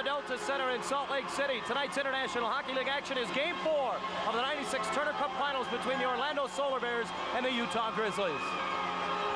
the Delta Center in Salt Lake City. Tonight's International Hockey League action is Game 4 of the '96 Turner Cup Finals between the Orlando Solar Bears and the Utah Grizzlies.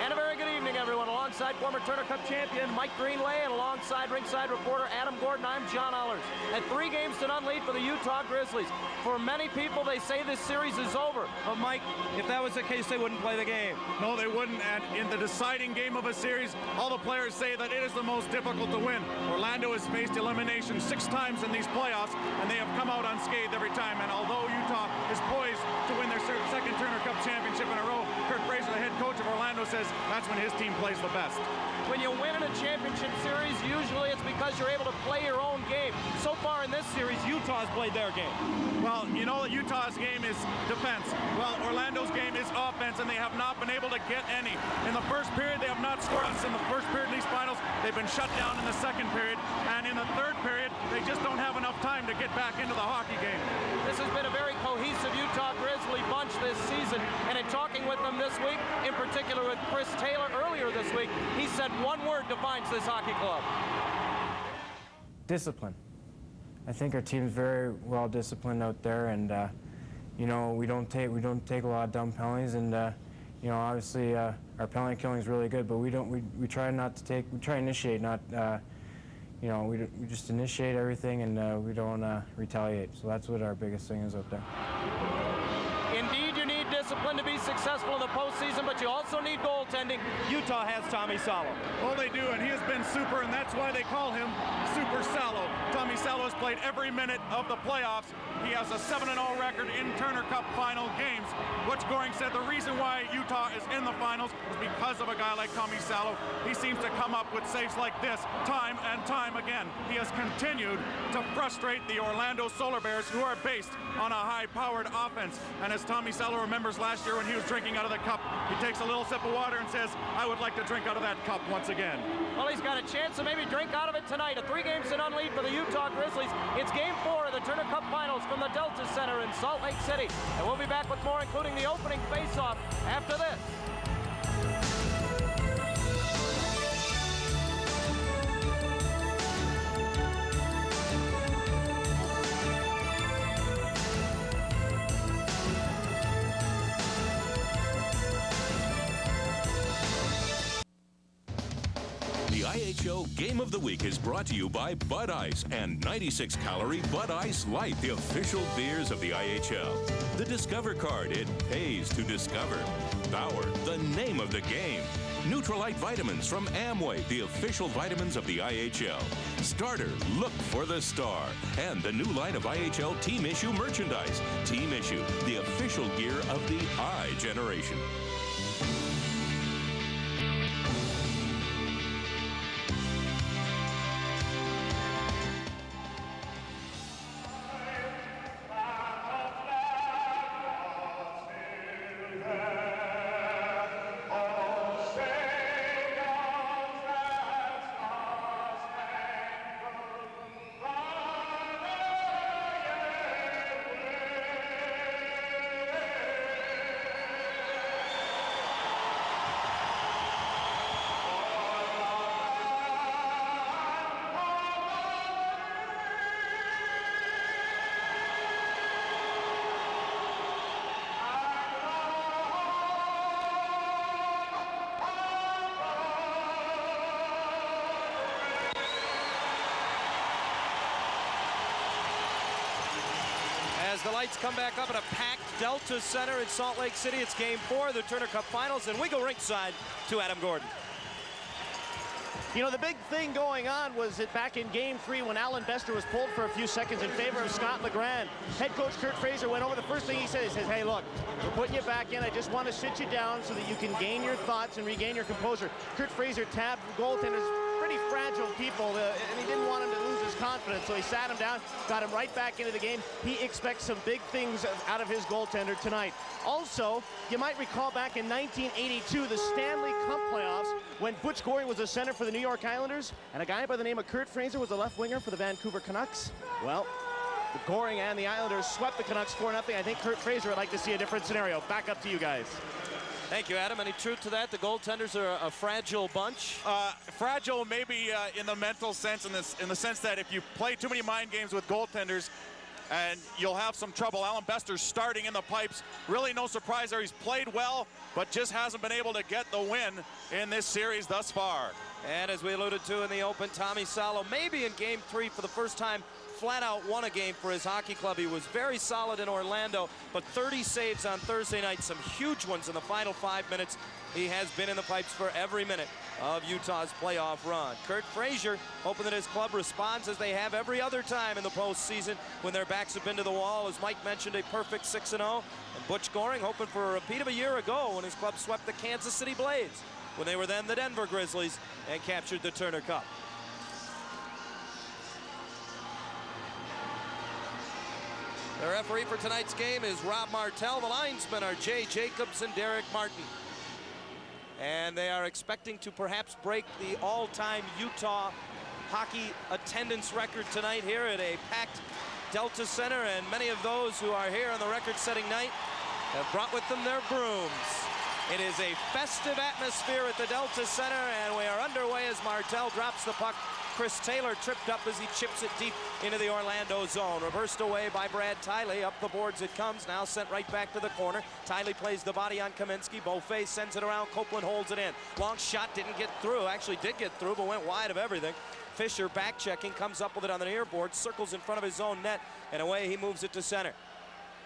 And a very good evening, everyone. Alongside former Turner Cup champion Mike Greenlay and alongside ringside reporter Adam Gordon, I'm John Allers. At 3-0 lead for the Utah Grizzlies. For many people, they say this series is over. But Mike, if that was the case, they wouldn't play the game. No, they wouldn't. And in the deciding game of a series, all the players say that it is the most difficult to win. Orlando has faced elimination 6 times in these playoffs, and they have come out unscathed every time. And although Utah is poised to win their second Turner Cup championship in a row, Kurt Fraser, the head coach of Orlando, says that's when his team plays the best. When you win in a championship series, usually it's because you're able to play your own game. So far in this series, Utah's played their game. Well, you know that Utah's game is defense. Well, Orlando's game is offense, and they have not been able to get any. In the first period, they have not scored us. In the first period in these finals, they've been shut down in the second period. And in the third period, they just don't have enough time to get back into the hockey game. This has been a very cohesive Utah Grizzly bunch this season. And in talking with them this week, in particular with Chris Taylor earlier this week, he said one word defines this hockey club. Discipline. I think our team's very well disciplined out there, and you know, we don't take a lot of dumb penalties, and you know, obviously our penalty killing is really good, but we try not to take, we try to initiate, not you know, we just initiate everything, and we don't retaliate. So that's what our biggest thing is out there. Indeed, you need discipline to be successful in the postseason, but you also need goaltending. Utah has Tommy Salo. Oh, they do, and he has been super, and that's why they call him Super Salo. Tommy Salo has played every minute of the playoffs. He has a 7-0 record in Turner Cup final games. Butch Goring said the reason why Utah is in the finals is because of a guy like Tommy Salo. He seems to come up with saves like this time and time again. He has continued to frustrate the Orlando Solar Bears, who are based on a high-powered offense. And as Tommy Salo remembers last year when he was drinking out of the cup, he takes a little sip of water and says, I would like to drink out of that cup once again. Well, he's got a chance to maybe drink out of it tonight. A 3-0 lead for the Utah Grizzlies. It's Game 4 of the Turner Cup Finals from the Delta Center in Salt Lake City. And we'll be back with more, including the opening face-off after this. The IHO Game of the Week is brought to you by Bud Ice and 96-calorie Bud Ice Light, the official beers of the IHL. The Discover card, it pays to discover. Bauer, the name of the game. Neutralite Vitamins from Amway, the official vitamins of the IHL. Starter, look for the star. And the new line of IHL Team Issue merchandise. Team Issue, the official gear of the I generation. As the lights come back up at a packed Delta Center in Salt Lake City, it's Game 4 of the Turner Cup Finals, and we go ringside to Adam Gordon. You know, the big thing going on was that back in Game 3 when Alan Bester was pulled for a few seconds in favor of Scott LeGrand, head coach Kurt Fraser went over. The first thing he says, hey, look, we're putting you back in. I just want to sit you down so that you can gain your thoughts and regain your composure. Kurt Fraser tabbed goaltenders, pretty fragile people, and he didn't want him to lose his confidence, so he sat him down, got him right back into the game. He expects some big things out of his goaltender tonight. Also, you might recall back in 1982, the Stanley Cup playoffs, when Butch Goring was the center for the New York Islanders, and a guy by the name of Kurt Fraser was the left winger for the Vancouver Canucks. Well, the Goring and the Islanders swept the Canucks 4-0. I think Kurt Fraser would like to see a different scenario. Back up to you guys. Thank you, Adam. Any truth to that? The goaltenders are a fragile bunch? Fragile maybe in the mental sense, in the sense that if you play too many mind games with goaltenders, and you'll have some trouble. Alan Bester's starting in the pipes. Really no surprise there. He's played well, but just hasn't been able to get the win in this series thus far. And as we alluded to in the open, Tommy Salo, maybe in Game 3 for the first time, flat out won a game for his hockey club. He was very solid in Orlando, but 30 saves on Thursday night, some huge ones in the final 5 minutes. He has been in the pipes for every minute of Utah's playoff run. Kurt Frazier hoping that his club responds as they have every other time in the postseason when their backs have been to the wall. As Mike mentioned, a perfect 6-0. And Butch Goring hoping for a repeat of a year ago when his club swept the Kansas City Blades when they were then the Denver Grizzlies and captured the Turner Cup. The referee for tonight's game is Rob Martell. The linesmen are Jay Jacobs and Derek Martin. And they are expecting to perhaps break the all-time Utah hockey attendance record tonight here at a packed Delta Center. And many of those who are here on the record-setting night have brought with them their brooms. It is a festive atmosphere at the Delta Center, and we are underway as Martell drops the puck. Chris Taylor tripped up as he chips it deep into the Orlando zone. Reversed away by Brad Tiley. Up the boards it comes. Now sent right back to the corner. Tiley plays the body on Kaminsky. Beaufait sends it around. Copeland holds it in. Long shot didn't get through. Actually did get through, but went wide of everything. Fisher back checking. Comes up with it on the near board. Circles in front of his own net. And away he moves it to center.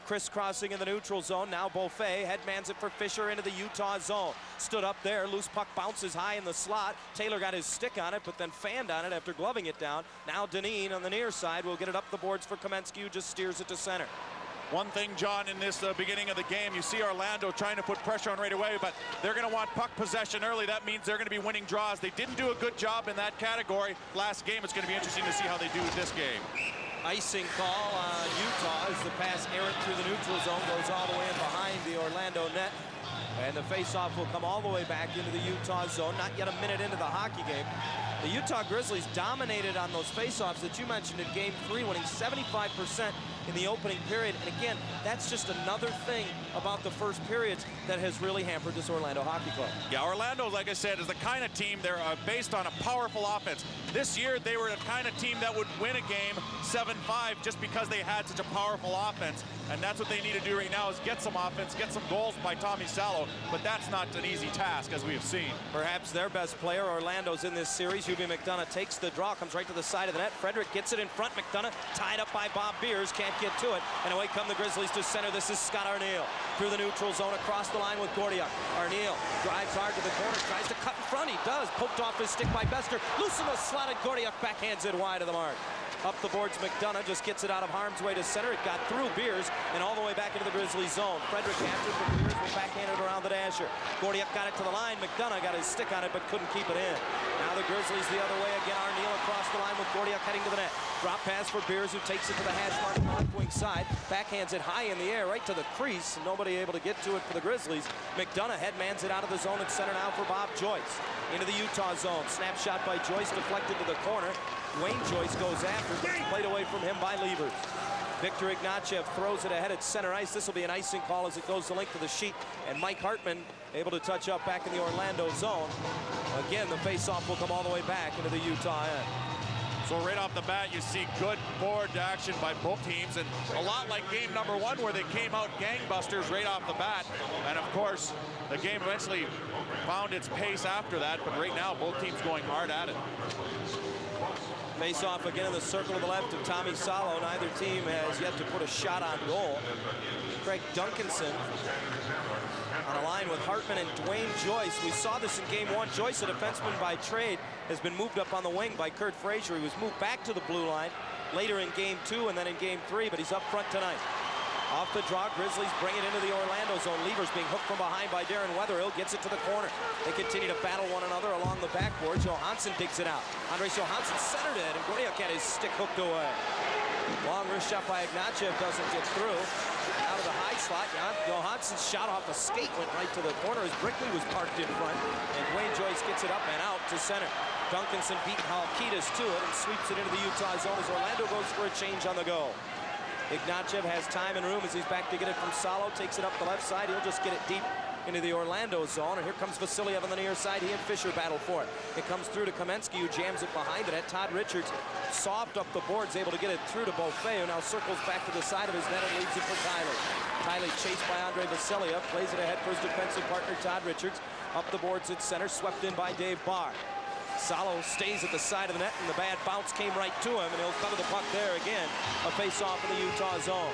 Crisscrossing in the neutral zone. Now Beaufait headmans it for Fisher into the Utah zone. Stood up there. Loose puck bounces high in the slot. Taylor got his stick on it, but then fanned on it after gloving it down. Now Deneen on the near side will get it up the boards for Kaminsky, who just steers it to center. One thing, John, in this beginning of the game, you see Orlando trying to put pressure on right away, but they're going to want puck possession early. That means they're going to be winning draws. They didn't do a good job in that category last game. It's going to be interesting to see how they do this game. Icing call on Utah as the pass errant through the neutral zone goes all the way in behind the Orlando net. And the faceoff will come all the way back into the Utah zone. Not yet a minute into the hockey game. The Utah Grizzlies dominated on those faceoffs that you mentioned in Game 3, winning 75% in the opening period. And again, that's just another thing about the first periods that has really hampered this Orlando hockey club. Yeah, Orlando, like I said, is the kind of team, they're based on a powerful offense. This year, they were the kind of team that would win a game 7-5 just because they had such a powerful offense. And that's what they need to do right now is get some offense, get some goals by Tommy Salo. But that's not an easy task, as we have seen. Perhaps their best player, Orlando's in this series. Hubie McDonough takes the draw, comes right to the side of the net. Frederick gets it in front. McDonough tied up by Bob Beers, can't get to it. And away come the Grizzlies to center. This is Scott Arneal through the neutral zone across the line with Gordiuk. Arneal drives hard to the corner, tries to cut in front. He does. Poked off his stick by Bester. Loose in the slotted. Gordiuk backhands it wide of the mark. Up the boards, McDonough just gets it out of harm's way to center. It got through Beers and all the way back into the Grizzlies zone. Frederick after for Beers will backhand it around the dasher. Gordiuk got it to the line. McDonough got his stick on it but couldn't keep it in. Now the Grizzlies the other way again. Arneal across the line with Gordiuk heading to the net. Drop pass for Beers, who takes it to the hash mark on the left wing side. Backhands it high in the air right to the crease. Nobody able to get to it for the Grizzlies. McDonough headmans it out of the zone at center now for Bob Joyce. Into the Utah zone. Snapshot by Joyce deflected to the corner. Wayne Joyce goes after, but it's played away from him by Levers. Victor Ignatieff throws it ahead at center ice. This will be an icing call as it goes the length of the sheet. And Mike Hartman able to touch up back in the Orlando zone. Again, the faceoff will come all the way back into the Utah end. So right off the bat, you see good forward action by both teams, and a lot like game number 1 where they came out gangbusters right off the bat. And of course, the game eventually found its pace after that, but right now both teams going hard at it. Face off again in the circle to the left of Tommy Salo. Neither team has yet to put a shot on goal. Craig Duncanson on a line with Hartman and Dwayne Joyce. We saw this in Game 1. Joyce, a defenseman by trade, has been moved up on the wing by Kurt Frazier. He was moved back to the blue line later in Game 2 and then in Game 3, but he's up front tonight. Off the draw, Grizzlies bring it into the Orlando zone. Levers being hooked from behind by Darren Weatherill, gets it to the corner. They continue to battle one another along the backboard. Johansson digs it out. Andres Johansson centered it, and Gordiuk had his stick hooked away. Long wrist shot by Ignatieff doesn't get through. Out of the high slot, Johansson's shot off the skate went right to the corner as Brickley was parked in front, and Dwayne Joyce gets it up and out to center. Duncanson beat Halkitis to it and sweeps it into the Utah zone as Orlando goes for a change on the go. Ignatieff has time and room as he's back to get it from Salo, takes it up the left side. He'll just get it deep into the Orlando zone, and here comes Vasiliev on the near side. He and Fisher battle for it. It comes through to Kamensky, who jams it behind it. Todd Richards soft up the boards, able to get it through to Beaufait, who now circles back to the side of his net and leaves it for Tyler. Tyler chased by Andre Vasiliev, plays it ahead for his defensive partner Todd Richards. Up the boards at center, swept in by Dave Barr. Salo stays at the side of the net, and the bad bounce came right to him, and he'll cover the puck there again. A face-off in the Utah zone.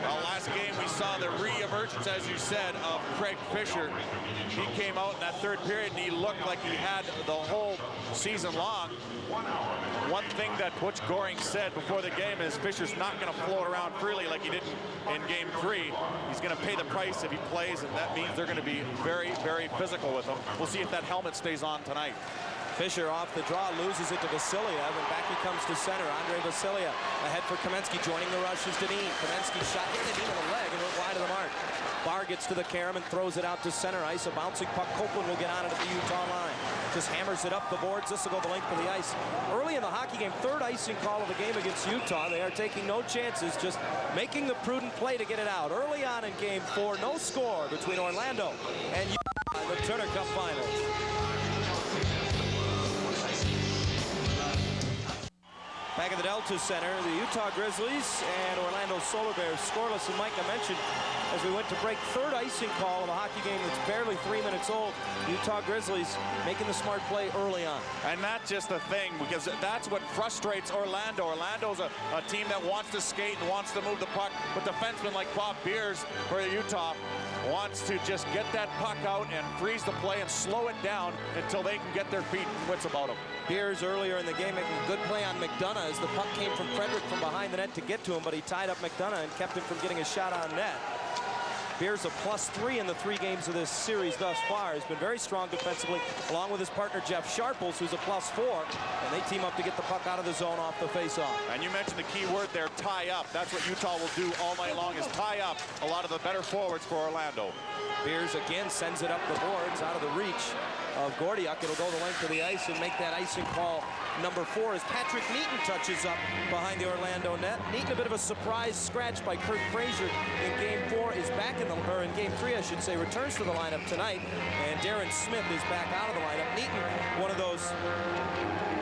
Well, last game we saw the re-emergence, as you said, of Craig Fisher. He came out in that third period and he looked like he had the whole season long. One thing that Butch Goring said before the game is Fisher's not going to float around freely like he did in game 3. He's going to pay the price if he plays, and that means they're going to be very, very physical with him. We'll see if that helmet stays on tonight. Fisher off the draw, loses it to Vasiliev, and back he comes to center. Andre Vasiliev ahead for Kamensky, joining the rush is Deneen. Kamensky shot hit Deneen on the leg and went wide of the mark. Barr gets to the carom and throws it out to center ice. A bouncing puck. Copeland will get on it at the Utah line. Just hammers it up the boards. This will go the length of the ice. Early in the hockey game, third icing call of the game against Utah. They are taking no chances, just making the prudent play to get it out. Early on in game 4, no score between Orlando and Utah in the Turner Cup Finals. Back at the Delta Center, the Utah Grizzlies and Orlando Solar Bears scoreless. And Mike, I mentioned as we went to break, third icing call of a hockey game that's barely 3 minutes old. Utah Grizzlies making the smart play early on. And that's just the thing, because that's what frustrates Orlando. Orlando's a team that wants to skate and wants to move the puck, but defensemen like Bob Beers for Utah wants to just get that puck out and freeze the play and slow it down until they can get their feet and wits about them. Beers earlier in the game making a good play on McDonough as the puck came from Frederick from behind the net to get to him, but he tied up McDonough and kept him from getting a shot on net. Beers a +3 in the 3 games of this series thus far. Has been very strong defensively, along with his partner Jeff Sharples, who's a +4, and they team up to get the puck out of the zone off the faceoff. And you mentioned the key word there, tie up. That's what Utah will do all night long, is tie up a lot of the better forwards for Orlando. Beers again sends it up the boards out of the reach of Gordiuk. It'll go the length of the ice and make that icing call number 4 as Patrick Neaton touches up behind the Orlando net. Neaton, a bit of a surprise scratch by Kurt Frazier in game 4, is back in game 3, I should say, returns to the lineup tonight, and Darren Smith is back out of the lineup. Neaton, one of those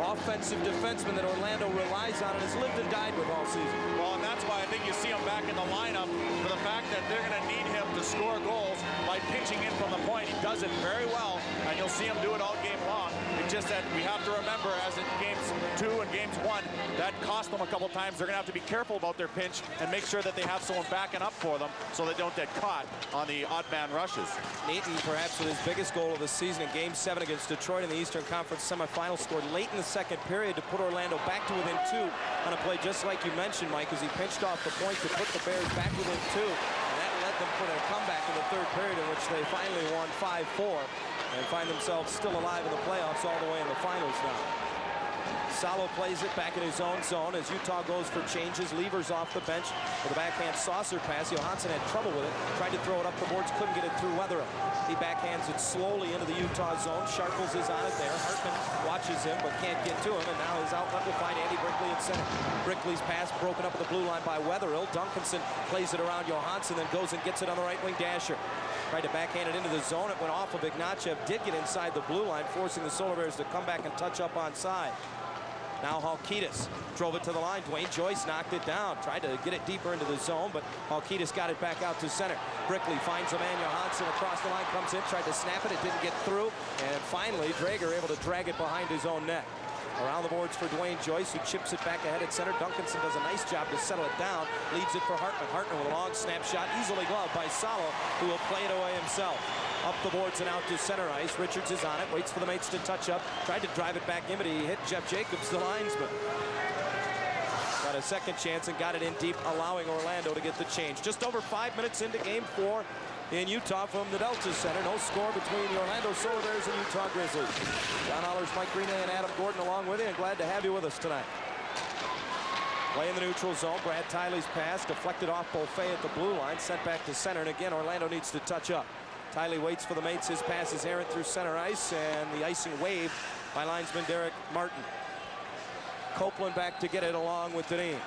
offensive defensemen that Orlando relies on and has lived and died with all season. Well, and that's why I think you see him back in the lineup, for the fact that they're going to need him to score goals by pitching in from the point. He does it very well, and you'll see him do it all game long. It's just that we have to remember, as in games 2 and games 1, that cost them a couple times. They're going to have to be careful about their pinch and make sure that they have someone backing up for them so they don't get caught on the odd man rushes. Neaton, perhaps with his biggest goal of the season in game 7 against Detroit in the Eastern Conference semifinals, scored late in the second period to put Orlando back to within 2 on a play just like you mentioned, Mike, as he pinched off the point to put the Bears back within 2. And that led them for their comeback in the third period, in which they finally won 5-4 and find themselves still alive in the playoffs all the way in the finals now. Salo plays it back in his own zone as Utah goes for changes. Levers off the bench with a backhand saucer pass. Johansson had trouble with it. Tried to throw it up the boards, couldn't get it through Weatherill. He backhands it slowly into the Utah zone. Sharples is on it there. Hartman watches him but can't get to him, and now his outlet will find Andy Brickley in center. Brickley's pass broken up at the blue line by Weatherill. Duncanson plays it around Johansson, then goes and gets it on the right wing. Dasher tried to backhand it into the zone. It went off of Ignatiev. Did get inside the blue line, forcing the Solar Bears to come back and touch up on side. Now Halkitis drove it to the line. Dwayne Joyce knocked it down. Tried to get it deeper into the zone, but Halkitis got it back out to center. Brickley finds a man. Johansson across the line, comes in, tried to snap it. It didn't get through. And finally, Drager able to drag it behind his own net. Around the boards for Dwayne Joyce, who chips it back ahead at center. Duncanson does a nice job to settle it down. Leads it for Hartman. Hartman with a long snapshot, easily gloved by Salo, who will play it away himself. Up the boards and out to center ice. Richards is on it, waits for the mates to touch up. Tried to drive it back in, but he hit Jeff Jacobs, the linesman. Got a second chance and got it in deep, allowing Orlando to get the change. Just over 5 minutes into game 4 in Utah from the Delta Center. No score between the Orlando Solar Bears and Utah Grizzlies. John Hollers, Mike Greenay, and Adam Gordon along with you, and glad to have you with us tonight. Play in the neutral zone. Brad Tiley's pass deflected off Beaufait at the blue line, sent back to center, and again Orlando needs to touch up. Tiley waits for the mates. His pass is errant through center ice, and the icing waved by linesman Derek Martin. Copeland back to get it along with Deneen.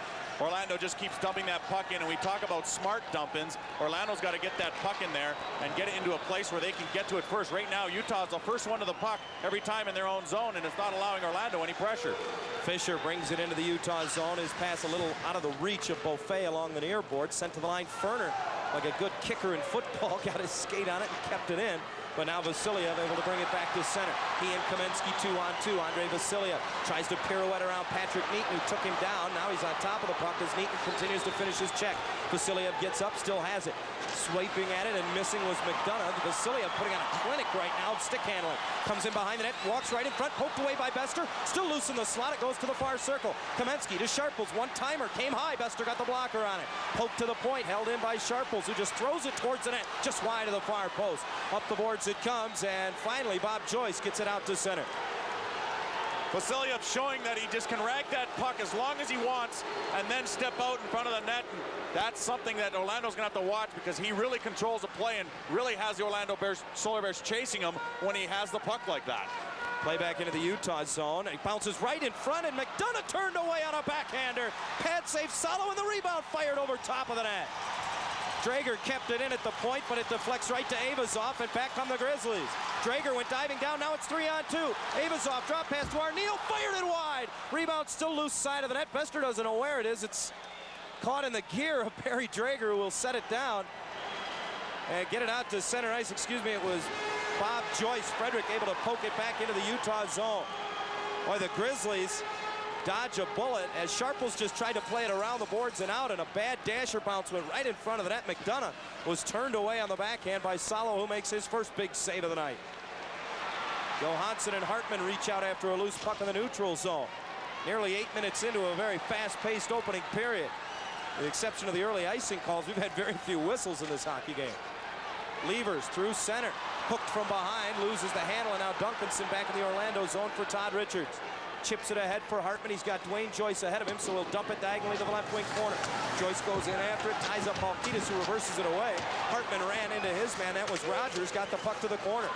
Orlando just keeps dumping that puck in, and we talk about smart dump-ins. Orlando's got to get that puck in there and get it into a place where they can get to it first. Right now, Utah's the first one to the puck every time in their own zone, and it's not allowing Orlando any pressure. Fisher brings it into the Utah zone. His pass a little out of the reach of Beaufait along the near board. Sent to the line. Ferner, like a good kicker in football, got his skate on it and kept it in. But now Vasiliev able to bring it back to center. He and Kamensky 2-on-2. Andre Vasiliev tries to pirouette around Patrick Neaton, who took him down. Now he's on top of the puck as Neaton continues to finish his check. Vasiliev gets up, still has it. Swiping at it and missing was McDonough. Vasiliev putting on a clinic right now of stick handling. Comes in behind the net, walks right in front, poked away by Bester. Still loose in the slot, it goes to the far circle. Kamensky to Sharples, one-timer, came high. Bester got the blocker on it. Poked to the point, held in by Sharples, who just throws it towards the net, just wide of the far post. Up the boards it comes, and finally Bob Joyce gets it out to center. Vasiliev showing that he just can rag that puck as long as he wants and then step out in front of the net. And that's something that Orlando's going to have to watch, because he really controls the play and really has the Orlando Solar Bears chasing him when he has the puck like that. Play back into the Utah zone. He bounces right in front, and McDonough turned away on a backhander. Pad save Salo, and the rebound fired over top of the net. Drager kept it in at the point, but it deflects right to Avazov, and back come the Grizzlies. Drager went diving down, now it's 3-on-2. Avazov drop pass to Arneal, fired it wide. Rebound still loose side of the net. Bester doesn't know where it is. It's caught in the gear of Barry Drager, who will set it down and get it out to center ice. Excuse me, it was Bob Joyce. Frederick able to poke it back into the Utah zone. Boy, the Grizzlies dodge a bullet as Sharples just tried to play it around the boards and out, and a bad dasher bounce went right in front of the net. McDonough was turned away on the backhand by Salo, who makes his first big save of the night. Johansson and Hartman reach out after a loose puck in the neutral zone. Nearly 8 minutes into a very fast-paced opening period. With the exception of the early icing calls, we've had very few whistles in this hockey game. Levers through center, hooked from behind, loses the handle, and now Duncanson back in the Orlando zone for Todd Richards. Chips it ahead for Hartman. He's got Dwayne Joyce ahead of him, so he'll dump it diagonally to the left wing corner. Joyce goes in after it, ties up Balkitis, who reverses it away. Hartman ran into his man. That was Rogers, got the puck to the corner.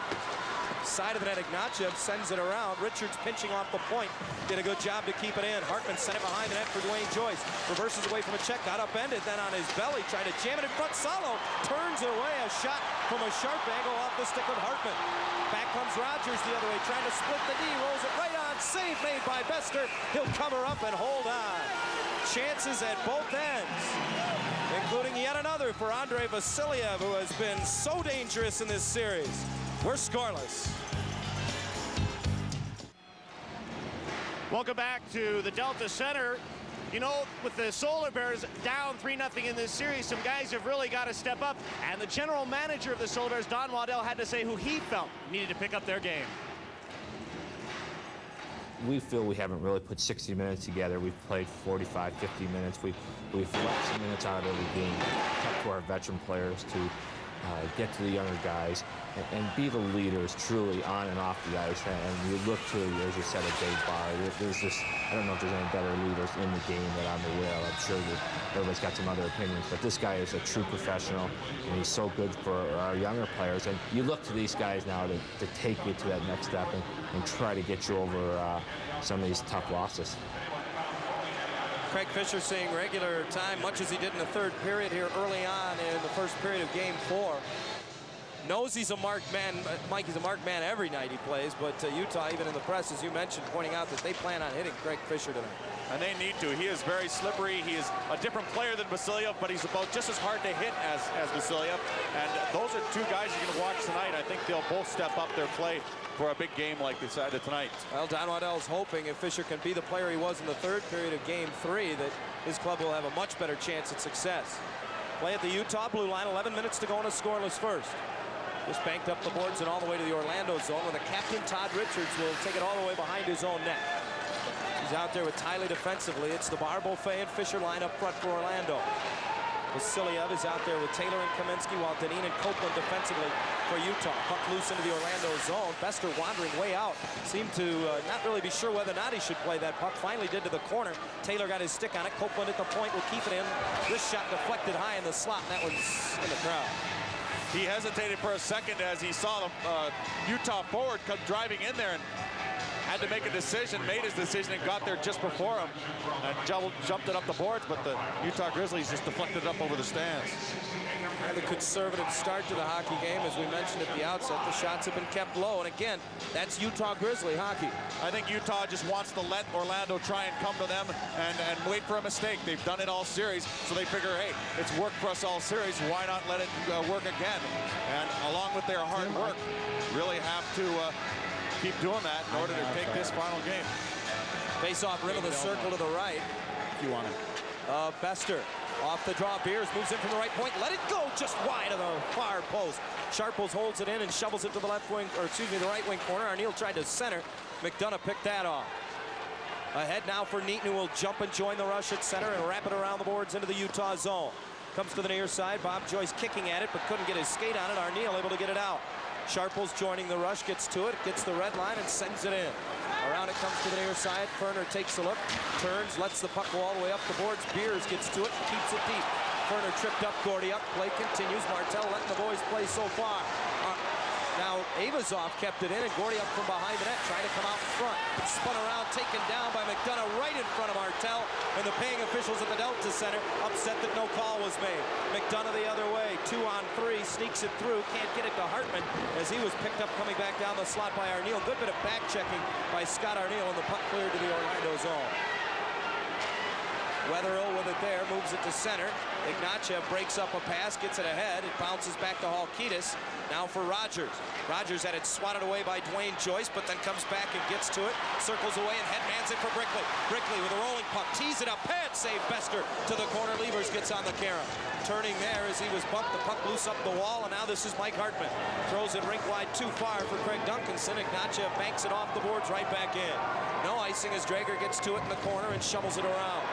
Side of the net, Ignatiev sends it around. Richards pinching off the point. Did a good job to keep it in. Hartman sent it behind the net for Dwayne Joyce. Reverses away from a check, got upended, then on his belly, tried to jam it in front. Salo turns it away. A shot from a sharp angle off the stick of Hartman. Back comes Rogers the other way, trying to split the D, rolls it right on. Save made by Bester. He'll cover up and hold on. Chances at both ends, including yet another for Andre Vasiliev, who has been so dangerous in this series. We're scoreless. Welcome back to the Delta Center. You know, with the Solar Bears down 3-0 in this series, some guys have really got to step up. And the general manager of the Solar Bears, Don Waddell, had to say who he felt needed to pick up their game. We feel we haven't really put 60 minutes together. We've played 45, 50 minutes. We've left some minutes out of every game. Up to our veteran players to get to the younger guys and be the leaders truly on and off the ice. And you look to, as you said, a Dave Barr. There's just, I don't know if there's any better leaders in the game that I'm aware of. I'm sure that everybody's got some other opinions, but this guy is a true professional, and he's so good for our younger players. And you look to these guys now to take you to that next step and try to get you over some of these tough losses. Craig Fisher seeing regular time, much as he did in the third period here early on in the first period of Game 4. Knows he's a marked man. Mikey's a marked man every night he plays, but Utah, even in the press, as you mentioned, pointing out that they plan on hitting Craig Fisher tonight. And they need to. He is very slippery. He is a different player than Vasiliev, but he's about just as hard to hit as Vasiliev. And those are two guys you're going to watch tonight. I think they'll both step up their play for a big game like this tonight. Well, Don Waddell's hoping if Fisher can be the player he was in the third period of Game 3, that his club will have a much better chance at success. Play at the Utah blue line, 11 minutes to go in a scoreless first. Just banked up the boards and all the way to the Orlando zone, where the captain, Todd Richards, will take it all the way behind his own net. He's out there with Tiley defensively. It's the Barr, Beaufait, and Fisher line up front for Orlando. Vasiliev is out there with Taylor and Kamensky, while Deneen and Copeland defensively for Utah. Puck loose into the Orlando zone. Bester wandering way out. Seemed to not really be sure whether or not he should play that puck. Finally did to the corner. Taylor got his stick on it. Copeland at the point will keep it in. This shot deflected high in the slot, and that one's in the crowd. He hesitated for a second as he saw the Utah forward come driving in there and had to make a decision, made his decision, and got there just before him, and jumped it up the boards, but the Utah Grizzlies just deflected it up over the stands. The conservative start to the hockey game, as we mentioned at the outset. The shots have been kept low, and again, that's Utah Grizzly hockey. I think Utah just wants to let Orlando try and come to them and wait for a mistake. They've done it all series, so they figure, hey, it's worked for us all series. Why not let it work again? And along with their hard work, really have to keep doing that in order to take this final game. Face off rim of the circle to the right. If you want it. Bester off the draw. Beers moves in from the right point. Let it go just wide of the far post. Sharples holds it in and shovels it to the left wing, or excuse me, the right wing corner. Arneal tried to center. McDonough picked that off. Ahead now for Neaton, who will jump and join the rush at center and wrap it around the boards into the Utah zone. Comes to the near side. Bob Joyce kicking at it, but couldn't get his skate on it. Arneal able to get it out. Sharples joining the rush, gets to it, gets the red line, and sends it in. Around it comes to the near side. Ferner takes a look, turns, lets the puck go all the way up the boards. Beers gets to it, keeps it deep. Ferner tripped up, Gordy up. Play continues. Martell letting the boys play so far. Now Avazov kept it in, and Gordy up from behind the net, trying to come out in front. Spun around, taken down by McDonough right in front of Martell, and the paying officials at the Delta Center upset that no call was made. McDonough the other way, 2-on-3, sneaks it through, can't get it to Hartman as he was picked up coming back down the slot by Arneal. Good bit of back checking by Scott Arneal, and the puck cleared to the Orlando zone. Wetherill with it there, moves it to center. Ignatiev breaks up a pass, gets it ahead. It bounces back to Halkitis. Now for Rogers. Rogers had it swatted away by Dwayne Joyce, but then comes back and gets to it. Circles away and headmans it for Brickley. Brickley with a rolling puck, tees it up, pad save Bester to the corner. Levers gets on the carom. Turning there as he was bumped, the puck loose up the wall, and now this is Mike Hartman. Throws it rink wide too far for Craig Duncanson. Ignatiev banks it off the boards right back in. No icing as Drager gets to it in the corner and shovels it around.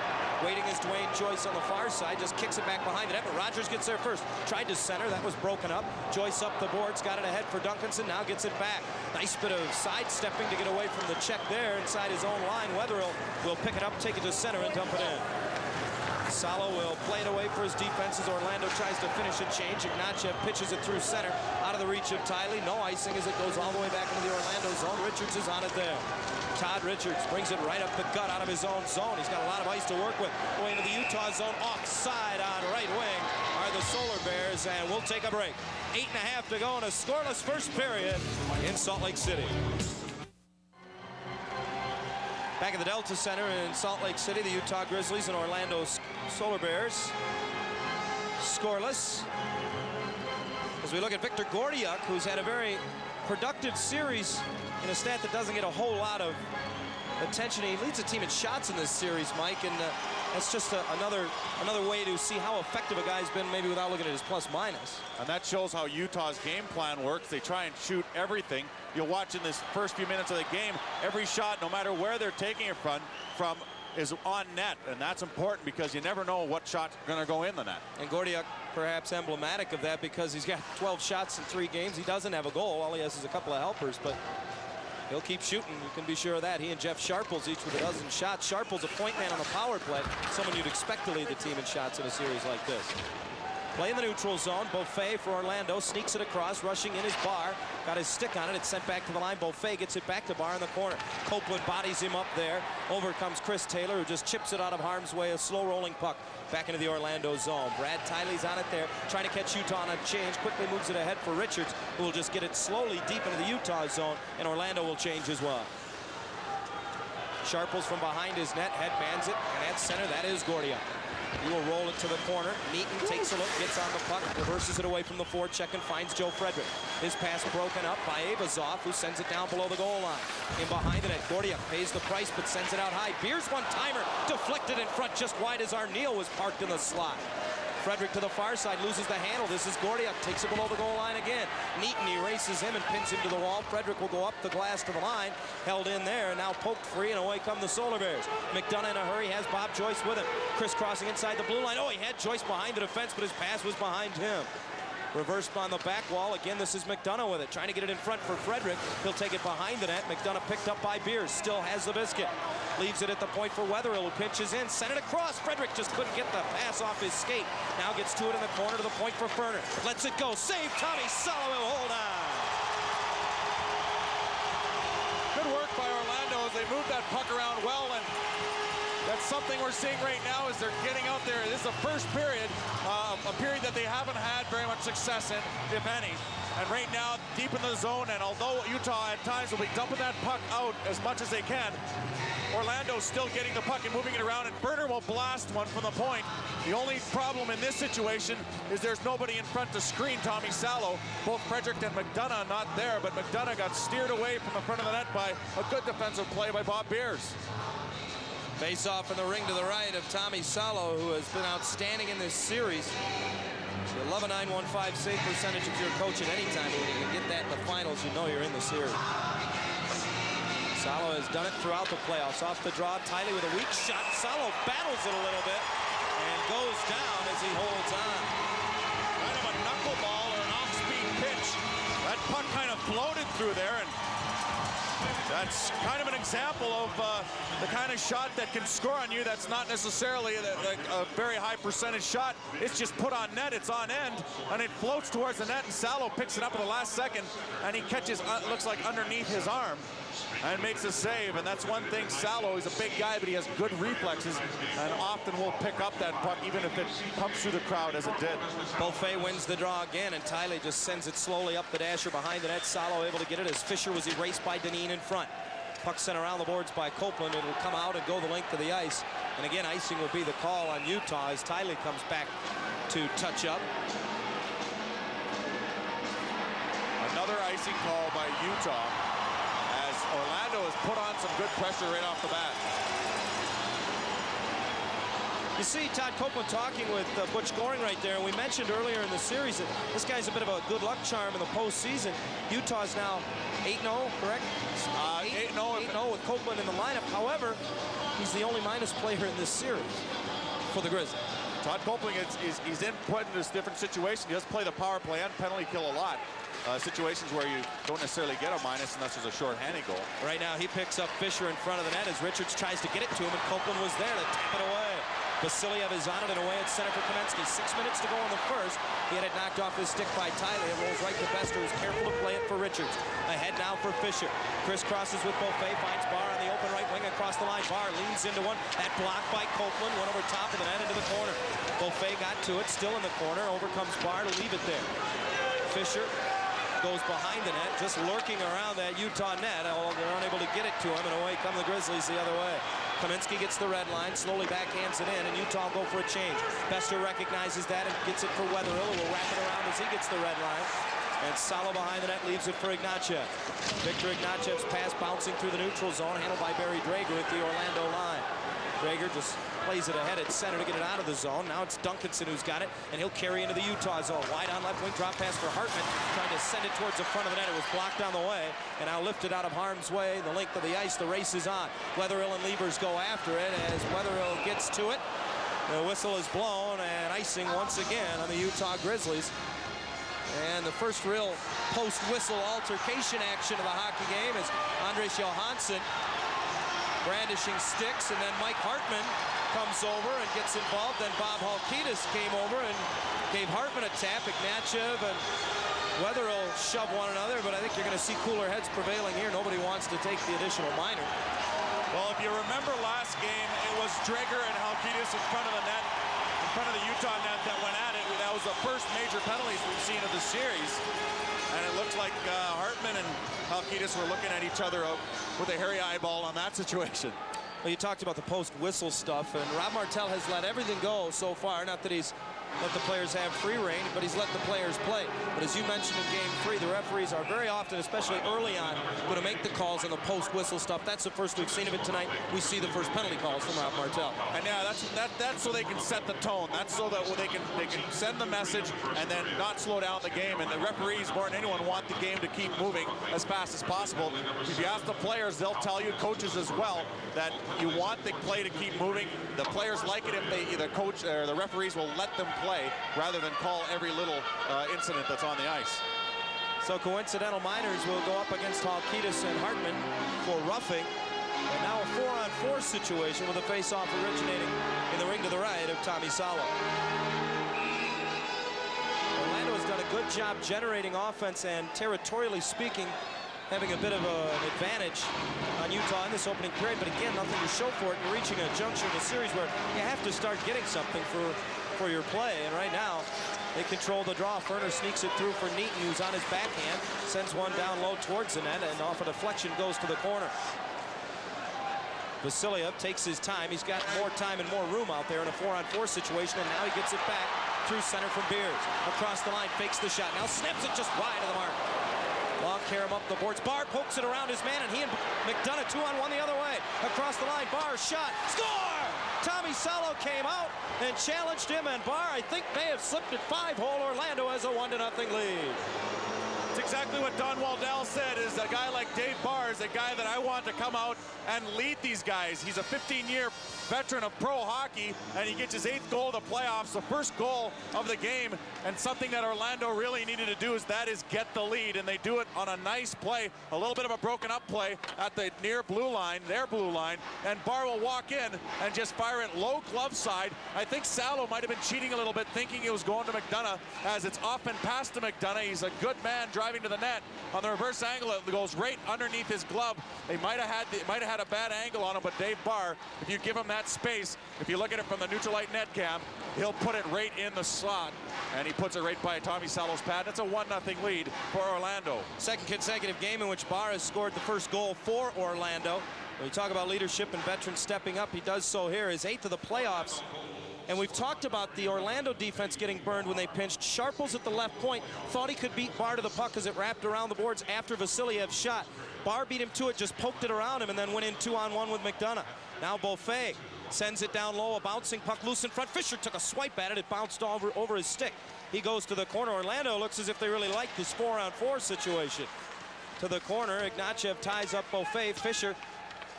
Waiting is Dwayne Joyce on the far side, just kicks it back behind the net, but Rogers gets there first. Tried to center, that was broken up. Joyce up the boards, got it ahead for Duncanson, now gets it back. Nice bit of sidestepping to get away from the check there inside his own line. Wetherill will pick it up, take it to center, and dump it in. Salo will play it away for his defense as Orlando tries to finish a change. Ignatiev pitches it through center, out of the reach of Tiley. No icing as it goes all the way back into the Orlando zone. Richards is on it there. Todd Richards brings it right up the gut out of his own zone. He's got a lot of ice to work with. Going into the Utah zone, offside on right wing are the Solar Bears, and we'll take a break. 8.5 to go in a scoreless first period in Salt Lake City. Back at the Delta Center in Salt Lake City, the Utah Grizzlies and Orlando Solar Bears scoreless. As we look at Victor Gordiuk, who's had a very productive series in a stat that doesn't get a whole lot of attention. He leads the team in shots in this series, Mike, and that's just another way to see how effective a guy's been, maybe without looking at his plus minus. And that shows how Utah's game plan works. They try and shoot everything. You'll watch in this first few minutes of the game, every shot, no matter where they're taking it from is on net, and that's important because you never know what shot's going to go in the net. And Gordiuk perhaps emblematic of that because he's got 12 shots in 3 games. He doesn't have a goal. All he has is a couple of helpers, but he'll keep shooting. You can be sure of that. He and Jeff Sharples each with a dozen shots. Sharples a point man on the power play, someone you'd expect to lead the team in shots in a series like this. Play in the neutral zone. Beaufait for Orlando. Sneaks it across. Rushing in his Barr. Got his stick on it. It's sent back to the line. Beaufait gets it back to Barr in the corner. Copeland bodies him up there. Over comes Chris Taylor, who just chips it out of harm's way. A slow rolling puck back into the Orlando zone. Brad Tiley's on it there. Trying to catch Utah on a change. Quickly moves it ahead for Richards, who will just get it slowly deep into the Utah zone. And Orlando will change as well. Sharples from behind his net. Headmans it. And at center, that is Gordiuk. He will roll it to the corner. Neaton takes a look, gets on the puck, reverses it away from the forecheck and finds Joe Frederick. His pass broken up by Avazov, who sends it down below the goal line. In behind it, Gordiuk pays the price, but sends it out high. Beers one-timer, deflected in front, just wide as Arneal was parked in the slot. Frederick to the far side, loses the handle. This is Gordiuk, takes it below the goal line again. Neaton erases him and pins him to the wall. Frederick will go up the glass to the line, held in there, and now poked free, and away come the Solar Bears. McDonough in a hurry, has Bob Joyce with him. Crisscrossing inside the blue line. Oh, he had Joyce behind the defense, but his pass was behind him. Reversed on the back wall. Again, this is McDonough with it, trying to get it in front for Frederick. He'll take it behind the net. McDonough picked up by Beers, still has the biscuit. Leaves it at the point for Wetherill, who pinches in, sent it across. Frederick just couldn't get the pass off his skate. Now gets to it in the corner to the point for Ferner. Lets it go. Save Tommy Salo will hold on. Good work by Orlando something we're seeing right now is they're getting out there. This is the first period, a period that they haven't had very much success in, if any. And right now, deep in the zone, and although Utah at times will be dumping that puck out as much as they can, Orlando's still getting the puck and moving it around, and Berner will blast one from the point. The only problem in this situation is there's nobody in front to screen Tommy Salo. Both Frederick and McDonough not there, but McDonough got steered away from the front of the net by a good defensive play by Bob Beers. Face off in the ring to the right of Tommy Salo, who has been outstanding in this series. The 11.915 save percentage if you're a coach at any time. When you can get that in the finals, you know you're in the series. Salo has done it throughout the playoffs. Off the draw, Tiley with a weak shot. Salo battles it a little bit and goes down as he holds on. Kind of a knuckleball or an off-speed pitch. That puck kind of floated through there, and that's kind of an example of the kind of shot that can score on you. That's not necessarily a very high percentage shot. It's just put on net, it's on end, and it floats towards the net, and Salo picks it up at the last second, and he catches, looks like underneath his arm, and makes a save. And that's one thing, Salo, he's a big guy, but he has good reflexes, and often will pick up that puck, even if it comes through the crowd as it did. Beaufait wins the draw again, and Tiley just sends it slowly up the dasher behind the net. Salo able to get it as Fisher was erased by Deneen in front. Puck sent around the boards by Copeland. It'll come out and go the length of the ice. And again, icing will be the call on Utah as Tiley comes back to touch up. Another icing call by Utah, as Orlando has put on some good pressure right off the bat. You see Todd Copeland talking with Butch Goring right there, and we mentioned earlier in the series that this guy's a bit of a good luck charm in the postseason. Utah's now 8-0, correct? 8-0 with Copeland in the lineup. However, he's the only minus player in this series for the Grizzlies. Todd Copeland he's put in this different situation. He does play the power play and penalty kill a lot. Situations where you don't necessarily get a minus unless there's a short-handed goal. Right now, he picks up Fisher in front of the net as Richards tries to get it to him, and Copeland was there to tap it away. Vasiliev is on it and away at center for Kamensky. 6 minutes to go in the first. He had it knocked off his stick by Tiley. It rolls right to Bester, who's careful to play it for Richards. Ahead now for Fisher. Chris crosses with Beaufait, finds Barr on the open right wing across the line. Barr leans into one. That blocked by Copeland. One over top of the net into the corner. Beaufait got to it, still in the corner. Over comes Barr to leave it there. Fisher goes behind the net, just lurking around that Utah net. They're unable to get it to him, and away come the Grizzlies the other way. Kamensky gets the red line, slowly backhands it in, and Utah will go for a change. Bester recognizes that and gets it for Wetherill, who will wrap it around as he gets the red line. And Salo behind the net leaves it for Ignatieff. Victor Ignatieff's pass bouncing through the neutral zone, handled by Barry Drager at the Orlando line. Drager just plays it ahead at center to get it out of the zone. Now it's Duncanson who's got it, and he'll carry into the Utah zone. Wide on left wing, drop pass for Hartman, trying to send it towards the front of the net. It was blocked on the way, and now lifted out of harm's way. The length of the ice, the race is on. Wetherill and Levers go after it as Wetherill gets to it. The whistle is blown, and icing once again on the Utah Grizzlies. And the first real post-whistle altercation action of the hockey game is Andres Johansson brandishing sticks, and then Mike Hartman comes over and gets involved. Then Bob Halkitis came over and gave Hartman a tap. Ignatieff and Wetherill shove one another, but I think you're going to see cooler heads prevailing here. Nobody wants to take the additional minor. Well, if you remember last game, it was Drager and Halkitis in front of the net, in front of the Utah net that went at it. That was the first major penalties we've seen of the series. And it looks like Hartman and Halkitis were looking at each other with a hairy eyeball on that situation. Well, you talked about the post-whistle stuff, and Rob Martell has let everything go so far. Not that he's let the players have free rein, but he's let the players play. But as you mentioned in Game 3, the referees are very often, especially early on, going to make the calls on the post-whistle stuff. That's the first we've seen of it tonight. We see the first penalty calls from Rob Martell. And yeah, that's so they can set the tone. That's so that they can send the message and then not slow down the game. And the referees, more than anyone, want the game to keep moving as fast as possible. If you ask the players, they'll tell you, coaches as well, that you want the play to keep moving. The players like it if the coach or the referees will let them play rather than call every little incident that's on the ice. So coincidental minors will go up against Halkitis and Hartman for roughing. And now a 4-on-4 situation with a face-off originating in the ring to the right of Tommy Salo. Orlando has done a good job generating offense, and territorially speaking, having a bit of an advantage on Utah in this opening period, but again, nothing to show for it. You're reaching a juncture in the series where you have to start getting something for your play, and right now, they control the draw. Ferner sneaks it through for Neaton, who's on his backhand, sends one down low towards the net, and off a deflection goes to the corner. Vasiliev takes his time. He's got more time and more room out there in a 4-on-4 situation, and now he gets it back through center from Beers. Across the line, fakes the shot. Now snaps it just wide of the mark. Long carom up the boards. Barr pokes it around his man, and he and McDonough 2-on-1 the other way. Across the line, Barr shot. Score! Tommy Salo came out and challenged him, and Barr, I think, may have slipped it 5-hole. Orlando has a 1-0 lead. It's exactly what Don Waldell said, is a guy like Dave Barr is a guy that I want to come out and lead these guys. He's a 15-year veteran of pro hockey, and he gets his 8th goal of the playoffs, the first goal of the game, and something that Orlando really needed to do is get the lead, and they do it on a nice play, a little bit of a broken up play at the near blue line, their blue line, and Barr will walk in and just fire it low glove side. I think Salo might have been cheating a little bit, thinking it was going to McDonough, as it's off and past to McDonough. He's a good man driving to the net. On the reverse angle, it goes right underneath his glove. They might have had a bad angle on him, but Dave Barr, if you give him that space, if you look at it from the neutral light net cam, he'll put it right in the slot, and he puts it right by Tommy Salo's pad. It's a 1-0 lead for Orlando. Second consecutive game in which Barr has scored the first goal for Orlando. When you talk about leadership and veterans stepping up, he does so here. His 8th of the playoffs. And we've talked about the Orlando defense getting burned when they pinched. Sharples at the left point thought he could beat Barr to the puck as it wrapped around the boards after Vasiliev's shot. Barr beat him to it, just poked it around him, and then went in 2-on-1 with McDonough. Now Beaufait sends it down low, a bouncing puck loose in front. Fisher took a swipe at it. It bounced over his stick. He goes to the corner. Orlando looks as if they really like this 4-on-4 situation. To the corner, Ignatiev ties up Beaufait. Fisher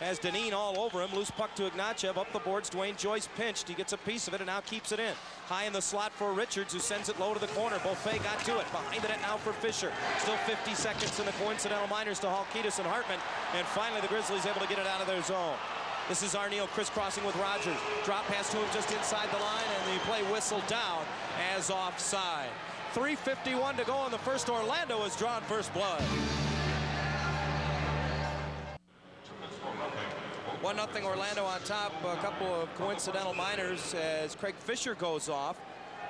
has Deneen all over him. Loose puck to Ignatiev. Up the boards, Dwayne Joyce pinched. He gets a piece of it and now keeps it in. High in the slot for Richards, who sends it low to the corner. Beaufait got to it. Behind the net now for Fisher. Still 50 seconds in the coincidental minors to Halkitis and Hartman. And finally, the Grizzlies able to get it out of their zone. This is Arneal crisscrossing with Rogers. Drop pass to him just inside the line, and the play whistled down as offside. 3:51 to go in the first. Orlando has drawn first blood. 1-0 Orlando on top. A couple of coincidental minors as Craig Fisher goes off.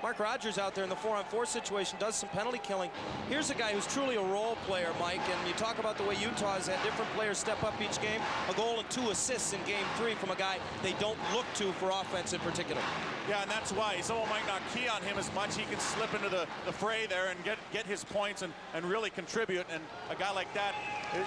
Mark Rogers out there in the 4-on-4 situation does some penalty killing. Here's a guy who's truly a role player, Mike, and you talk about the way Utah has had different players step up each game. A goal and 2 assists in game 3 from a guy they don't look to for offense in particular. Yeah, and that's why someone might not key on him as much. He can slip into the fray there and get his points and really contribute. And a guy like that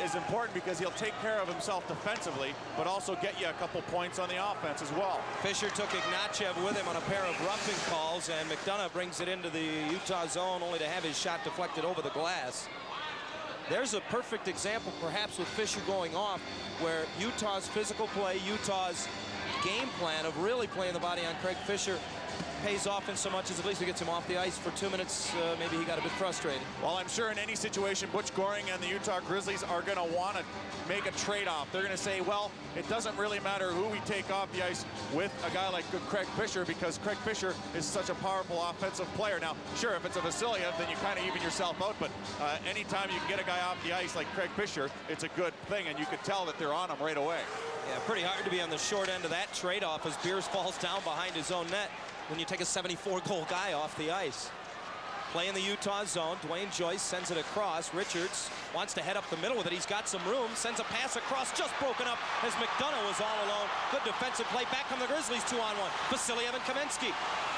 is important because he'll take care of himself defensively, but also get you a couple points on the offense as well. Fisher took Ignatiev with him on a pair of roughing calls, and McDonough brings it into the Utah zone only to have his shot deflected over the glass. There's a perfect example, perhaps, with Fisher going off, where Utah's physical play, Utah's game plan of really playing the body on Craig Fisher pays off in so much as at least he gets him off the ice for 2 minutes. Maybe he got a bit frustrated. Well, I'm sure in any situation, Butch Goring and the Utah Grizzlies are going to want to make a trade-off. They're going to say, well, it doesn't really matter who we take off the ice with a guy like Craig Fisher, because Craig Fisher is such a powerful offensive player. Now, sure, if it's a Vasiliev, then you kind of even yourself out, but anytime you can get a guy off the ice like Craig Fisher, it's a good thing, and you could tell that they're on him right away. Yeah, pretty hard to be on the short end of that trade-off as Beers falls down behind his own net when you take a 74-goal guy off the ice. Play in the Utah zone. Dwayne Joyce sends it across. Richards wants to head up the middle with it. He's got some room. Sends a pass across, just broken up as McDonough was all alone. Good defensive play. Back come the Grizzlies 2-on-1. Vasiliev and Kamensky.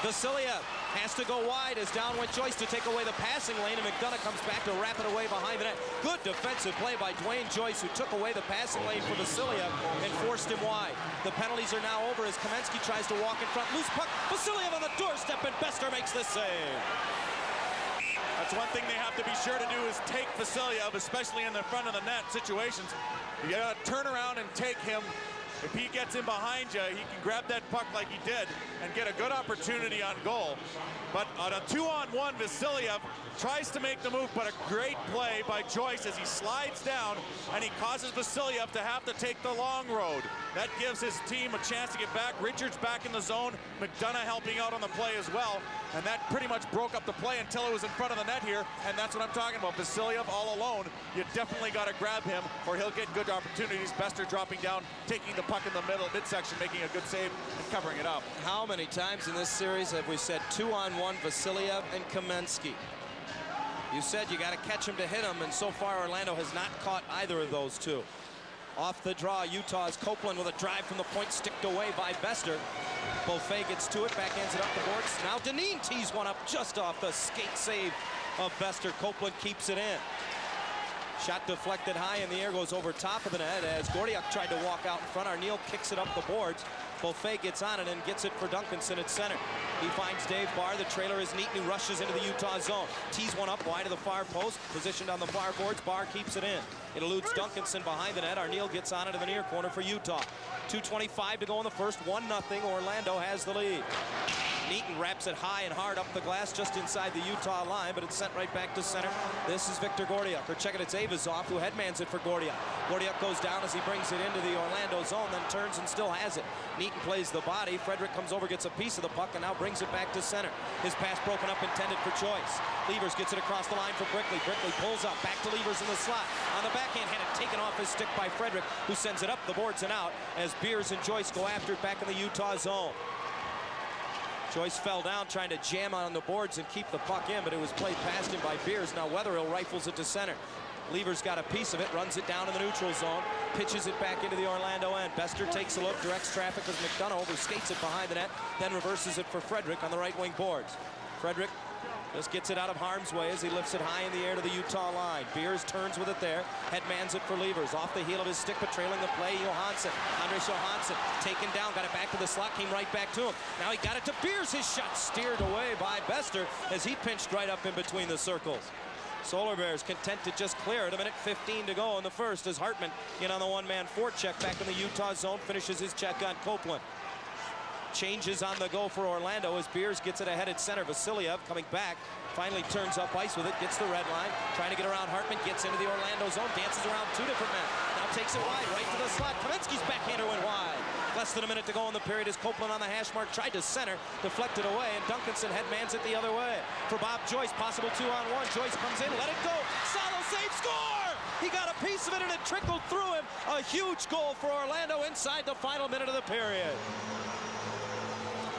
Vasiliev has to go wide as down went Joyce to take away the passing lane, and McDonough comes back to wrap it away behind the net. Good defensive play by Dwayne Joyce, who took away the passing lane for Vasiliev and forced him wide. The penalties are now over as Kamensky tries to walk in front. Loose puck. Vasiliev on the doorstep, and Bester makes the save. That's one thing they have to be sure to do is take Vasiliev, especially in the front of the net situations. You got to turn around and take him. If he gets in behind you, he can grab that puck like he did and get a good opportunity on goal. But on a 2-on-1, Vasiliev tries to make the move, but a great play by Joyce as he slides down and he causes Vasiliev to have to take the long road. That gives his team a chance to get back. Richards back in the zone. McDonough helping out on the play as well. And that pretty much broke up the play until it was in front of the net here. And that's what I'm talking about. Vasiliev all alone. You definitely got to grab him or he'll get good opportunities. Bester dropping down, taking the puck in the middle, midsection, making a good save and covering it up. How many times in this series have we said 2-on-1 Vasiliev and Kamensky? You said you got to catch him to hit him, and so far Orlando has not caught either of those two. Off the draw, Utah's Copeland with a drive from the point, sticked away by Bester. Beaufait gets to it, backhands it up the boards. Now Dineen tees one up just off the skate save of Bester. Copeland keeps it in. Shot deflected high in the air, goes over top of the net as Gordiuk tried to walk out in front. Arneal kicks it up the boards. Beaufait gets on it and gets it for Duncanson at center. He finds Dave Barr. The trailer is Neaton, who rushes into the Utah zone. Tees one up wide of the far post, positioned on the far boards. Barr keeps it in. It eludes Duncanson behind the net. Arneal gets on it in the near corner for Utah. 2:25 to go in the first. 1-0. Orlando has the lead. Neaton wraps it high and hard up the glass just inside the Utah line, but it's sent right back to center. This is Victor Gordiuk. Or check it, it's Avazov who headmans it for Gordiuk. Gordiuk goes down as he brings it into the Orlando zone, then turns and still has it. Neaton plays the body. Frederick comes over, gets a piece of the puck, and now brings it back to center. His pass broken up, intended for Joyce. Levers gets it across the line for Brickley. Brickley pulls up, back to Levers in the slot. On the backhand, had it taken off his stick by Frederick, who sends it up the boards and out as Beers and Joyce go after it back in the Utah zone. Joyce fell down trying to jam on the boards and keep the puck in, but it was played past him by Beers. Now Wetherill rifles it to center. Levers got a piece of it, runs it down in the neutral zone, pitches it back into the Orlando end. Bester takes a look, directs traffic as McDonough overskates it behind the net, then reverses it for Frederick on the right wing boards. Frederick just gets it out of harm's way as he lifts it high in the air to the Utah line. Beers turns with it there, headmans it for Levers. Off the heel of his stick, but trailing the play, Johansson. Andres Johansson taken down, got it back to the slot, came right back to him. Now he got it to Beers. His shot steered away by Bester as he pinched right up in between the circles. Solar Bears content to just clear it. 1:15 to go in the first as Hartman in on the one-man forecheck back in the Utah zone, finishes his check on Copeland. Changes on the go for Orlando as Beers gets it ahead at center. Vasiliev coming back, finally turns up ice with it, gets the red line, trying to get around Hartman, gets into the Orlando zone, dances around two different men. Now takes it wide, right to the slot. Kamensky's backhander went wide. Less than a minute to go in the period as Copeland on the hash mark tried to center, deflected away, and Duncanson headmans it the other way. For Bob Joyce, possible 2-on-1. Joyce comes in, let it go. Salo save, score! He got a piece of it and it trickled through him. A huge goal for Orlando inside the final minute of the period.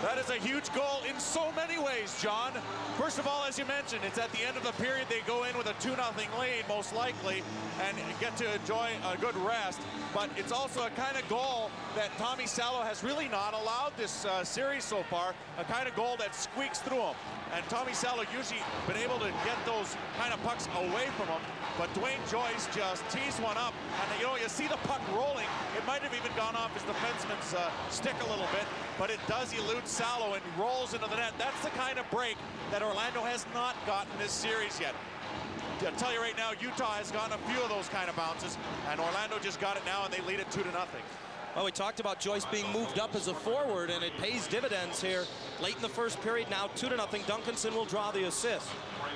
That is a huge goal in so many ways, John. First of all, as you mentioned, it's at the end of the period. They go in with a 2-0 lead, most likely, and get to enjoy a good rest. But it's also a kind of goal that Tommy Salo has really not allowed this series so far, a kind of goal that squeaks through him. And Tommy Salo usually been able to get those kind of pucks away from him. But Dwayne Joyce just tees one up. And, you know, you see the puck rolling. It might have even gone off his defenseman's stick a little bit. But it does elude Salo and rolls into the net. That's the kind of break that Orlando has not gotten this series yet. I'll tell you right now, Utah has gotten a few of those kind of bounces. And Orlando just got it now, and they lead it 2-0. Well, we talked about Joyce being moved up as a forward, and it pays dividends here. Late in the first period, now 2-0. Duncanson will draw the assist.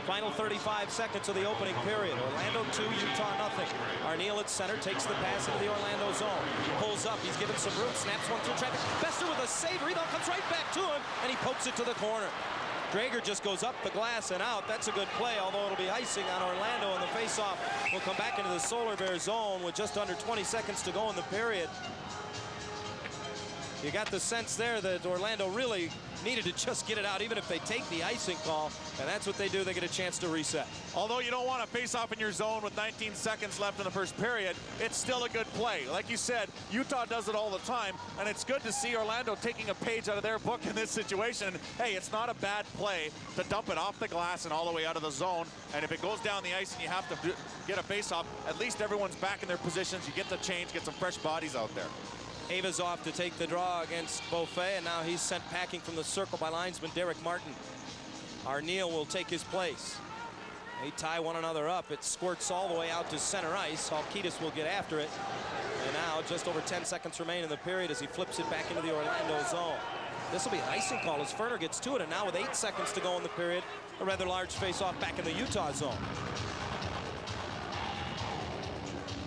Final 35 seconds of the opening period. Orlando 2, Utah nothing. Arneal at center takes the pass into the Orlando zone. Pulls up, he's given some room, snaps one through traffic. Bester with a save, rebound comes right back to him, and he pokes it to the corner. Drager just goes up the glass and out. That's a good play, although it'll be icing on Orlando, and the faceoff will come back into the Solar Bear zone with just under 20 seconds to go in the period. You got the sense there that Orlando really needed to just get it out, even if they take the icing call, and that's what they do. They get a chance to reset. Although you don't want to face off in your zone with 19 seconds left in the first period, it's still a good play. Like you said, Utah does it all the time, and it's good to see Orlando taking a page out of their book in this situation. Hey, it's not a bad play to dump it off the glass and all the way out of the zone, and if it goes down the ice and you have to get a face-off, at least everyone's back in their positions. You get the change, get some fresh bodies out there. Avazov to take the draw against Beaufait, and now he's sent packing from the circle by linesman Derek Martin. Arneal will take his place. They tie one another up. It squirts all the way out to center ice. Halkitis will get after it. And now just over 10 seconds remain in the period as he flips it back into the Orlando zone. This will be an icing call as Ferner gets to it, and now with 8 seconds to go in the period, a rather large face-off back in the Utah zone.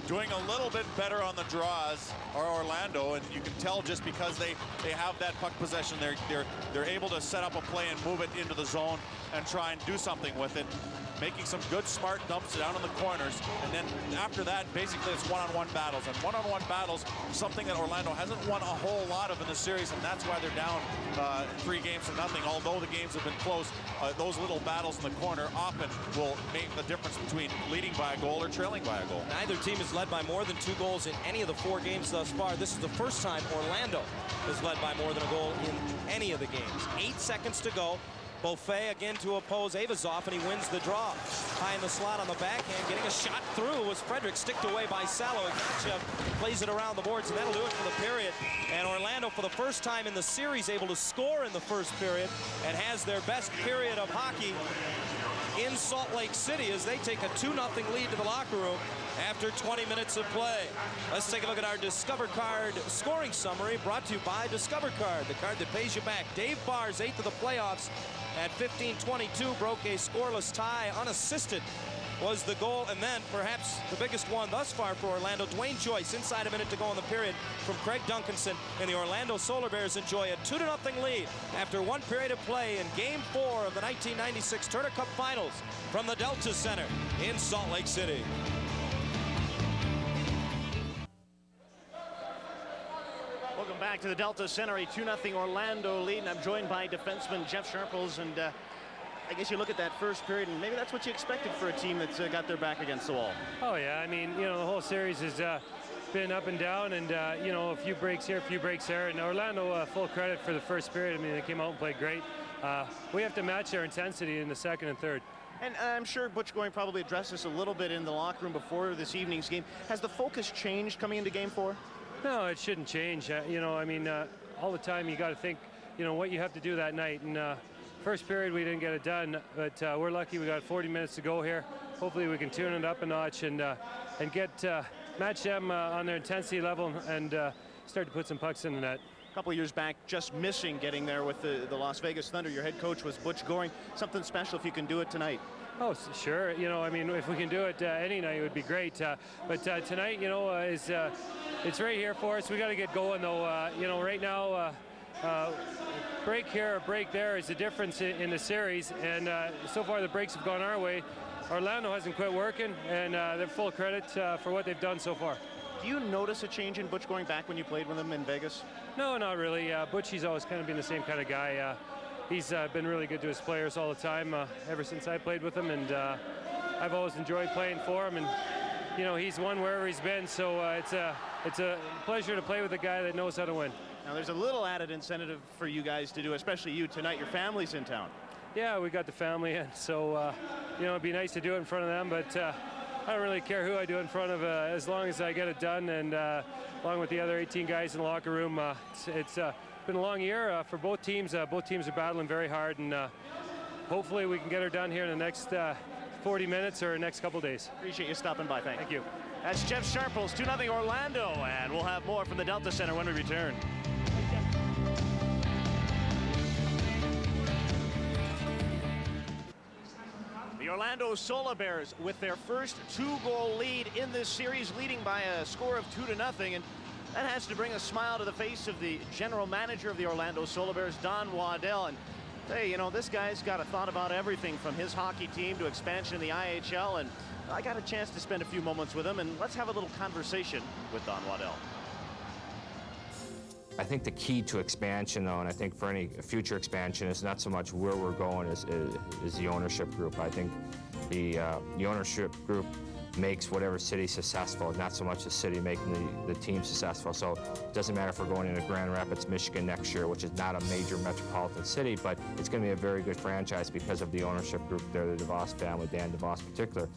doing a little bit better on the draws are Orlando, and you can tell just because they have that puck possession, they're able to set up a play and move it into the zone and try and do something with it, making some good smart dumps down in the corners. And then after that, basically it's one-on-one battles, and one-on-one battles, something that Orlando hasn't won a whole lot of in the series, and that's why they're down 3 games to nothing. Although the games have been close, those little battles in the corner often will make the difference between leading by a goal or trailing by a goal. Neither team has led by more than 2 goals in any of the 4 games thus far. This is the first time Orlando has led by more than a goal in any of the games. 8 seconds to go. Beaufait again to oppose Avazov, and he wins the draw. High in the slot on the backhand, getting a shot through was Frederick, sticked away by Salo. Ignachev plays it around the boards, and that'll do it for the period. And Orlando, for the first time in the series, able to score in the first period and has their best period of hockey in Salt Lake City as they take a 2-0 lead to the locker room after 20 minutes of play. Let's take a look at our Discover Card scoring summary, brought to you by Discover Card, the card that pays you back. Dave Barr's 8th of the playoffs at 15-22 broke a scoreless tie. Unassisted was the goal, and then perhaps the biggest one thus far for Orlando, Dwayne Joyce, inside a minute to go in the period, from Craig Duncanson, and the Orlando Solar Bears enjoy a 2-0 lead after 1 period of play in Game 4 of the 1996 Turner Cup Finals from the Delta Center in Salt Lake City. Welcome back to the Delta Center, a 2-0 Orlando lead, and I'm joined by defenseman Jeff Sharples, and I guess you look at that first period, and maybe that's what you expected for a team that's got their back against the wall. Oh, yeah. I mean, you know, the whole series has been up and down, and, you know, a few breaks here, a few breaks there. And Orlando, full credit for the first period. I mean, they came out and played great. We have to match their intensity in the second and third. And I'm sure Butch Goring probably addressed this a little bit in the locker room before this evening's game. Has the focus changed coming into Game 4? No, it shouldn't change. You know, I mean, all the time you got to think, you know, what you have to do that night. And first period, we didn't get it done, but we're lucky we got 40 minutes to go here. Hopefully we can tune it up a notch and get match them on their intensity level and start to put some pucks in the net. A couple of years back, just missing getting there with the Las Vegas Thunder. Your head coach was Butch Goring. Something special if you can do it tonight. Oh, sure. You know, I mean, if we can do it any night, it would be great. But tonight, you know, it's right here for us. We got to get going, though. You know, right now, break here or break there is the difference in the series. And so far, the breaks have gone our way. Orlando hasn't quit working, and they're full credit for what they've done so far. Do you notice a change in Butch going back when you played with him in Vegas? No, not really. Butch, he's always kind of been the same kind of guy. He's been really good to his players all the time ever since I played with him, and I've always enjoyed playing for him. And you know, he's won wherever he's been, so it's a pleasure to play with a guy that knows how to win. Now, there's a little added incentive for you guys to do, especially you tonight. Your family's in town. Yeah, we got the family in, so you know, it'd be nice to do it in front of them, but I don't really care who I do it in front of, as long as I get it done, and along with the other 18 guys in the locker room. It's been a long year for both teams. Both teams are battling very hard, and hopefully we can get her done here in the next 40 minutes or next couple days. Appreciate you stopping by. Thank you. That's Jeff Sharples, 2-0 Orlando, and we'll have more from the Delta Center when we return. The Orlando Solar Bears with their first 2-goal lead in this series, leading by a score of 2-0, and that has to bring a smile to the face of the general manager of the Orlando Solar Bears, Don Waddell. And hey, you know, this guy's got a thought about everything from his hockey team to expansion in the IHL, and I got a chance to spend a few moments with him, and let's have a little conversation with Don Waddell. I think the key to expansion, though, and I think for any future expansion, is not so much where we're going as the ownership group. I think the ownership group makes whatever city successful, not so much the city making the team successful. So it doesn't matter if we're going into Grand Rapids, Michigan next year, which is not a major metropolitan city, but it's going to be a very good franchise because of the ownership group there, the DeVos family, Dan DeVos in particular.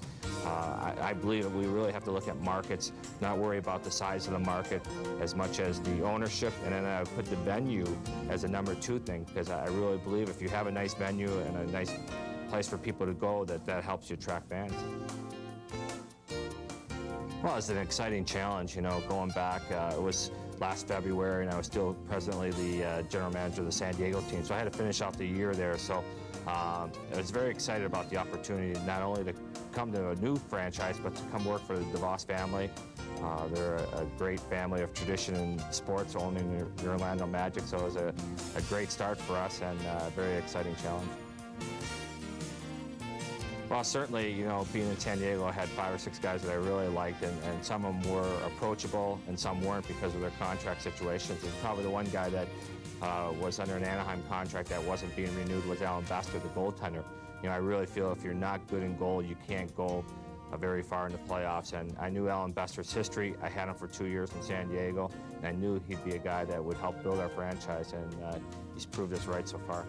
I believe that we really have to look at markets, not worry about the size of the market as much as the ownership, and then I would put the venue as a number 2 thing, because I really believe if you have a nice venue and a nice place for people to go, that helps you attract fans. Well, it's an exciting challenge, you know, going back. It was last February, and I was still presently the general manager of the San Diego team, so I had to finish out the year there. So I was very excited about the opportunity not only to come to a new franchise, but to come work for the DeVos family. They're a great family of tradition in sports, owning the Orlando Magic, so it was a great start for us and a very exciting challenge. Well, certainly, you know, being in San Diego, I had 5 or 6 guys that I really liked, and some of them were approachable and some weren't because of their contract situations. And probably the one guy that was under an Anaheim contract that wasn't being renewed was Alan Bester, the goaltender. You know, I really feel if you're not good in goal, you can't go very far in the playoffs. And I knew Alan Bester's history. I had him for 2 years in San Diego, and I knew he'd be a guy that would help build our franchise, and he's proved us right so far.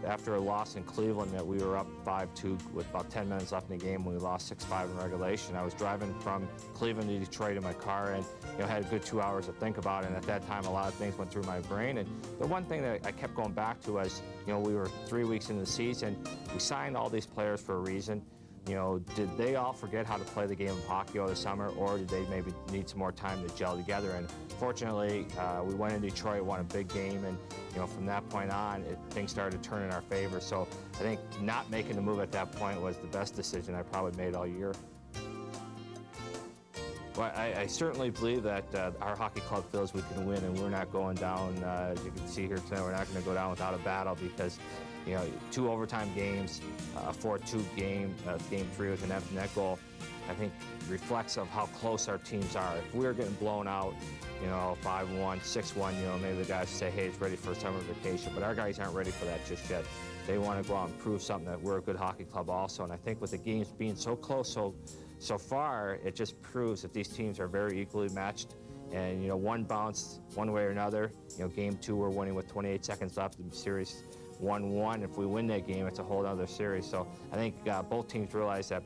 After a loss in Cleveland that we were up 5-2 with about 10 minutes left in the game when we lost 6-5 in regulation, I was driving from Cleveland to Detroit in my car and, you know, had a good 2 hours to think about it. And at that time, a lot of things went through my brain. And the one thing that I kept going back to was, you know, we were 3 weeks into the season. We signed all these players for a reason. You know, did they all forget how to play the game of hockey over the summer, or did they maybe need some more time to gel together? And fortunately, we went in Detroit, won a big game, and, you know, from that point on, things started to turn in our favor. So I think not making the move at that point was the best decision I probably made all year. Well, I certainly believe that our hockey club feels we can win, and we're not going down, as you can see here tonight, we're not going to go down without a battle, because, you know, 2 overtime games, a 4-2 game, game 3 with an empty net goal, I think reflects of how close our teams are. If we're getting blown out, you know, 5-1, 6-1, you know, maybe the guys say, hey, it's ready for summer vacation, but our guys aren't ready for that just yet. They want to go out and prove something that we're a good hockey club also, and I think with the games being so close so far, it just proves that these teams are very equally matched. And, you know, one bounce one way or another. You know, game 2, we're winning with 28 seconds left in the series. 1-1. If we win that game, it's a whole other series. So I think both teams realize that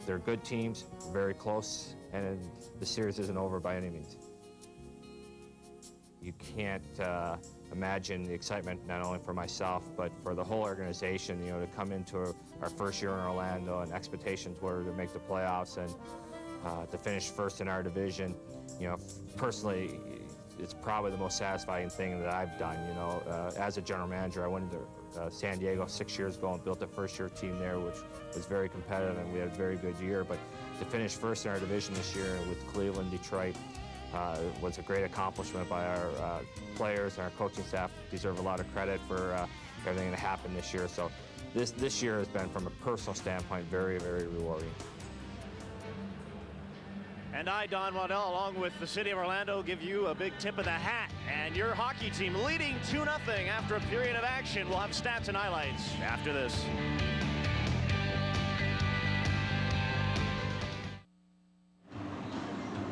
they're good teams, very close, and the series isn't over by any means. You can't imagine the excitement not only for myself but for the whole organization. You know, to come into our first year in Orlando, and expectations were to make the playoffs and to finish first in our division. You know, personally, it's probably the most satisfying thing that I've done. You know, as a general manager, I went into San Diego 6 years ago and built a first-year team there, which was very competitive, and we had a very good year. But to finish first in our division this year with Cleveland, Detroit, was a great accomplishment by our players, and our coaching staff deserve a lot of credit for everything that happened this year. So this year has been, from a personal standpoint, very, very rewarding. And I, Don Waddell, along with the city of Orlando, give you a big tip of the hat. And your hockey team leading 2-0 after a period of action. We'll have stats and highlights after this.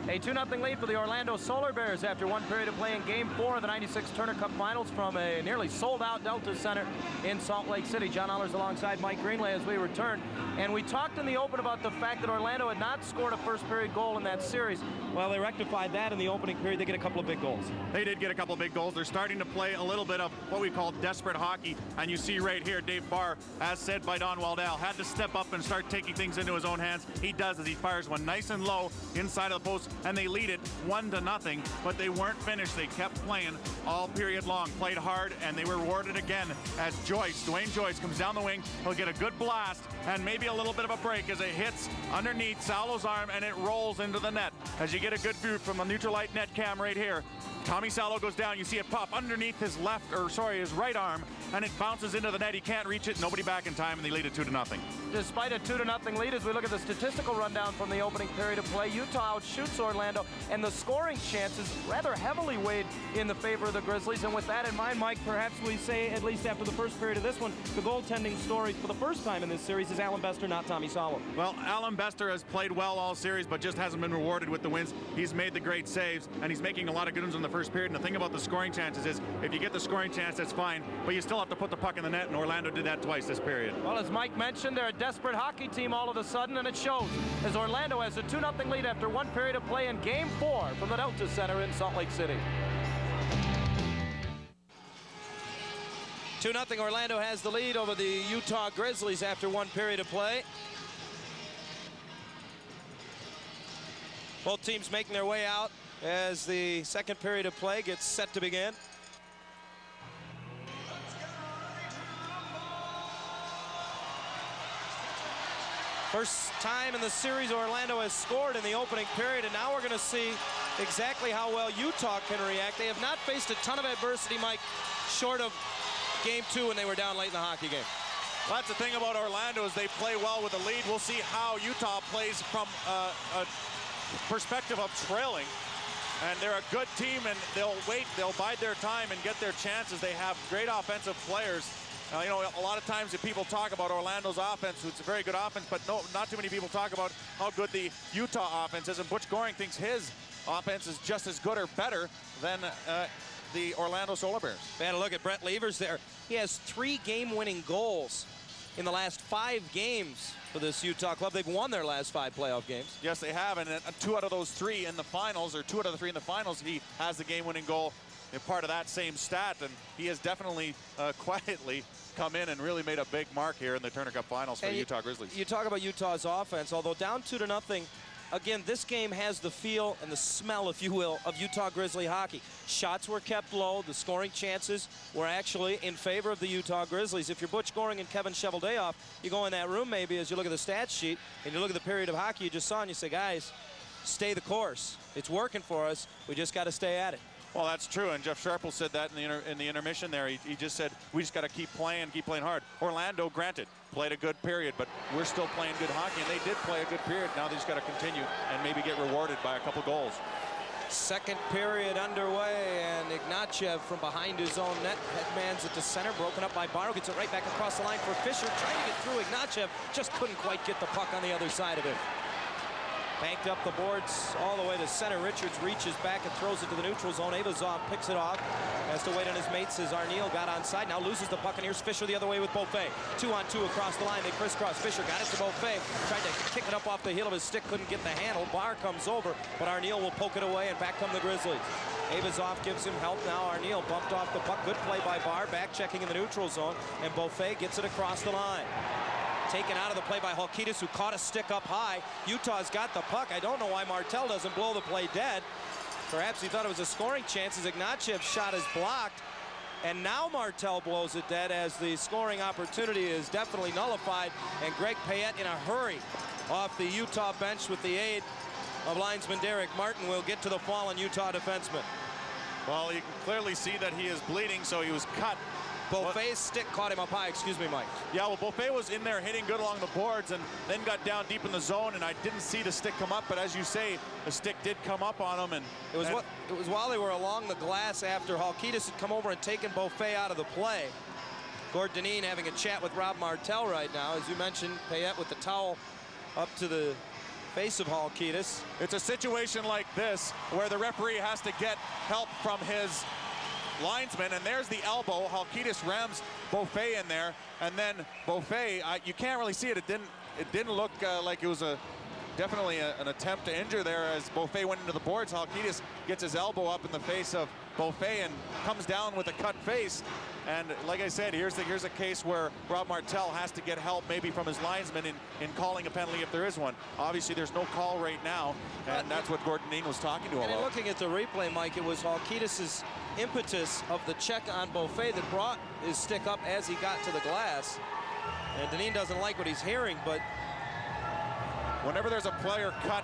A 2-0 lead for the Orlando Solar Bears after 1 period of play in Game 4 of the '96 Turner Cup Finals from a nearly sold-out Delta Center in Salt Lake City. John Allers alongside Mike Greenlay as we return. And we talked in the open about the fact that Orlando had not scored a first-period goal in that series. Well, they rectified that in the opening period. They get a couple of big goals. They did get a couple of big goals. They're starting to play a little bit of what we call desperate hockey. And you see right here, Dave Barr, as said by Don Waddell, had to step up and start taking things into his own hands. He does, as he fires one nice and low inside of the post, and they lead it 1-0, but they weren't finished. They kept playing all period long, played hard, and they were rewarded again as Dwayne Joyce comes down the wing. He'll get a good blast and maybe a little bit of a break as it hits underneath Salo's arm and it rolls into the net. As you get a good view from the neutral light net cam right here, Tommy Salo goes down. You see it pop underneath his his right arm, and it bounces into the net. He can't reach it. Nobody back in time, and they lead it 2-0. Despite a 2-0 lead, as we look at the statistical rundown from the opening period of play, Utah outshoots Orlando, and the scoring chances rather heavily weighed in the favor of the Grizzlies. And with that in mind, Mike, perhaps we say, at least after the first period of this one, the goaltending story for the first time in this series is Alan Bester, not Tommy Salo. Well, Alan Bester has played well all series, but just hasn't been rewarded with the wins. He's made the great saves, and he's making a lot of good ones in the first period. And the thing about the scoring chances is, if you get the scoring chance, that's fine, but you still have to put the puck in the net, and Orlando did that twice this period. Well, as Mike mentioned, they're a desperate hockey team all of a sudden, and it shows as Orlando has a 2-0 lead after 1 period of play in Game 4 from the Delta Center in Salt Lake City. 2-0 Orlando has the lead over the Utah Grizzlies after 1 period of play. Both teams making their way out as the second period of play gets set to begin. First time in the series Orlando has scored in the opening period, and now we're going to see exactly how well Utah can react. They have not faced a ton of adversity, Mike, short of game 2 when they were down late in the hockey game. Well, that's the thing about Orlando is they play well with the lead. We'll see how Utah plays from a perspective of trailing. And they're a good team, and they'll bide their time and get their chances. They have great offensive players. You know, a lot of times if people talk about Orlando's offense, it's a very good offense, but not too many people talk about how good the Utah offense is. And Butch Goring thinks his offense is just as good or better than the Orlando Solar Bears. Man, look at Brett Levers there. He has 3 game-winning goals in the last 5 games for this Utah club. They've won their last 5 playoff games. Yes, they have, and 2 out of those 3 in the finals, or 2 out of the 3 in the finals, he has the game-winning goal. Part of that same stat, and he has definitely quietly come in and really made a big mark here in the Turner Cup Finals for the Utah Grizzlies. You talk about Utah's offense, although down 2-0, again, this game has the feel and the smell, if you will, of Utah Grizzly hockey. Shots were kept low. The scoring chances were actually in favor of the Utah Grizzlies. If you're Butch Goring and Kevin Cheveldayoff, you go in that room maybe as you look at the stat sheet and you look at the period of hockey you just saw and you say, guys, stay the course. It's working for us. We just got to stay at it. Well, that's true, and Jeff Sharple said that in the intermission there. He just said, we just got to keep playing hard. Orlando, granted, played a good period, but we're still playing good hockey, and they did play a good period. Now they just got to continue and maybe get rewarded by a couple goals. Second period underway, and Ignatiev from behind his own net headmans it to center, broken up by Barrow, gets it right back across the line for Fisher, trying to get through. Ignatiev just couldn't quite get the puck on the other side of it. Banked up the boards all the way to center. Richards reaches back and throws it to the neutral zone. Avazov picks it off. Has to wait on his mates as Arneal got onside. Now loses the puck, and here's Fisher the other way with Beaufait. 2-on-2 across the line. They crisscross. Fisher got it to Beaufait. Tried to kick it up off the heel of his stick. Couldn't get the handle. Barr comes over, but Arneal will poke it away, and back come the Grizzlies. Avazov gives him help now. Arneal bumped off the puck. Good play by Barr. Back checking in the neutral zone, and Beaufait gets it across the line. Taken out of the play by Halkitis, who caught a stick up high. Utah's got the puck. I don't know why Martel doesn't blow the play dead. Perhaps he thought it was a scoring chance as Ignatiev's shot is blocked. And now Martel blows it dead as the scoring opportunity is definitely nullified. And Greg Payette in a hurry off the Utah bench with the aid of linesman Derek Martin will get to the fallen Utah defenseman. Well, you can clearly see that he is bleeding, so he was cut. Beaufait's stick caught him up high. Excuse me, Mike. Yeah, well, Beaufait was in there hitting good along the boards and then got down deep in the zone, and I didn't see the stick come up, but as you say, the stick did come up on him. And it was while they were along the glass after Halkitis had come over and taken Beaufait out of the play. Gord Dineen having a chat with Rob Martel right now. As you mentioned, Payette with the towel up to the face of Halkitis. It's a situation like this where the referee has to get help from his linesman, and there's the elbow. Halkitis rams Beaufait in there, and then Beaufait, you can't really see it. It didn't look like it was definitely an attempt to injure there as Beaufait went into the boards. Halkitis gets his elbow up in the face of Beaufait and comes down with a cut face. And like I said, here's a case where Rob Martel has to get help maybe from his linesman in calling a penalty if there is one. Obviously, there's no call right now, and that's what Gordon Dean was talking to him about. Looking at the replay, Mike, it was Halkitis' impetus of the check on Beaufait that brought his stick up as he got to the glass. And Dineen doesn't like what he's hearing, but whenever there's a player cut,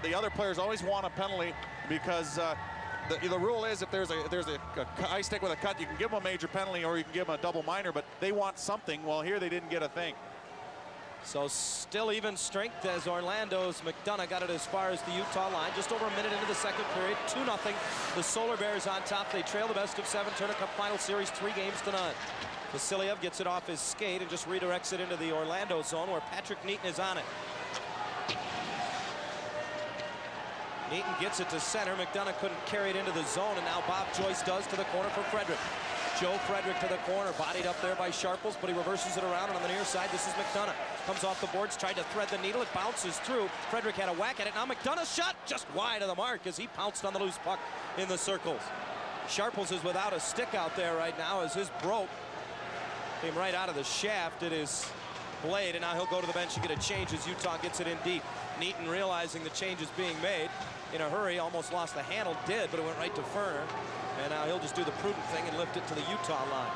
the other players always want a penalty because the rule is if there's a high stick with a cut, you can give them a major penalty or you can give them a double minor, but they want something. Well, here they didn't get a thing. So still even strength as Orlando's McDonough got it as far as the Utah line. Just over a minute into the second period, 2-0. The Solar Bears on top. They trail the best of 7 Turner Cup Final Series 3-0. Vasiliev gets it off his skate and just redirects it into the Orlando zone where Patrick Neaton is on it. Neaton gets it to center. McDonough couldn't carry it into the zone, and now Bob Joyce does to the corner for Frederick. Joe Frederick to the corner, bodied up there by Sharples, but he reverses it around, and on the near side, this is McDonough. Comes off the boards, tried to thread the needle, it bounces through. Frederick had a whack at it, now McDonough's shot just wide of the mark as he pounced on the loose puck in the circles. Sharples is without a stick out there right now as his broke came right out of the shaft at his blade, and now he'll go to the bench and get a change as Utah gets it in deep. Neaton realizing the change is being made in a hurry, almost lost the handle, did, but it went right to Ferner. And now he'll just do the prudent thing and lift it to the Utah line.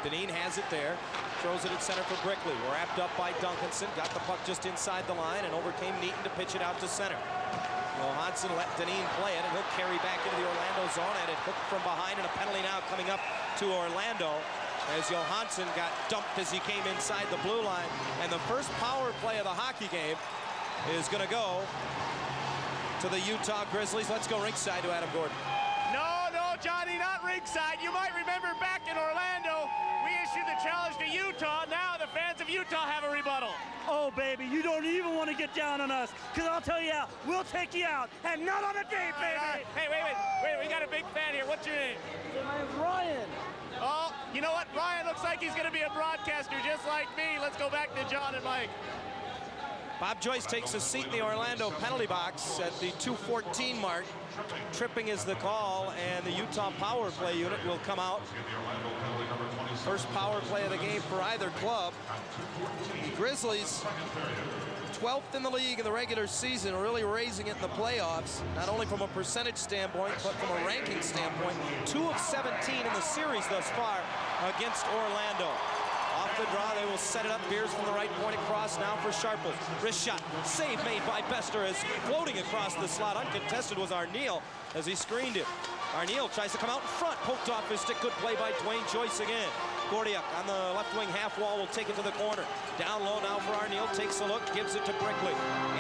Dineen has it there. Throws it at center for Brickley. Wrapped up by Duncanson. Got the puck just inside the line and overcame Neaton to pitch it out to center. Johansson let Dineen play it, and he'll carry back into the Orlando zone, and it hooked from behind, and a penalty now coming up to Orlando as Johansson got dumped as he came inside the blue line. And the first power play of the hockey game is going to go to the Utah Grizzlies. Let's go ringside to Adam Gordon. No, Johnny, not ringside. You might remember back in Orlando, we issued the challenge to Utah. Now the fans of Utah have a rebuttal. Oh, baby, you don't even want to get down on us, because I'll tell you how, we'll take you out, and not on a date, baby. Hey, wait, we got a big fan here. What's your name? My name's Ryan. Oh, you know what? Ryan looks like he's going to be a broadcaster just like me. Let's go back to John and Mike. Bob Joyce takes a seat in the Orlando penalty box at the 2:14 mark. Tripping is the call, and the Utah power play unit will come out. First power play of the game for either club. The Grizzlies, 12th in the league in the regular season, really raising it in the playoffs, not only from a percentage standpoint, but from a ranking standpoint. 2 of 17 in the series thus far against Orlando. Off the draw, they will set it up. Beers from the right point across now for Sharples. Wrist shot. Save made by Bester as floating across the slot. Uncontested was Arneal as he screened it. Arneal tries to come out in front. Poked off his stick. Good play by Dwayne Joyce again. Gordiuk on the left wing half wall will take it to the corner. Down low now for Arneal. Takes a look. Gives it to Brickley.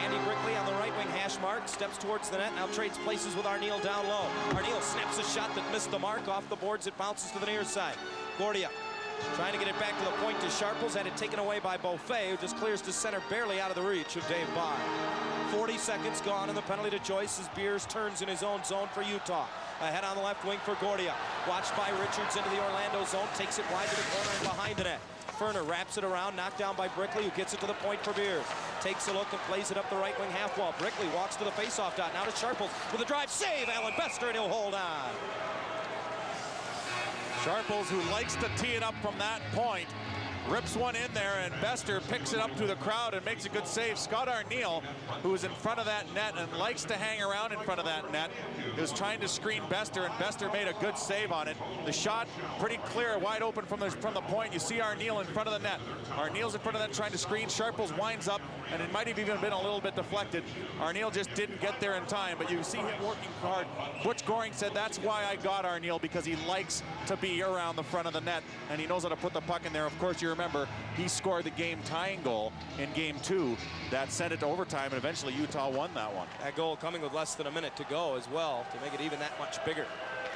Andy Brickley on the right wing hash mark. Steps towards the net. Now trades places with Arneal down low. Arneal snaps a shot that missed the mark. Off the boards. It bounces to the near side. Gordiuk trying to get it back to the point to Sharples. Had it taken away by Beaufait, who just clears to center, barely out of the reach of Dave Barr. 40 seconds gone, and the penalty to Joyce as Beers turns in his own zone for Utah. Ahead on the left wing for Gordiuk. Watched by Richards into the Orlando zone. Takes it wide to the corner and behind the net. Ferner wraps it around, knocked down by Brickley, who gets it to the point for Beers. Takes a look and plays it up the right wing half wall. Brickley walks to the faceoff dot. Now to Sharples with a drive save. Alan Bester, and he'll hold on. Sharples, who likes to tee it up from that point, rips one in there, and Bester picks it up to the crowd and makes a good save. Scott Arneal, who is in front of that net and likes to hang around in front of that net, is trying to screen Bester, and Bester made a good save on it. The shot pretty clear, wide open from the point. You see Arneal in front of the net. Arneal's in front of that trying to screen. Sharples winds up, and it might have even been a little bit deflected. Arneal just didn't get there in time, but you see him working hard. Butch Goring said, that's why I got Arneal, because he likes to be around the front of the net, and he knows how to put the puck in there. Of course, you remember, he scored the game-tying goal in Game 2 that sent it to overtime, and eventually Utah won that one. That goal coming with less than a minute to go as well to make it even that much bigger.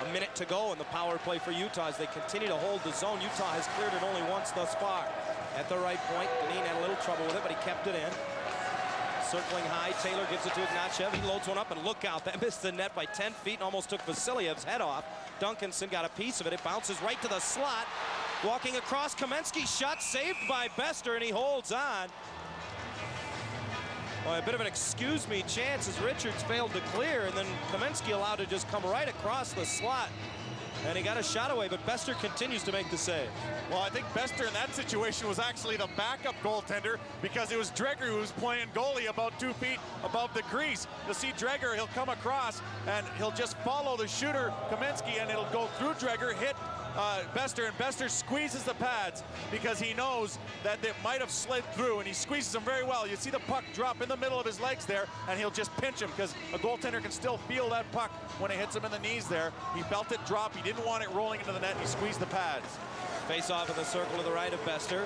A minute to go in the power play for Utah as they continue to hold the zone. Utah has cleared it only once thus far. At the right point, Dineen had a little trouble with it, but he kept it in. Circling high, Taylor gives it to Ignatiev. He loads one up, and look out, that missed the net by 10 feet and almost took Vasiliev's head off. Duncanson got a piece of it. It bounces right to the slot. Walking across, Kamensky's shot saved by Bester, and he holds on. Well, a bit of an excuse me chance as Richards failed to clear, and then Kamensky allowed to just come right across the slot. And he got a shot away, but Bester continues to make the save. Well, I think Bester in that situation was actually the backup goaltender, because it was Dreger who was playing goalie about 2 feet above the crease. You'll see Dreger, he'll come across, and he'll just follow the shooter, Kamensky, and it'll go through Dreger, hit Bester, and Bester squeezes the pads because he knows that it might have slid through, and he squeezes them very well. You see the puck drop in the middle of his legs there, and he'll just pinch him, because a goaltender can still feel that puck when it hits him in the knees there. He felt it drop. He didn't want it rolling into the net. He squeezed the pads. Face off in the circle to the right of Bester.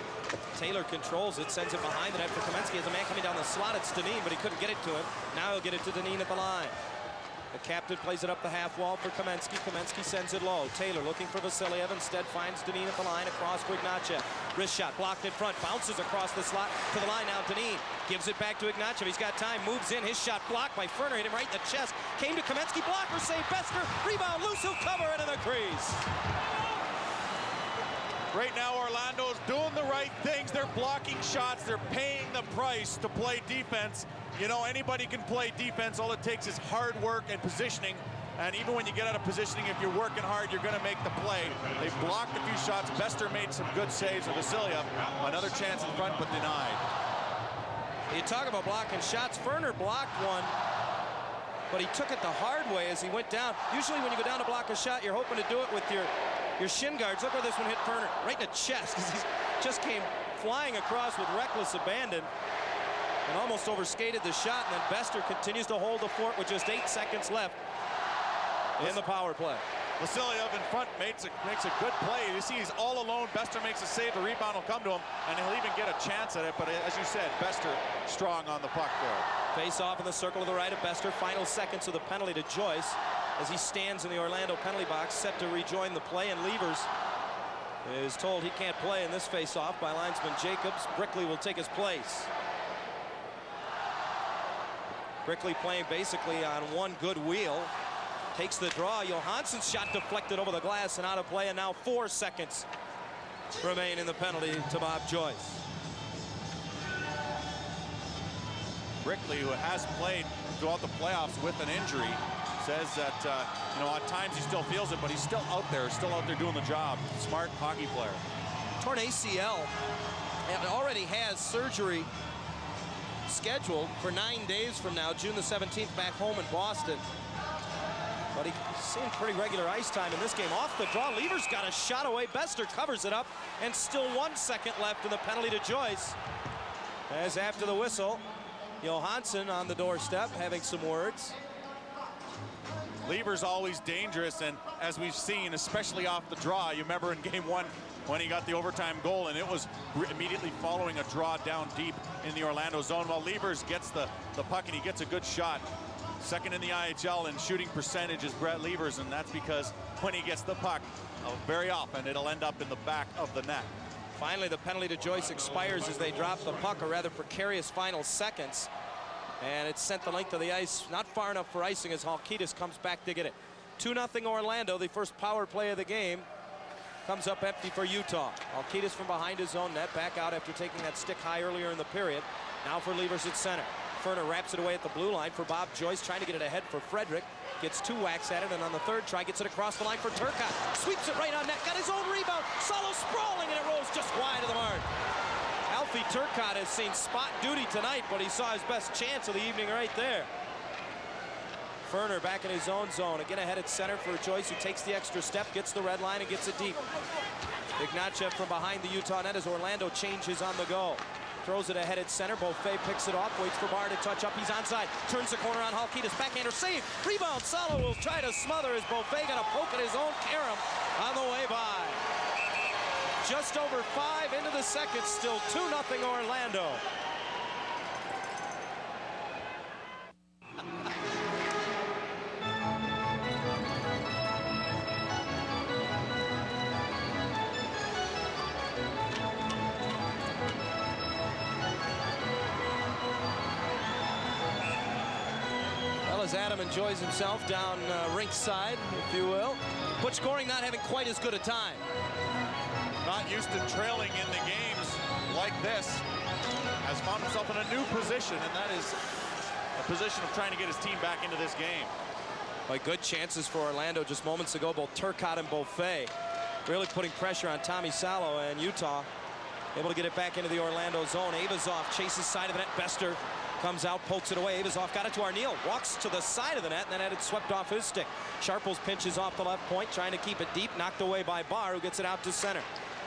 Taylor controls it, sends it behind the net for Kamensky. As a man coming down the slot, it's Dineen, but he couldn't get it to him. Now he'll get it to Dineen at the line. The captain plays it up the half wall for Kamensky. Kamensky sends it low. Taylor looking for Vasiliev. Instead finds Dineen at the line across for Ignatiev. Wrist shot blocked in front. Bounces across the slot to the line. Now Dineen gives it back to Ignatiev. He's got time. Moves in. His shot blocked by Ferner. Hit him right in the chest. Came to Kamensky. Blocker save. Bester. Rebound loose. He'll cover into the crease. Right now, Orlando's doing the right things. They're blocking shots. They're paying the price to play defense. You know, anybody can play defense. All it takes is hard work and positioning. And even when you get out of positioning, if you're working hard, you're going to make the play. They blocked a few shots. Bester made some good saves. And Vasiliev, another chance in front, but denied. You talk about blocking shots. Ferner blocked one, but he took it the hard way as he went down. Usually when you go down to block a shot, you're hoping to do it with your your shin guards. Look where this one hit Ferner, right in the chest. He just came flying across with reckless abandon and almost overskated the shot. And then Bester continues to hold the fort with just 8 seconds left in the power play. Vasilyev in front makes a good play. You see he's all alone. Bester makes a save. The rebound will come to him, and he'll even get a chance at it. But as you said, Bester strong on the puck there. Face off in the circle to the right of Bester. Final seconds of the penalty to Joyce as he stands in the Orlando penalty box, set to rejoin the play. And Levers is told he can't play in this face-off by linesman Jacobs. Brickley will take his place. Brickley playing basically on one good wheel. Takes the draw. Johansson's shot deflected over the glass and out of play, and now 4 seconds remain in the penalty to Bob Joyce. Brickley, who has played throughout the playoffs with an injury, says that at times he still feels it, but he's still out there doing the job. Smart hockey player. Torn ACL and already has surgery scheduled for 9 days from now, June the 17th, back home in Boston. But he's seen pretty regular ice time in this game. Off the draw, Levers got a shot away. Bester covers it up, and still 1 second left in the penalty to Joyce. As after the whistle, Johansson on the doorstep having some words. Levers always dangerous, and as we've seen, especially off the draw, you remember in game 1 when he got the overtime goal, and it was immediately following a draw down deep in the Orlando zone. While Levers gets the puck and he gets a good shot. Second in the IHL in shooting percentage is Brett Levers, and that's because when he gets the puck, very often it'll end up in the back of the net. Finally, the penalty to Joyce expires as they drop the puck, a rather precarious final seconds. And it's sent the length of the ice, not far enough for icing as Halkitis comes back to get it. 2-0 Orlando, the first power play of the game. Comes up empty for Utah. Halkitis from behind his own net, back out after taking that stick high earlier in the period. Now for Levers at center. Ferner wraps it away at the blue line for Bob Joyce, trying to get it ahead for Frederick. Gets 2 whacks at it, and on the third try, gets it across the line for Turcotte. Sweeps it right on net, got his own rebound. Salo sprawling, and it rolls just wide of the mark. Alfie Turcotte has seen spot duty tonight, but he saw his best chance of the evening right there. Ferner back in his own zone. Again ahead at center for Joyce, who takes the extra step, gets the red line, and gets it deep. Ignatieff from behind the Utah net as Orlando changes on the go. Throws it ahead at center. Beaufait picks it off, waits for Barr to touch up. He's onside. Turns the corner on Halkitis. Backhander save. Rebound. Salo will try to smother as Beaufait got a poke at his own carom on the way by. Just over 5 into the second. Still 2-0 Orlando. As Adam enjoys himself down rink side, if you will. Butch Goring not having quite as good a time. Not used to trailing in the games like this. Has found himself in a new position, and that is a position of trying to get his team back into this game. By good chances for Orlando just moments ago. Both Turcotte and Beaufait really putting pressure on Tommy Salo, and Utah able to get it back into the Orlando zone. Avazov chases side of the net. Bester comes out, pokes it away. Avazov got it to Arneal, walks to the side of the net, and then had it swept off his stick. Sharples pinches off the left point, trying to keep it deep, knocked away by Barr, who gets it out to center.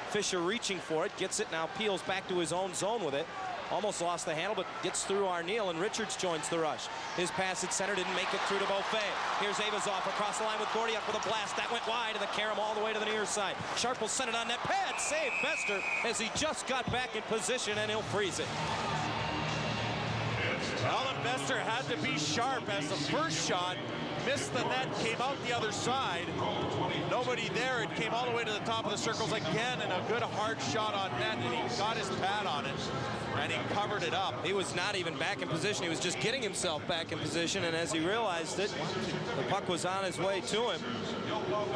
Fisher reaching for it, gets it, now peels back to his own zone with it. Almost lost the handle, but gets through Arneal, and Richards joins the rush. His pass at center didn't make it through to Beaufait. Here's Avazov across the line with Gordiuk with a blast. That went wide, and the carom all the way to the near side. Sharples sent it on net. Pad save Bester as he just got back in position, and he'll freeze it. Alan Bester had to be sharp as the first shot missed the net, came out the other side. Nobody there. It came all the way to the top of the circles again, and a good hard shot on net, and he got his pad on it, and he covered it up. He was not even back in position. He was just getting himself back in position, and as he realized it, the puck was on his way to him,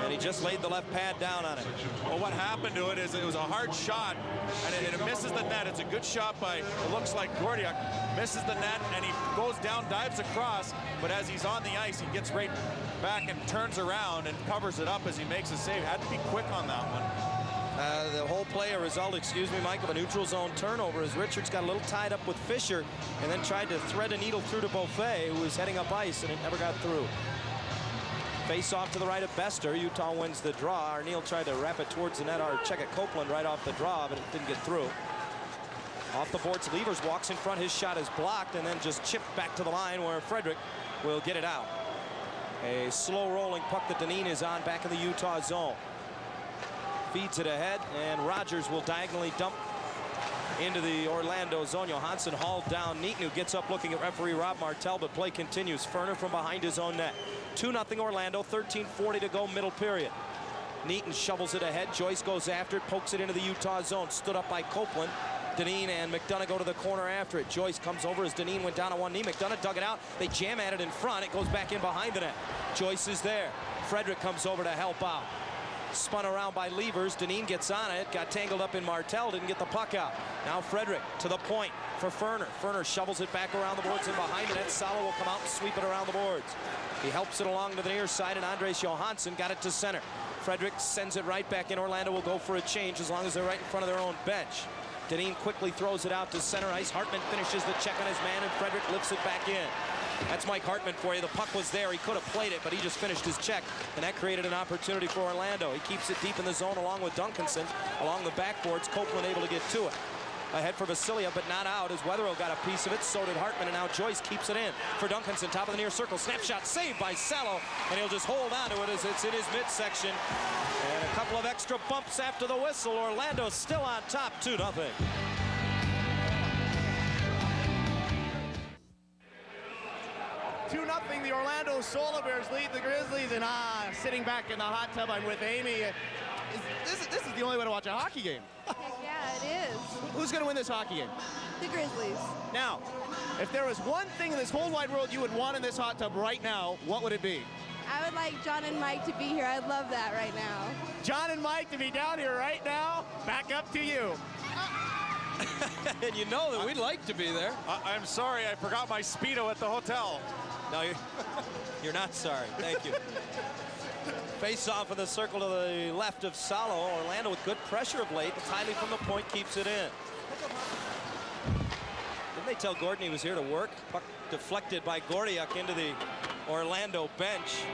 and he just laid the left pad down on it. Well, what happened to it is it was a hard shot, and it misses the net. It's a good shot by, it looks like Gordiuk, misses the net, and he goes down, dives across, but as he's on the ice, he gets right back and turns around and covers it up as he makes a save. Had to be quick on that one. The whole play a result, excuse me, Mike, of a neutral zone turnover as Richards got a little tied up with Fisher and then tried to thread a needle through to Beaufait, who was heading up ice, and it never got through. Face off to the right of Bester. Utah wins the draw. Arneal tried to wrap it towards the net, or check it Copeland right off the draw, but it didn't get through. Off the boards, Levers walks in front. His shot is blocked and then just chipped back to the line where Frederick will get it out. A slow rolling puck that Dineen is on back in the Utah zone. Feeds it ahead, and Rogers will diagonally dump into the Orlando zone. Johansson hauled down. Neaton, who gets up looking at referee Rob Martell, but play continues. Ferner from behind his own net. 2-0 Orlando, 13:40 to go, middle period. Neaton shovels it ahead. Joyce goes after it, pokes it into the Utah zone. Stood up by Copeland. Dineen and McDonough go to the corner after it. Joyce comes over as Dineen went down on one knee. McDonough dug it out. They jam at it in front. It goes back in behind the net. Joyce is there. Frederick comes over to help out. Spun around by Levers. Dineen gets on it. Got tangled up in Martell. Didn't get the puck out. Now Frederick to the point for Ferner. Ferner shovels it back around the boards and behind the net. Salo will come out and sweep it around the boards. He helps it along to the near side, and Andres Johansson got it to center. Frederick sends it right back in. Orlando will go for a change as long as they're right in front of their own bench. Dineen quickly throws it out to center ice. Hartman finishes the check on his man, and Frederick lifts it back in. That's Mike Hartman for you. The puck was there. He could have played it, but he just finished his check, and that created an opportunity for Orlando. He keeps it deep in the zone along with Duncanson. Along the backboards, Copeland able to get to it. Ahead for Vasilia, but not out, as Wetherill got a piece of it. So did Hartman, and now Joyce keeps it in for Duncanson. Top of the near circle. Snapshot saved by Salo, and he'll just hold on to it as it's in his midsection. And a couple of extra bumps after the whistle. Orlando still on top, 2-0. The Orlando Solar Bears lead the Grizzlies, and sitting back in the hot tub, I'm with Amy. This is the only way to watch a hockey game. Yeah, it is. Who's going to win this hockey game? The Grizzlies. Now, if there was one thing in this whole wide world you would want in this hot tub right now, what would it be? I would like John and Mike to be here. I'd love that right now. John and Mike to be down here right now. Back up to you. And you know that we'd like to be there. I'm sorry, I forgot my Speedo at the hotel. No, you're not sorry. Thank you. Face off in the circle to the left of Salo. Orlando with good pressure of late. Tiley from the point keeps it in. Didn't they tell Gordon he was here to work? Puck deflected by Gordiuk into the Orlando bench.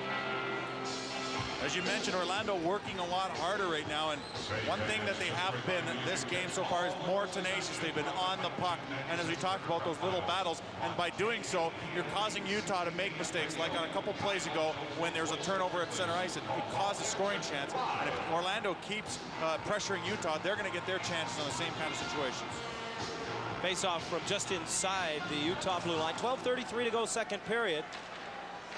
As you mentioned, Orlando working a lot harder right now, and one thing that they have been this game so far is more tenacious. They've been on the puck, and as we talked about, those little battles, and by doing so, you're causing Utah to make mistakes, like on a couple plays ago when there's a turnover at center ice. It causes scoring chance, and if Orlando keeps pressuring Utah, they're going to get their chances on the same kind of situations. Face off from just inside the Utah blue line. 12:33 to go, second period.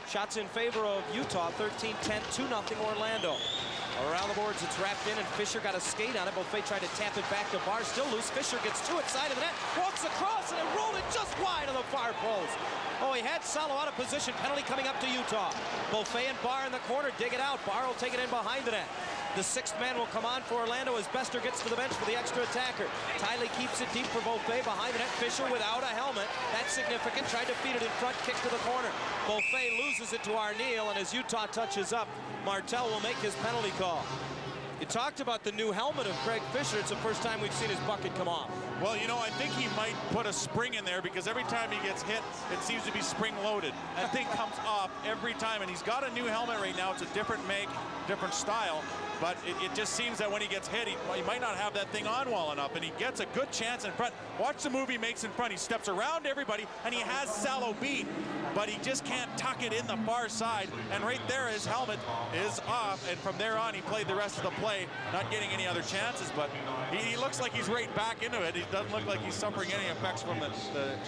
Shots in favor of Utah, 13-10, 2-0 Orlando. Around the boards, it's wrapped in, and Fisher got a skate on it. Beaufait tried to tap it back to Barr, still loose. Fisher gets to it, side of the net, walks across, and it rolled it just wide of the far post. Oh, he had Salo out of position. Penalty coming up to Utah. Beaufait and Barr in the corner, dig it out. Barr will take it in behind the net. The sixth man will come on for Orlando as Bester gets to the bench for the extra attacker. Tiley keeps it deep for Beaufait behind the net. Fisher without a helmet. That's significant. Tried to feed it in front, kick to the corner. Beaufait loses it to Arneal, and as Utah touches up, Martell will make his penalty call. You talked about the new helmet of Craig Fisher. It's the first time we've seen his bucket come off. Well, you know, I think he might put a spring in there because every time he gets hit, it seems to be spring-loaded. That thing comes off every time, and he's got a new helmet right now. It's a different make, different style, but it just seems that when he gets hit, he might not have that thing on well enough, and he gets a good chance in front. Watch the move he makes in front. He steps around everybody, and he has Salo beat, but he just can't tuck it in the far side, and right there his helmet is off, and from there on he played the rest of the play, not getting any other chances, but he looks like he's right back into it. He doesn't look like he's suffering any effects from the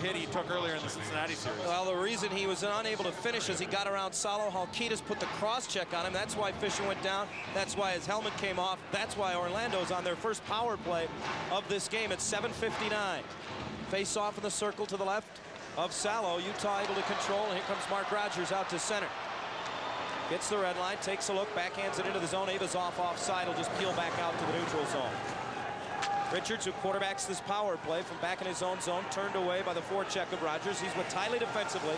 hit he took earlier in the Cincinnati series. Well, the reason he was unable to finish is he got around Salo. Halkitis put the cross check on him. That's why Fisher went down. That's why his helmet came off. That's why Orlando's on their first power play of this game at 7:59. Face off in the circle to the left of Salo. Utah able to control, and here comes Mark Rogers out to center. Gets the red line, takes a look, backhands it into the zone. Ava's offside. He'll just peel back out to the neutral zone. Richards, who quarterbacks this power play from back in his own zone, turned away by the forecheck of Rogers. He's with Tiley defensively.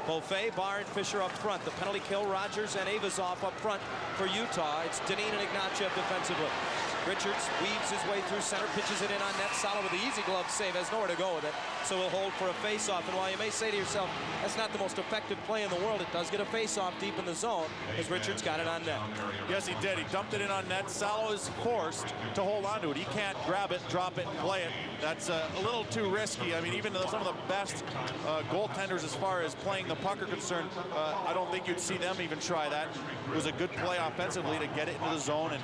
Beaufait, Barr, and Fisher up front. The penalty kill, Rogers and Avazov up front for Utah. It's Dineen and Ignatiev defensively. Richards weaves his way through center, pitches it in on net. Salo with the easy glove save, has nowhere to go with it, so he'll hold for a face-off. And while you may say to yourself, that's not the most effective play in the world, it does get a face-off deep in the zone, as Richards got it on net. Yes, he did. He dumped it in on net. Salo is forced to hold on to it. He can't grab it, drop it, and play it. That's a little too risky. I mean, even though some of the best goaltenders as far as playing the puck are concerned, I don't think you'd see them even try that. It was a good play offensively to get it into the zone and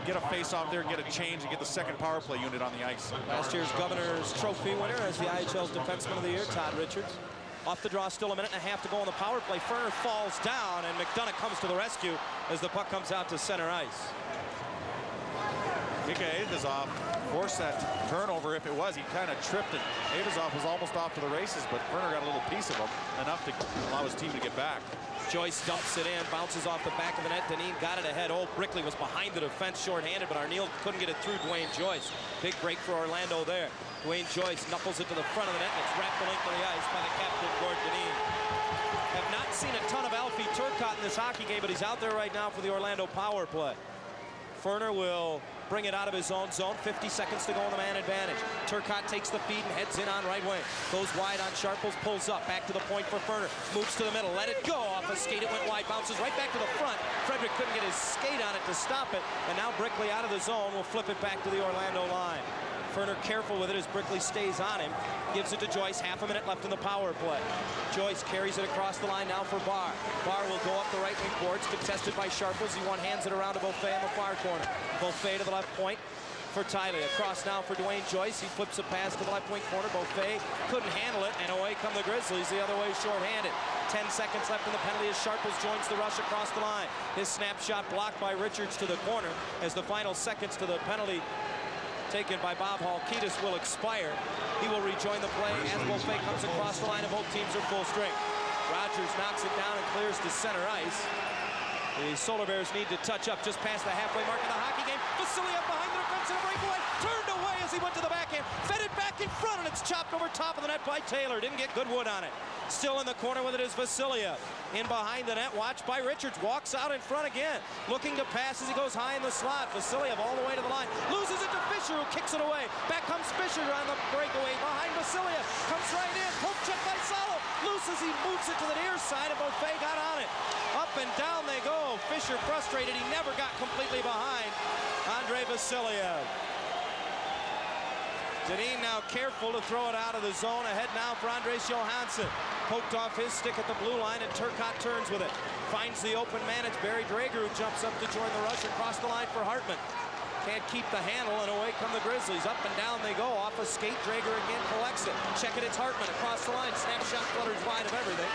get a face-off there, get a change, and get the second power play unit on the ice. Last year's Governor's Trophy winner as the IHL's Defenseman of the Year, Todd Richards. Off the draw, still a minute and a half to go on the power play. Ferner falls down, and McDonough comes to the rescue as the puck comes out to center ice. Mika Avazov forced that turnover. If it was, he kind of tripped it. Avazov was almost off to the races, but Ferner got a little piece of him, enough to allow his team to get back. Joyce dumps it in, bounces off the back of the net. Dineen got it ahead. Old Brickley was behind the defense, shorthanded, but Arneal couldn't get it through Dwayne Joyce. Big break for Orlando there. Dwayne Joyce knuckles it to the front of the net, and it's wrapped the length of the ice by the captain, Gord Dineen. Have not seen a ton of Alfie Turcotte in this hockey game, but he's out there right now for the Orlando power play. Ferner will bring it out of his own zone. 50 seconds to go on the man advantage. Turcotte takes the feed and heads in on right wing. Goes wide on Sharples, pulls up, back to the point for Ferner. Moves to the middle, let it go. Off a skate, it went wide, bounces right back to the front. Frederick couldn't get his skate on it to stop it. And now Brickley out of the zone will flip it back to the Orlando line. Ferner careful with it as Brickley stays on him. Gives it to Joyce, half a minute left in the power play. Joyce carries it across the line now for Barr. Barr will go up the right wing boards, contested by Sharples. He hands it around to Beaufait in the far corner. Beaufait to the left point for Tiley. Across now for Dwayne Joyce. He flips a pass to the left wing corner. Beaufait couldn't handle it, and away come the Grizzlies. The other way shorthanded. 10 seconds left in the penalty as Sharples joins the rush across the line. His snapshot blocked by Richards to the corner as the final seconds to the penalty taken by Bob Halkitis will expire. He will rejoin the play as Beaufait comes across the line and both teams are full strength. Rogers knocks it down and clears to center ice. The Solar Bears need to touch up just past the halfway mark of the hockey game. Vasiliev behind the defense and a breakaway. Turned away as he went to the backhand. Fed it back in front, and it's chopped over top of the net by Taylor. Didn't get good wood on it. Still in the corner with it is Vasiliev. In behind the net, watched by Richards. Walks out in front again. Looking to pass as he goes high in the slot. Vasiliev all the way to the line. Loses it to Fisher, who kicks it away. Back comes Fisher on the breakaway behind Vasiliev. Comes right in. Poke check by Salo. Loose as he moves it to the near side, and Beaufait got on it. Up and down they go. Fisher frustrated. He never got completely behind Andre Vasiliev. Dineen now careful to throw it out of the zone. Ahead now for Andres Johansson. Poked off his stick at the blue line, and Turcotte turns with it. Finds the open man. It's Barry Drager who jumps up to join the rush across the line for Hartman. Can't keep the handle, and away come the Grizzlies. Up and down they go. Off a skate, Drager again collects it. Check it, it's Hartman across the line. Snapshot flutters wide of everything.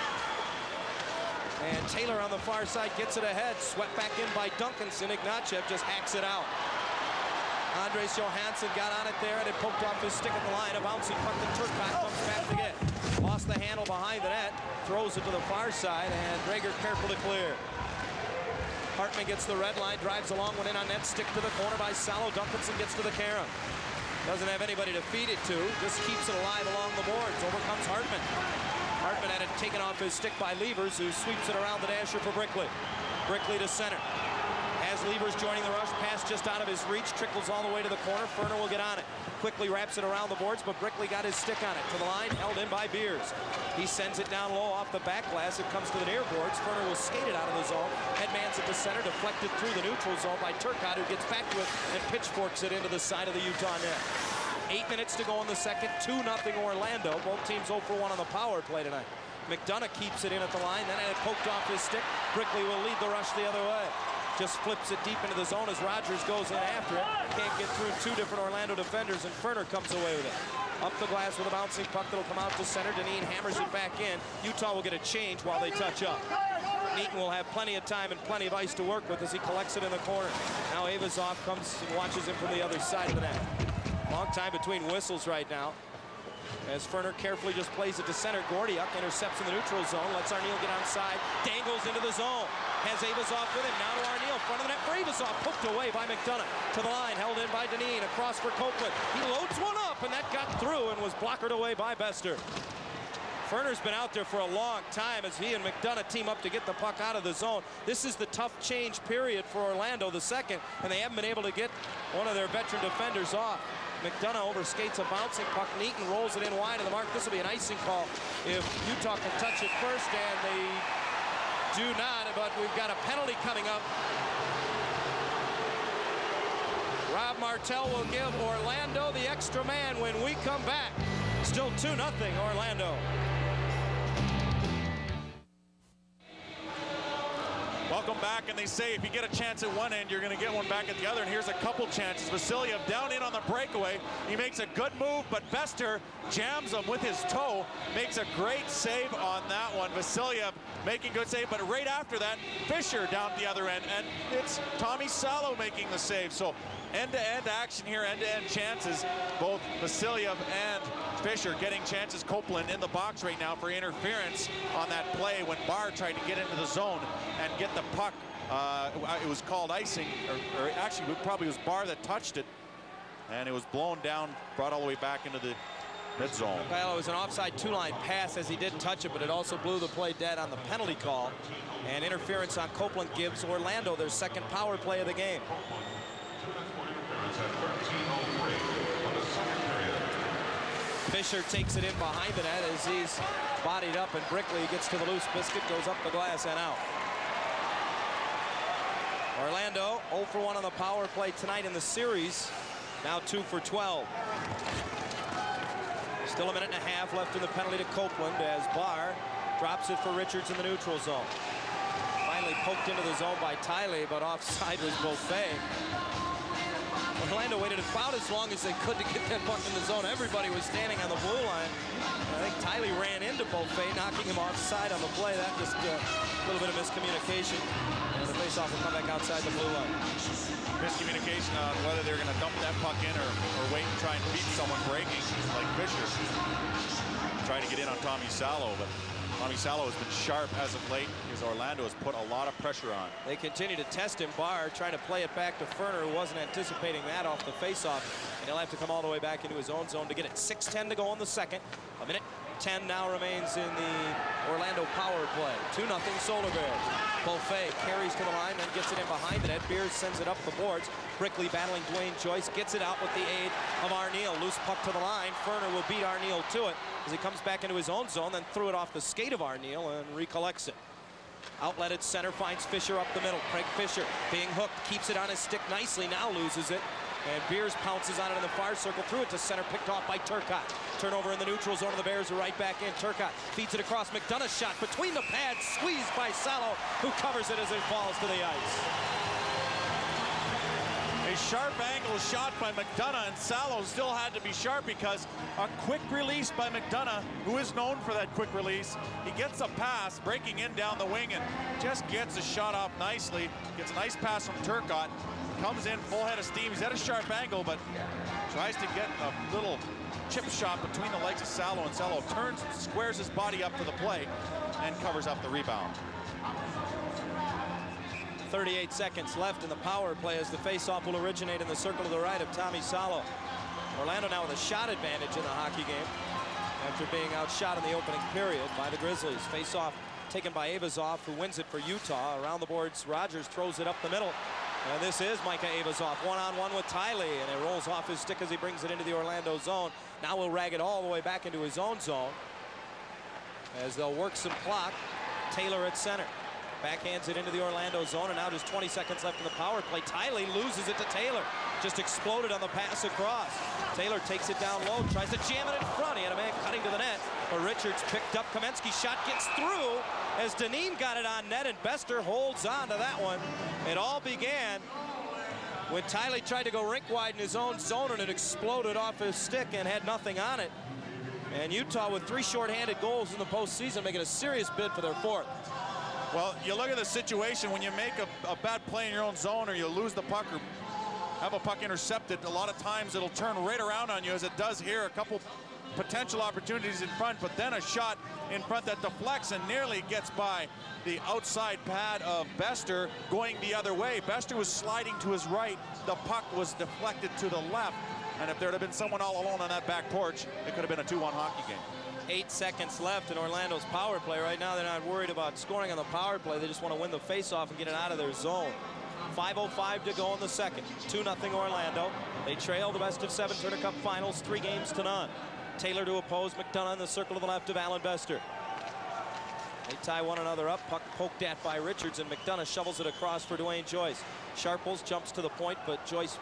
And Taylor on the far side gets it ahead. Swept back in by Duncanson. Ignatiev just hacks it out. Andres Johansson got on it there, and it poked off his stick at the line. A bouncing puck that Turcotte comes back to get. Lost the handle behind the net. Throws it to the far side, and Drager careful to clear. Hartman gets the red line, drives along, went in on net, stick to the corner by Salo. Duncanson gets to the carom. Doesn't have anybody to feed it to. Just keeps it alive along the boards. Over comes Hartman. Hartman had it taken off his stick by Levers, who sweeps it around the dasher for Brickley. Brickley to center. As Levers joining the rush, pass just out of his reach, trickles all the way to the corner. Ferner will get on it. Quickly wraps it around the boards, but Brickley got his stick on it. To the line, held in by Beers. He sends it down low off the back glass. It comes to the near boards. Ferner will skate it out of the zone. Headman's at the center, deflected through the neutral zone by Turcotte, who gets back to it and pitchforks it into the side of the Utah net. 8 minutes to go in the second. 2-0 Orlando. Both teams 0 for 1 on the power play tonight. McDonough keeps it in at the line. Then it poked off his stick. Brickley will lead the rush the other way. Just flips it deep into the zone as Rogers goes in after it. Can't get through two different Orlando defenders, and Ferner comes away with it. Up the glass with a bouncing puck that'll come out to center. Dineen hammers it back in. Utah will get a change while they touch up. Neaton will have plenty of time and plenty of ice to work with as he collects it in the corner. Now Avazov comes and watches him from the other side of the net. Long time between whistles right now. As Ferner carefully just plays it to center. Gordiuk intercepts in the neutral zone, lets Arneal get onside, dangles into the zone. Has Avazov with him, now to Arneal, front of the net for Avazov, poked away by McDonough. To the line, held in by Dineen, across for Copeland. He loads one up, and that got through and was blockered away by Bester. Ferner's been out there for a long time as he and McDonough team up to get the puck out of the zone. This is the tough change period for Orlando, the second, and they haven't been able to get one of their veteran defenders off. McDonough overskates a bouncing puck. Neaton rolls it in wide of the mark. This will be an icing call if Utah can touch it first, and they do not, but we've got a penalty coming up. Rob Martell will give Orlando the extra man when we come back. Still 2-0 Orlando. Welcome back, and they say if you get a chance at one end, you're going to get one back at the other, and here's a couple chances. Vasiliev down in on the breakaway. He makes a good move, but Bester jams him with his toe, makes a great save on that one. Vasiliev making good save, but right after that, Fisher down the other end, and it's Tommy Salo making the save. So end-to-end action here, end-to-end chances. Both Vasiliev and Fisher getting chances. Copeland in the box right now for interference on that play when Barr tried to get into the zone and get the puck. It was called icing, or actually it probably was Barr that touched it, and it was blown down, brought all the way back into the mid zone. Well, it was an offside two-line pass as he did touch it, but it also blew the play dead on the penalty call. And interference on Copeland gives Orlando their second power play of the game. Fisher takes it in behind the net as he's bodied up, and Brickley gets to the loose biscuit, goes up the glass and out. Orlando 0 for 1 on the power play tonight in the series. Now 2 for 12. Still a minute and a half left in the penalty to Copeland as Barr drops it for Richards in the neutral zone. Finally poked into the zone by Tiley, but offside was Beaufait. Orlando waited about as long as they could to get that puck in the zone. Everybody was standing on the blue line. I think Tiley ran into Beaufait, knocking him offside on the play. That just a little bit of miscommunication. And the faceoff will come back outside the blue line. Miscommunication on whether they're going to dump that puck in or wait and try and beat someone breaking like Fisher. Trying to get in on Tommy Salo, but Tommy Salo has been sharp as of late because Orlando has put a lot of pressure on. They continue to test him. Barr trying to play it back to Ferner, who wasn't anticipating that off the faceoff. And he'll have to come all the way back into his own zone to get it. 6:10 to go in the second. A minute 10 now remains in the Orlando power play. 2-0 Solar Bears. Beaufait carries to the line, then gets it in behind the net. Beers sends it up the boards. Brickley battling Dwayne Joyce, gets it out with the aid of Arneal. Loose puck to the line. Ferner will beat Arneal to it as he comes back into his own zone, then threw it off the skate of Arneal and recollects it. Outlet at center, finds Fisher up the middle. Craig Fisher being hooked, keeps it on his stick nicely, now loses it. And Beers pounces on it in the far circle, threw it to center, picked off by Turcotte. Turnover in the neutral zone, and the Bears are right back in. Turcotte feeds it across. McDonough's shot between the pads, squeezed by Salo, who covers it as it falls to the ice. A sharp angle shot by McDonough, and Salo still had to be sharp because a quick release by McDonough, who is known for that quick release. He gets a pass, breaking in down the wing, and just gets a shot off nicely. Gets a nice pass from Turcotte. Comes in full head of steam. He's at a sharp angle, but tries to get a little chip shot between the legs of Salo, and Salo turns, squares his body up for the play, and covers up the rebound. 38 seconds left in the power play as the faceoff will originate in the circle to the right of Tommy Salo. Orlando now with a shot advantage in the hockey game after being outshot in the opening period by the Grizzlies. Faceoff taken by Abazoff, who wins it for Utah. Around the boards, Rogers throws it up the middle. And this is Micah Abazoff, one-on-one with Tiley, and it rolls off his stick as he brings it into the Orlando zone. Now we'll rag it all the way back into his own zone as they'll work some clock. Taylor at center. Backhands it into the Orlando zone, and now just 20 seconds left in the power play. Tiley loses it to Taylor. Just exploded on the pass across. Taylor takes it down low, tries to jam it in front. He had a man cutting to the net, but Richards picked up. Kamensky's shot gets through as Dineen got it on net, and Bester holds on to that one. It all began when Tiley tried to go rink wide in his own zone, and it exploded off his stick and had nothing on it. And Utah with 3 shorthanded goals in the postseason, making a serious bid for their 4th. Well, you look at the situation when you make a bad play in your own zone, or you lose the puck or have a puck intercepted, a lot of times it'll turn right around on you, as it does here. A couple potential opportunities in front, but then a shot in front that deflects and nearly gets by the outside pad of Bester going the other way. Bester was sliding to his right. The puck was deflected to the left. And if there had been someone all alone on that back porch, it could have been a 2-1 hockey game. 8 seconds left in Orlando's power play. Right now, they're not worried about scoring on the power play. They just want to win the faceoff and get it out of their zone. 5:05 to go in the second. 2-0 Orlando. They trail the best of 7 Turner Cup Finals, 3-0. Taylor to oppose McDonough in the circle to the left of Alan Bester. They tie one another up. Puck poked at by Richards, and McDonough shovels it across for Dwayne Joyce. Sharples jumps to the point, but Joyce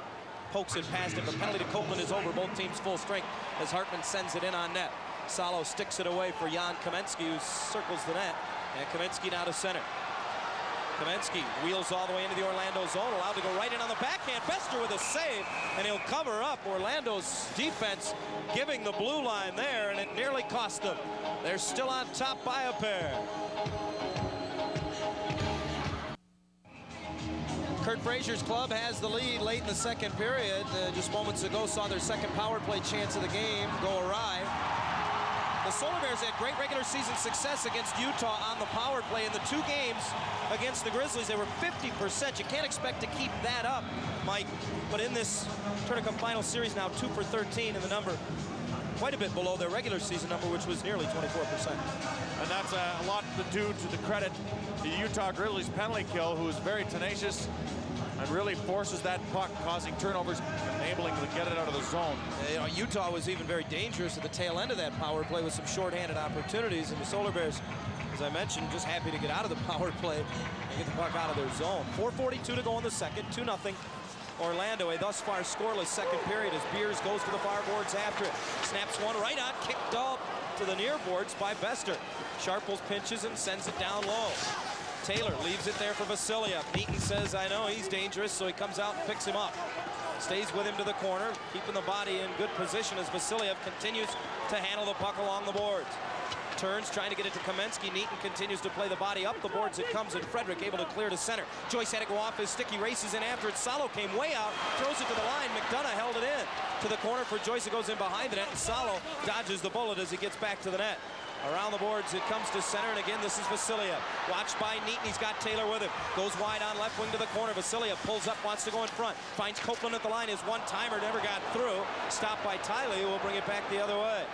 pokes it past him. The penalty to Copeland is over. Both teams full strength as Hartman sends it in on net. Salo sticks it away for Jan Kamensky, who circles the net. And Kamensky now to center. Kamensky wheels all the way into the Orlando zone, allowed to go right in on the backhand. Bester with a save, and he'll cover up. Orlando's defense giving the blue line there, and it nearly cost them. They're still on top by a pair. Kurt Frazier's club has the lead late in the second period. Just moments ago saw their second power play chance of the game go awry. The Solar Bears had great regular season success against Utah on the power play. In the 2 games against the Grizzlies, they were 50%. You can't expect to keep that up, Mike. But in this Turner Cup Final Series now, 2 for 13, and the number quite a bit below their regular season number, which was nearly 24%. And that's a lot to do to the credit the Utah Grizzlies penalty kill, who is very tenacious and really forces that puck, causing turnovers, enabling them to get it out of the zone. You know, Utah was even very dangerous at the tail end of that power play with some shorthanded opportunities, and the Solar Bears, as I mentioned, just happy to get out of the power play and get the puck out of their zone. 4:42 to go in the second, 2-0 Orlando. A thus far scoreless second period as Beers goes to the far boards after it. Snaps one right on, kicked up to the near boards by Bester. Sharples pinches and sends it down low. Taylor leaves it there for Vasiliev. Neaton says, I know he's dangerous, so he comes out and picks him up. Stays with him to the corner, keeping the body in good position as Vasiliev continues to handle the puck along the boards. Turns, trying to get it to Kamensky. Neaton continues to play the body up the boards. It comes, and Frederick able to clear to center. Joyce had to go off his stick. He races in after it. Salo came way out, throws it to the line. McDonough held it in. To the corner for Joyce. It goes in behind the net, and Salo dodges the bullet as he gets back to the net. Around the boards, it comes to center, and again, this is Vasiliev. Watched by Neaton, he's got Taylor with him. Goes wide on left wing to the corner. Vasiliev pulls up, wants to go in front. Finds Copeland at the line. His one-timer never got through. Stopped by Tiley, who will bring it back the other way.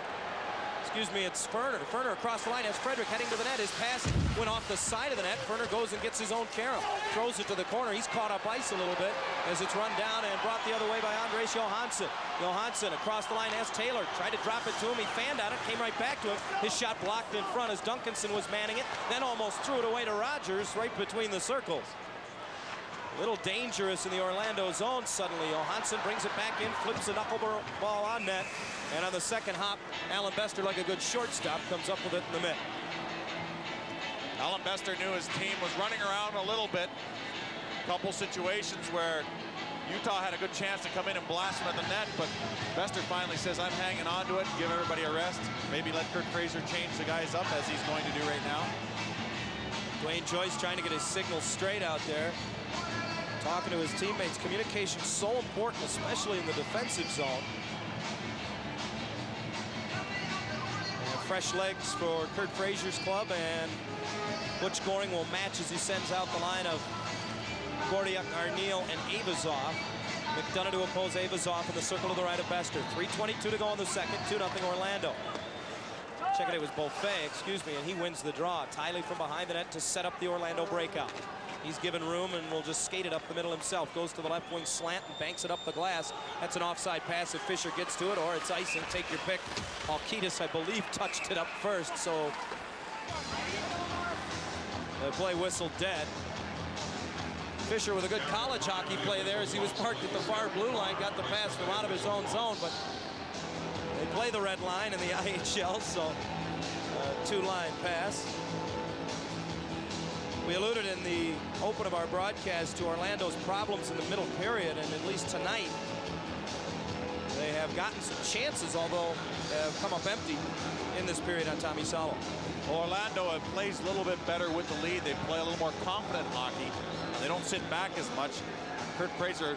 Excuse me, it's Ferner. Ferner across the line has Frederick heading to the net. His pass went off the side of the net. Ferner goes and gets his own carom. Throws it to the corner. He's caught up ice a little bit as it's run down and brought the other way by Andres Johansson. Johansson across the line has Taylor. Tried to drop it to him. He fanned on it. Came right back to him. His shot blocked in front as Duncanson was manning it. Then almost threw it away to Rogers right between the circles. A little dangerous in the Orlando zone suddenly. Johansson brings it back in, flips a knuckleball on net. And on the second hop, Alan Bester, like a good shortstop, comes up with it in the mitt. Alan Bester knew his team was running around a little bit. A couple situations where Utah had a good chance to come in and blast him at the net, but Bester finally says, I'm hanging on to it, give everybody a rest. Maybe let Kurt Frazier change the guys up as he's going to do right now. Dwayne Joyce trying to get his signal straight out there. Talking to his teammates. Communication so important, especially in the defensive zone. And fresh legs for Kurt Frazier's club, and Butch Goring will match as he sends out the line of Gordiuk, Arneal, and Avazov. McDonough to oppose Avazov in the circle to the right of Bester. 3:22 to go in the second, 2-0 Orlando. Check it, it was Beaufait, excuse me, and he wins the draw. Tiley from behind the net to set up the Orlando breakout. He's given room and will just skate it up the middle himself. Goes to the left wing slant and banks it up the glass. That's an offside pass if Fisher gets to it, or it's icing. Take your pick. Alkidis, I believe, touched it up first, so the play whistled dead. Fisher with a good college hockey play there as he was parked at the far blue line, got the pass from out of his own zone, but they play the red line in the IHL, so two-line pass. We alluded in the open of our broadcast to Orlando's problems in the middle period, and at least tonight they have gotten some chances, although they have come up empty in this period on Tommy Salo. Orlando plays a little bit better with the lead. They play a little more confident hockey. They don't sit back as much. Kurt Frazier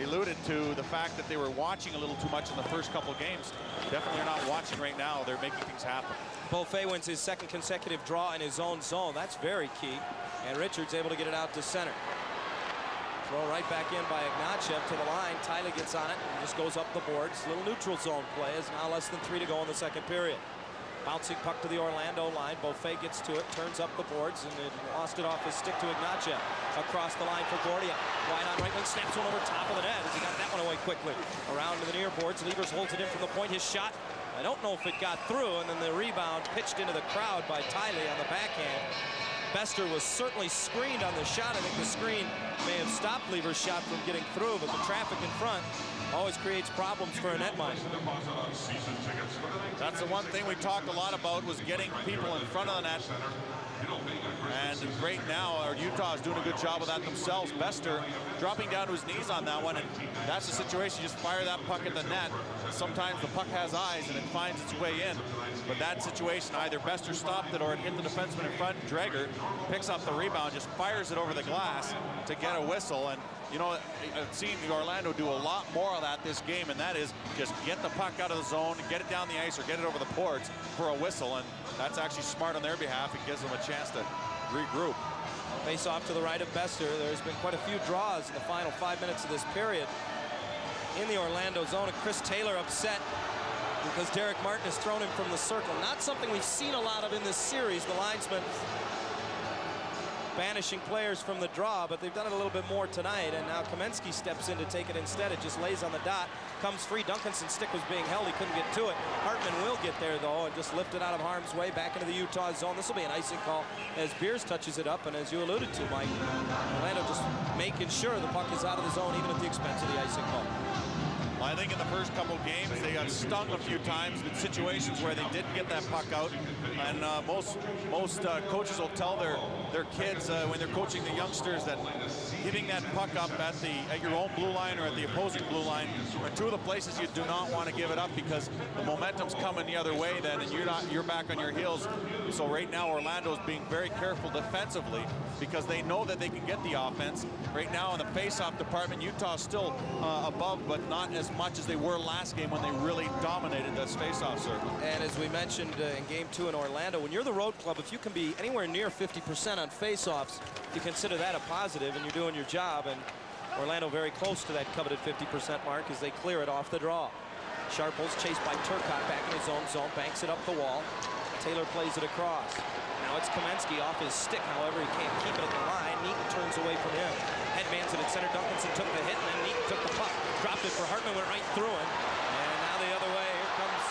alluded to the fact that they were watching a little too much in the first couple games. Definitely are not watching right now. They're making things happen. Beaufait wins his second consecutive draw in his own zone. That's very key. And Richards able to get it out to center. Throw right back in by Ignatieff to the line. Tyler gets on it and just goes up the boards. Little neutral zone play is now less than 3 to go in the second period. Bouncing puck to the Orlando line. Beaufait gets to it, turns up the boards, and it lost it off his stick to Ignatieff. Across the line for Gordia. Wide on right wing, snaps one over top of the net as he got that one away quickly. Around to the near boards. Levers holds it in from the point. His shot, I don't know if it got through, and then the rebound pitched into the crowd by Tiley on the backhand. Bester was certainly screened on the shot. I think the screen may have stopped Lever's shot from getting through, but the traffic in front always creates problems for a netminder. That's the one thing we talked a lot about, was getting people in front of the net. And right now, Utah is doing a good job of that themselves. Bester dropping down to his knees on that one, and that's the situation. You just fire that puck at the net. Sometimes the puck has eyes and it finds its way in. But that situation, either Bester stopped it or it hit the defenseman in front. Dreger picks up the rebound, just fires it over the glass to get a whistle. And you know, I've seen Orlando do a lot more of that this game, and that is just get the puck out of the zone, get it down the ice, or get it over the boards for a whistle. And that's actually smart on their behalf. It gives them a chance to regroup. Face off to the right of Bester. There's been quite a few draws in the final 5 minutes of this period in the Orlando zone, and Chris Taylor upset because Derek Martin has thrown him from the circle. Not something we've seen a lot of in this series. The linesman banishing players from the draw, but they've done it a little bit more tonight, and now Kamensky steps in to take it instead. It just lays on the dot, comes free. Duncanson's stick was being held. He couldn't get to it. Hartman will get there, though, and just lift it out of harm's way back into the Utah zone. This will be an icing call as Beers touches it up, and as you alluded to, Mike, Orlando just making sure the puck is out of the zone, even at the expense of the icing call. Well, I think in the first couple games they got stung a few times in situations where they didn't get that puck out, and most coaches will tell their kids when they're coaching the youngsters that giving that puck up at your own blue line or at the opposing blue line are two of the places you do not want to give it up, because the momentum's coming the other way then, and you're back on your heels. So right now Orlando's being very careful defensively because they know that they can get the offense. Right now in the face-off department, Utah's still above, but not as much as they were last game when they really dominated this face-off circle. And as we mentioned in Game 2 in Orlando, when you're the road club, if you can be anywhere near 50% on face-offs, you consider that a positive, and you're doing your job. And Orlando very close to that coveted 50% mark as they clear it off the draw. Sharples chased by Turcotte back in his own zone, banks it up the wall. Taylor plays it across. Now it's Kamensky off his stick. However, he can't keep it at the line. Neaton turns away from him. Headmans it at center. Duncanson took the hit, and then Neaton took the puck. Dropped it for Hartman, went right through him. And now the other way. Here comes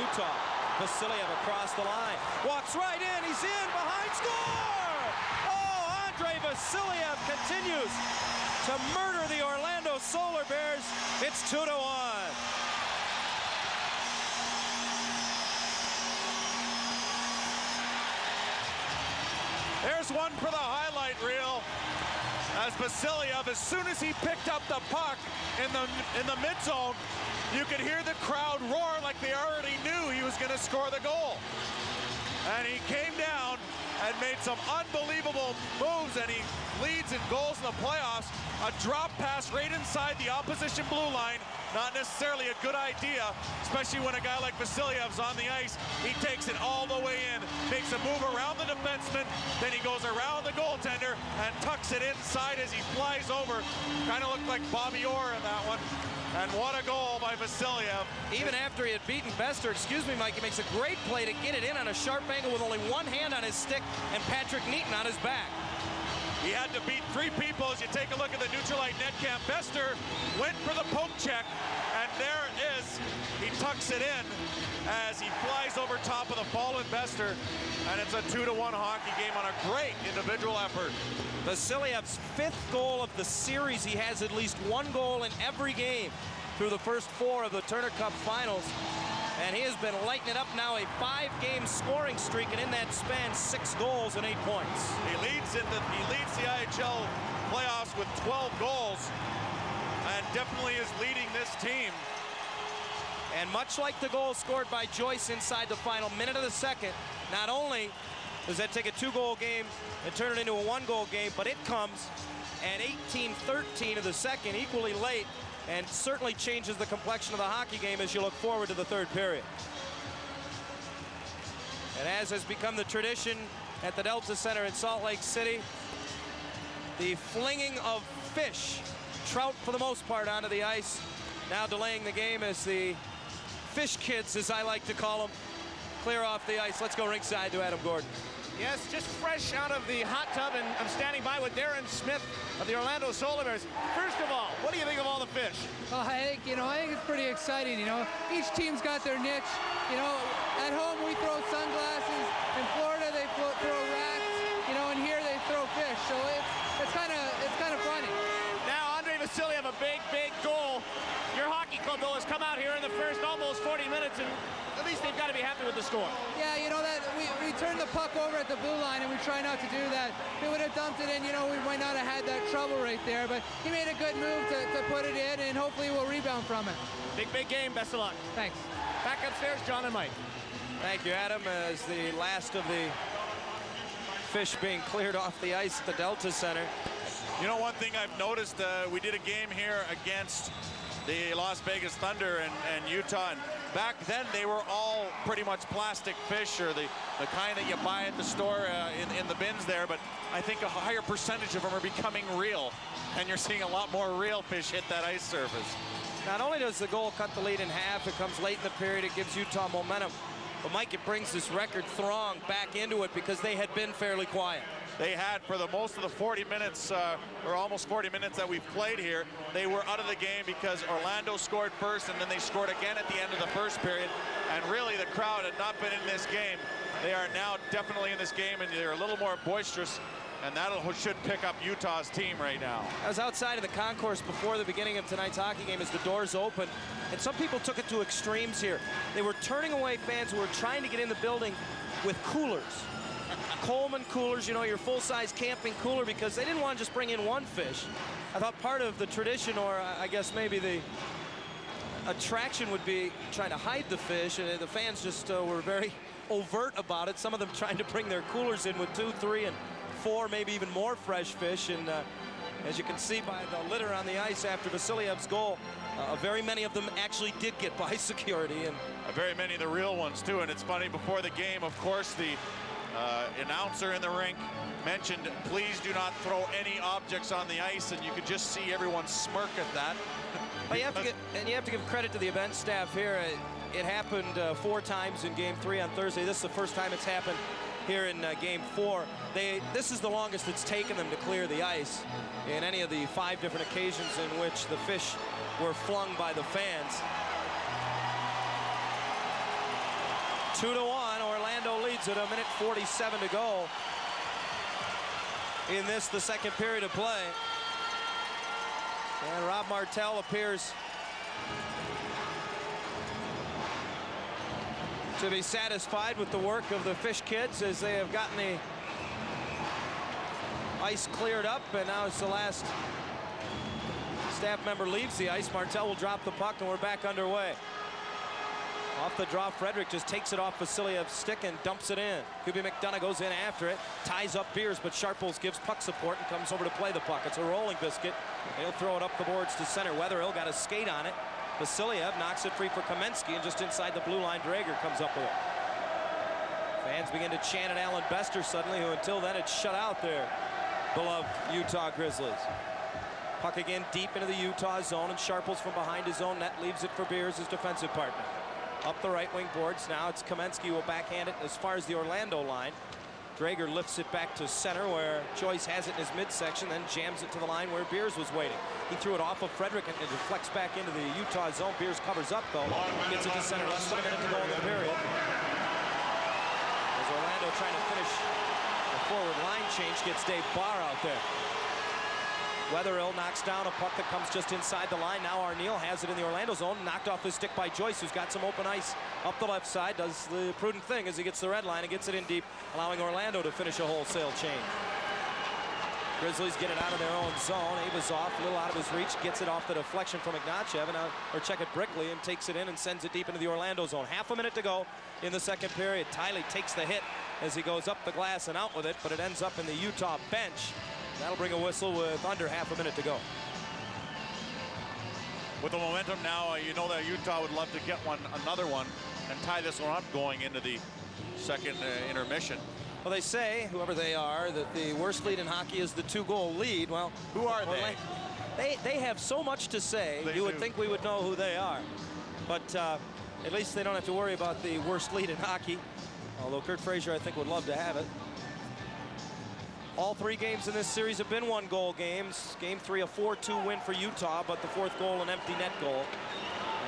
Utah. Vasiliev across the line. Walks right in. He's in. Behind. Score! Oh, Andre Vasiliev continues to murder the Orlando Solar Bears. It's 2-1. There's one for the highlight reel. As Vasiliev, as soon as he picked up the puck in the mid zone, you could hear the crowd roar like they already knew he was going to score the goal. And he came down and made some unbelievable moves, and he leads in goals in the playoffs. A drop pass right inside the opposition blue line. Not necessarily a good idea, especially when a guy like Vasiliev's on the ice. He takes it all the way in, makes a move around the defenseman, then he goes around the goaltender and tucks it inside as he flies over. Kind of looked like Bobby Orr in that one. And what a goal by Vasiliev. Even after he had beaten Bester, excuse me, Mike, he makes a great play to get it in on a sharp angle with only one hand on his stick and Patrick Neaton on his back. He had to beat 3 people. As you take a look at the Neutralite net cam, Bester went for the poke check, and there it is. He tucks it in as he flies over top of the fallen Bester, and it's a 2-1 hockey game on a great individual effort. Vasiliev's 5th goal of the series. He has at least 1 goal in every game through the first 4 of the Turner Cup Finals. And he has been lighting it up now, a 5-game scoring streak, and in that span, 6 goals and 8 points. He leads the IHL playoffs with 12 goals, and definitely is leading this team. And much like the goal scored by Joyce inside the final minute of the second, not only Does that take a 2-goal game and turn it into a 1-goal game? But it comes at 18-13 of the second, equally late, and certainly changes the complexion of the hockey game as you look forward to the third period. And as has become the tradition at the Delta Center in Salt Lake City, the flinging of fish, trout for the most part, onto the ice, now delaying the game as the fish kids, as I like to call them, clear off the ice. Let's go ringside to Adam Gordon. Yes, just fresh out of the hot tub, and I'm standing by with Darren Smith of the Orlando Solar Bears. First of all, what do you think of all the fish? Well, I think it's pretty exciting. Each team's got their niche. At home we throw sunglasses. In Florida they throw rats. And here they throw fish. So it's kind of funny. Now Andre Vasiliev, a big goal. Your hockey club though has come out here in the first almost 40 minutes, and at least they've got to be happy with the score. Yeah, that we turned the puck over at the blue line, and we try not to do that. If we would have dumped it in, we might not have had that trouble right there. But he made a good move to put it in, and hopefully we'll rebound from it. Big game. Best of luck. Thanks. Back upstairs, John and Mike. Thank you, Adam. As the last of the fish being cleared off the ice at the Delta Center. One thing I've noticed, we did a game here against the Las Vegas Thunder and Utah, and back then they were all pretty much plastic fish, or the kind that you buy at the store in the bins there, but I think a higher percentage of them are becoming real, and you're seeing a lot more real fish hit that ice surface. Not only does the goal cut the lead in half, it comes late in the period, it gives Utah momentum, but Mike, it brings this record throng back into it because they had been fairly quiet. They had, for the most of the 40 minutes, or almost 40 minutes that we've played here, they were out of the game because Orlando scored first, and then they scored again at the end of the first period. And really, the crowd had not been in this game. They are now definitely in this game, and they're a little more boisterous, and that should pick up Utah's team right now. I was outside of the concourse before the beginning of tonight's hockey game as the doors opened, and some people took it to extremes here. They were turning away fans who were trying to get in the building with coolers. Coleman coolers, your full-size camping cooler, because they didn't want to just bring in one fish. I thought part of the tradition, or I guess maybe the attraction, would be trying to hide the fish, and the fans just were very overt about it. Some of them trying to bring their coolers in with 2, 3, and 4, maybe even more fresh fish. And as you can see by the litter on the ice after Vasiliev's goal, very many of them actually did get by security. And very many of the real ones, too. And it's funny, before the game, of course, the announcer in the rink mentioned, please do not throw any objects on the ice, and you could just see everyone smirk at that. But you have to give credit to the event staff here. It happened 4 times in Game 3 on Thursday. This is the first time it's happened here in Game 4. This is the longest it's taken them to clear the ice in any of the 5 different occasions in which the fish were flung by the fans. 2-1, Orlando leads it, 1:47 to go in this, the second period of play. And Rob Martell appears to be satisfied with the work of the fish kids as they have gotten the ice cleared up, and now as the last staff member leaves the ice, Martell will drop the puck and we're back underway. Off the draw, Frederick just takes it off Vasiliev's stick and dumps it in. Kubi McDonough goes in after it, ties up Beers, but Sharples gives puck support and comes over to play the puck. It's a rolling biscuit. He'll throw it up the boards to center. Wetherill got a skate on it. Vasiliev knocks it free for Kamensky, and just inside the blue line, Draeger comes up with it. Fans begin to chant at Alan Bester suddenly, who until then had shut out their beloved Utah Grizzlies. Puck again deep into the Utah zone, and Sharples from behind his own net leaves it for Beers, his defensive partner. Up the right wing boards, now it's Kamensky who will backhand it as far as the Orlando line. Draeger lifts it back to center where Joyce has it in his midsection, then jams it to the line where Beers was waiting. He threw it off of Frederick and it deflects back into the Utah zone. Beers covers up though, gets it to center, less than a minute to go in the period. As Orlando trying to finish the forward line change, gets Dave Barr out there. Wetherill knocks down a puck that comes just inside the line. Now Arneal has it in the Orlando zone, knocked off his stick by Joyce, who's got some open ice up the left side, does the prudent thing as he gets the red line and gets it in deep, allowing Orlando to finish a wholesale change. Grizzlies get it out of their own zone. Ava's off, a little out of his reach, gets it off the deflection from Ignachev, and or check it Brickley, and takes it in and sends it deep into the Orlando zone. Half a minute to go in the second period. Tiley takes the hit as he goes up the glass and out with it, but it ends up in the Utah bench. That'll bring a whistle with under half a minute to go. With the momentum now, you know that Utah would love to get another one, and tie this one up going into the second intermission. Well, they say, whoever they are, that the worst lead in hockey is the 2-goal lead. Well, who are they? They have so much to say. You would think we would know who they are. But at least they don't have to worry about the worst lead in hockey. Although Kurt Fraser, I think, would love to have it. All 3 games in this series have been 1-goal games. Game 3, a 4-2 win for Utah, but the 4th goal, an empty net goal.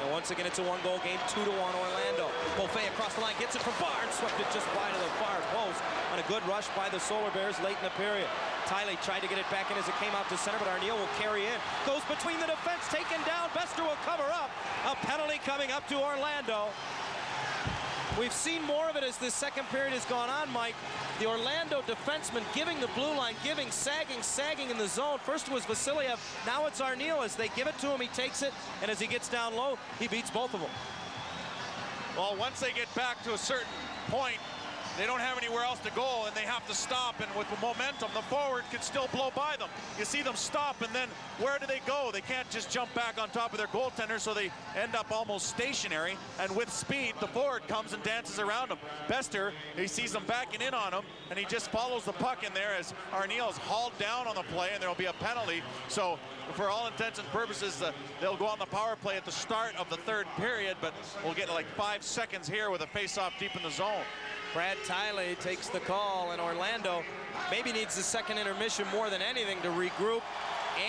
And once again, it's a 1-goal game, 2-1 Orlando. Beaufait across the line, gets it from Barnes, swept it just wide of the far post on a good rush by the Solar Bears late in the period. Tiley tried to get it back in as it came out to center, but Arneal will carry in. Goes between the defense, taken down. Bester will cover up. A penalty coming up to Orlando. We've seen more of it as this second period has gone on, Mike. The Orlando defenseman giving the blue line, sagging in the zone. First it was Vasiliev, now it's Arneal. As they give it to him, he takes it, and as he gets down low, he beats both of them. Well, once they get back to a certain point, they don't have anywhere else to go, and they have to stop, and with the momentum, the forward can still blow by them. You see them stop, and then where do they go? They can't just jump back on top of their goaltender, so they end up almost stationary, and with speed, the forward comes and dances around them. Bester, he sees them backing in on him, and he just follows the puck in there as Arneal is hauled down on the play, and there will be a penalty. So for all intents and purposes, they'll go on the power play at the start of the third period, but we'll get like 5 seconds here with a face-off deep in the zone. Brad Tiley takes the call, and Orlando maybe needs the second intermission more than anything to regroup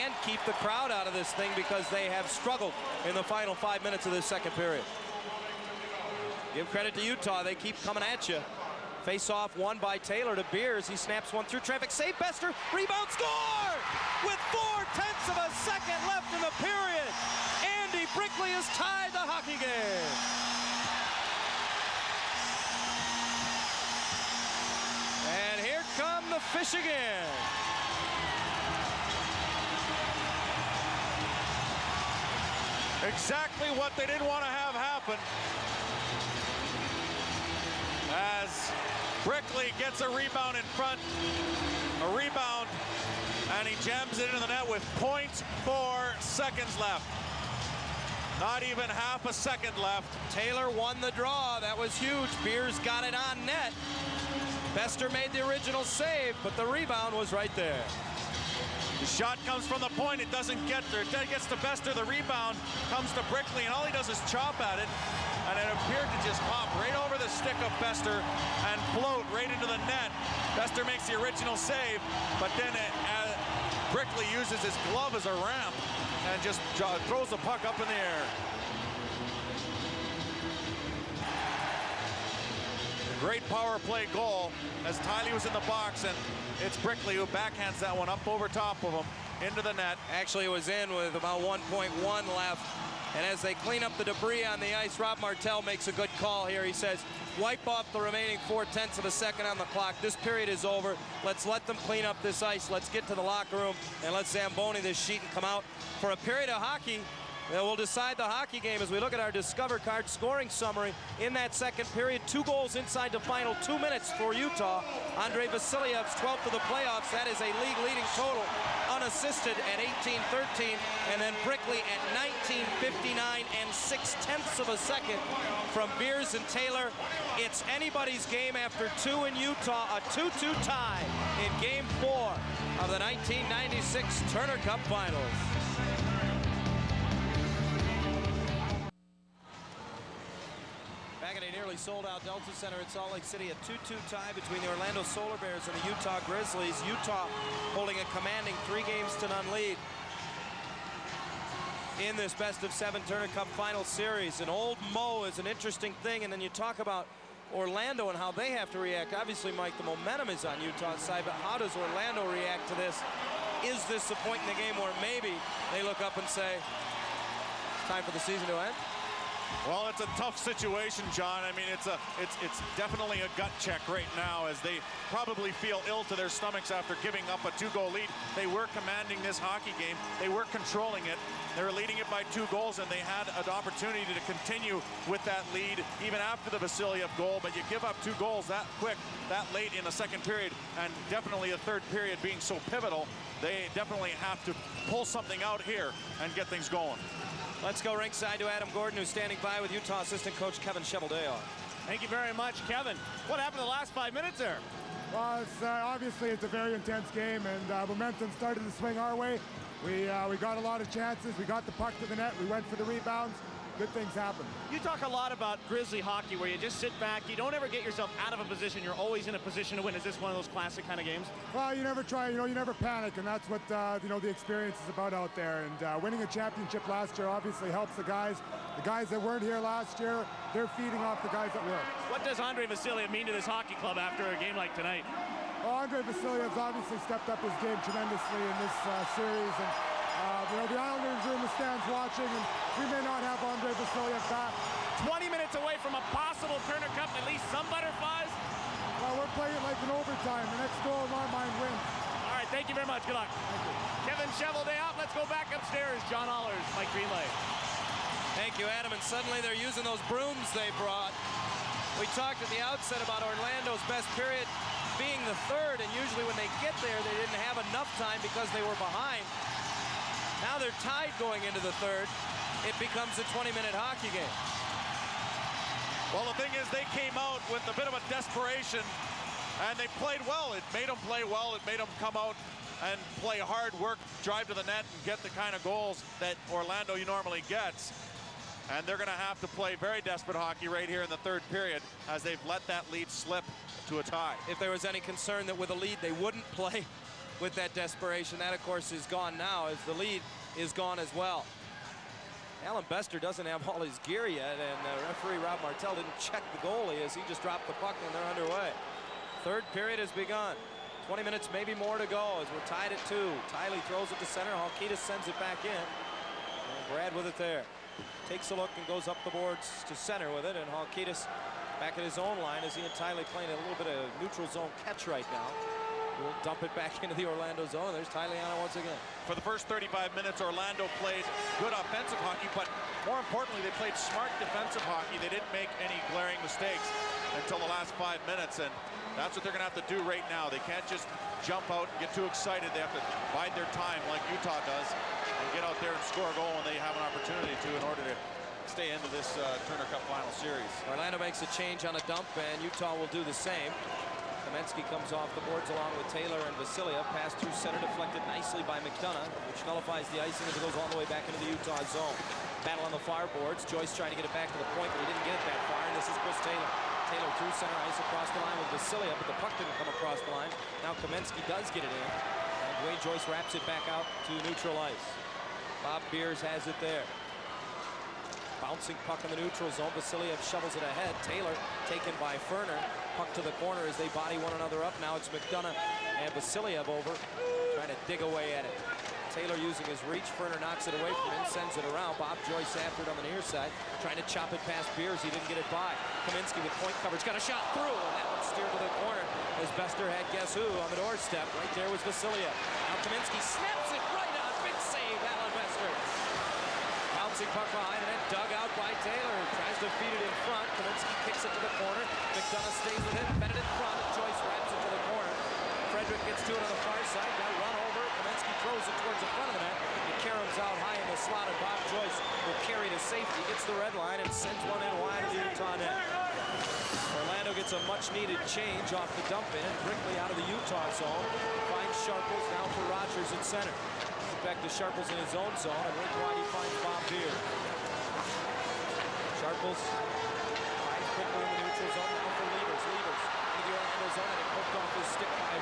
and keep the crowd out of this thing, because they have struggled in the final 5 minutes of this second period. Give credit to Utah, they keep coming at you. Face-off won by Taylor to Beers. He snaps one through traffic. Save Bester, rebound, score! With 4/10 of a second left in the period, Andy Brickley has tied the hockey game. And here come the fish again. Exactly what they didn't want to have happen. As Brickley gets a rebound in front, and he jams it into the net with 0.4 seconds left. Not even half a second left. Taylor won the draw. That was huge. Beers got it on net. Bester made the original save, but the rebound was right there. The shot comes from the point. It doesn't get there. It gets to Bester. The rebound comes to Brickley, and all he does is chop at it. And it appeared to just pop right over the stick of Bester and float right into the net. Bester makes the original save, but then Brickley uses his glove as a ramp and just throws the puck up in the air. Great power play goal as Tiley was in the box, and it's Brickley who backhands that one up over top of him into the net. Actually, it was in with about 1.1 left. And as they clean up the debris on the ice, Rob Martell makes a good call here. He says, wipe off the remaining 4/10 of a second on the clock. This period is over. Let's let them clean up this ice. Let's get to the locker room and let's Zamboni this sheet and come out for a period of hockey that will decide the hockey game. As we look at our Discover Card scoring summary in that second period, 2 goals inside the final 2 minutes for Utah. Andrei Vasiliev's 12th of the playoffs. That is a league-leading total, unassisted at 18-13, and then Brickley at 19:59 and 6/10 of a second from Beers and Taylor. It's anybody's game after 2 in Utah, a 2-2 tie in Game 4 of the 1996 Turner Cup Finals. Back at a nearly sold-out Delta Center at Salt Lake City, a 2-2 tie between the Orlando Solar Bears and the Utah Grizzlies. Utah holding a commanding 3-0 lead in this best-of-7 Turner Cup Final Series. And Old Mo is an interesting thing, and then you talk about Orlando and how they have to react. Obviously, Mike, the momentum is on Utah's side, but how does Orlando react to this? Is this a point in the game where maybe they look up and say, it's time for the season to end? Well, it's a tough situation, John. I mean, it's definitely a gut check right now as they probably feel ill to their stomachs after giving up a 2-goal lead. They were commanding this hockey game. They were controlling it. They were leading it by 2 goals, and they had an opportunity to continue with that lead even after the Vasiliev goal. But you give up 2 goals that quick, that late in the second period, and definitely a third period being so pivotal, they definitely have to pull something out here and get things going. Let's go ringside to Adam Gordon, who's standing by with Utah assistant coach Kevin Cheveldayoff. Thank you very much, Kevin. What happened the last 5 minutes there? Well, obviously it's a very intense game, and momentum started to swing our way. We got a lot of chances. We got the puck to the net. We went for the rebounds. Good things happen. You talk a lot about Grizzly hockey where you just sit back. You don't ever get yourself out of a position. You're always in a position to win. Is this one of those classic kind of games? Well, you never try. You never panic, and that's what the experience is about out there. And winning a championship last year obviously helps the guys. The guys that weren't here last year, they're feeding off the guys that were. What does Andrei Vasiliev mean to this hockey club after a game like tonight? Well, Andrei Vasiljev's obviously stepped up his game tremendously in this series, and the Islanders are in the stands watching, and we may not have Andrei Vasiljev back. 20 minutes away from a possible Turner Cup, at least some butterflies. Well, we're playing it like an overtime. The next goal in our mind wins. All right, thank you very much. Good luck. Thank you. Kevin Cheveldayoff. Let's go back upstairs. John Allers, Mike Greenlay. Thank you, Adam. And suddenly they're using those brooms they brought. We talked at the outset about Orlando's best period being the third, and usually when they get there, they didn't have enough time because they were behind. Now they're tied going into the third. It becomes a 20-minute hockey game. Well, the thing is, they came out with a bit of a desperation, and they played well. It made them play well. It made them come out and play hard work, drive to the net, and get the kind of goals that Orlando normally gets. And they're going to have to play very desperate hockey right here in the third period as they've let that lead slip to a tie. If there was any concern that with a lead they wouldn't play with that desperation, that of course is gone now as the lead is gone as well. Alan Bester doesn't have all his gear yet, and referee Rob Martell didn't check the goalie as he just dropped the puck and they're underway. Third period has begun. 20 minutes, maybe more to go as we're tied at 2. Tiley throws it to center. Halkitis sends it back in. And Brad with it there. Takes a look and goes up the boards to center with it, and Halkitis back at his own line as he and Tiley playing a little bit of neutral zone catch right now. We'll dump it back into the Orlando zone. There's Tyliano once again. For the first 35 minutes, Orlando played good offensive hockey, but more importantly, they played smart defensive hockey. They didn't make any glaring mistakes until the last 5 minutes, and that's what they're going to have to do right now. They can't just jump out and get too excited. They have to bide their time like Utah does and get out there and score a goal when they have an opportunity to in order to stay into this Turner Cup final series. Orlando makes a change on a dump, and Utah will do the same. Kamensky comes off the boards along with Taylor and Vasiliev. Pass through center, deflected nicely by McDonough, which nullifies the icing as it goes all the way back into the Utah zone. Battle on the far boards. Joyce trying to get it back to the point, but he didn't get it that far, and this is Chris Taylor. Taylor through center ice across the line with Vasiliev, but the puck didn't come across the line. Now Kamensky does get it in, and Dwayne Joyce wraps it back out to neutral ice. Bob Beers has it there. Bouncing puck in the neutral zone. Vasiliev shovels it ahead. Taylor taken by Ferner. Puck to the corner as they body one another up. Now it's McDonough and Vasiliev over, trying to dig away at it. Taylor using his reach. Ferner knocks it away from him, sends it around. Bob Joyce after it on the near side, trying to chop it past Beers. He didn't get it by. Kaminsky with point coverage, got a shot through, and that one steered to the corner as Bester had guess who on the doorstep. Right there was Vasiliev. Now Kaminsky snaps it right on. Big save, Alan Bester. Bouncing puck behind and then dug out by Taylor. Tries to feed it in front. Kaminsky kicks it to the corner. McDonough stays with it. Bennett in front. Joyce wraps it to the corner. Frederick gets to it on the far side. Now run over. Kaminsky throws it towards the front of the net. McCarron's out high in the slot, and Bob Joyce will carry to safety. Gets the red line and sends one in wide of the Utah net. Orlando gets a much-needed change off the dump in. Brickley out of the Utah zone. Finds Sharples now for Rogers at center. Back to Sharples in his own zone, and right wide he finds Bob Beer. Sharples finds quickly in the neutral zone now for Levers. Levers into the Orlando zone, and it poked off his stick by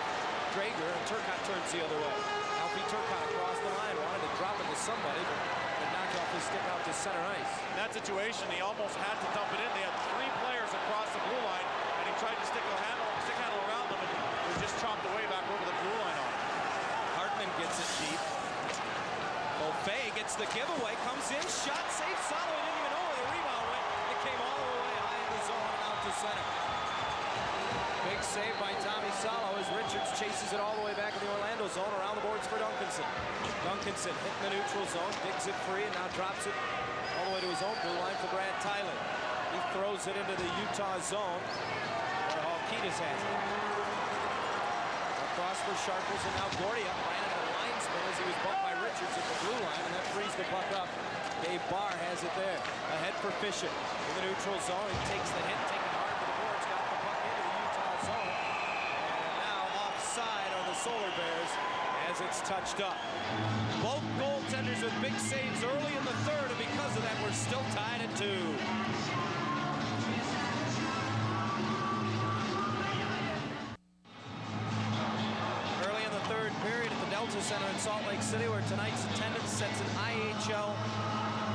Drager, and Turcotte turns the other way. Now Pete Turcotte across the line, wanted to drop it to somebody, but knocked off his stick out to center ice. In that situation, he almost had to dump it in. They had 3 players across the blue line, and he tried to stick handle around them, and it was just chopped away back over the blue line on him. Hartman gets it deep. Buffet gets the giveaway, comes in, shot, safe, solid, didn't even know where the rebound went. center. Big save by Tommy Salo as Richards chases it all the way back in the Orlando zone. Around the boards for Duncanson. Duncanson hitting the neutral zone, digs it free, and now drops it all the way to his own blue line for Brad Tyler. He throws it into the Utah zone where Alquitas has it. Across for Sharples, and now Gordia ran into the linesman as he was bumped by Richards at the blue line, and that frees the puck up. Dave Barr has it there. Ahead for Fisher in the neutral zone. He takes the hit, taking hard to the boards, got the puck into the Utah zone. And now offside are the Solar Bears as it's touched up. Both goaltenders with big saves early in the third, and because of that, we're still tied at 2. Early in the third period at the Delta Center in Salt Lake City, where tonight's attendance sets an IHL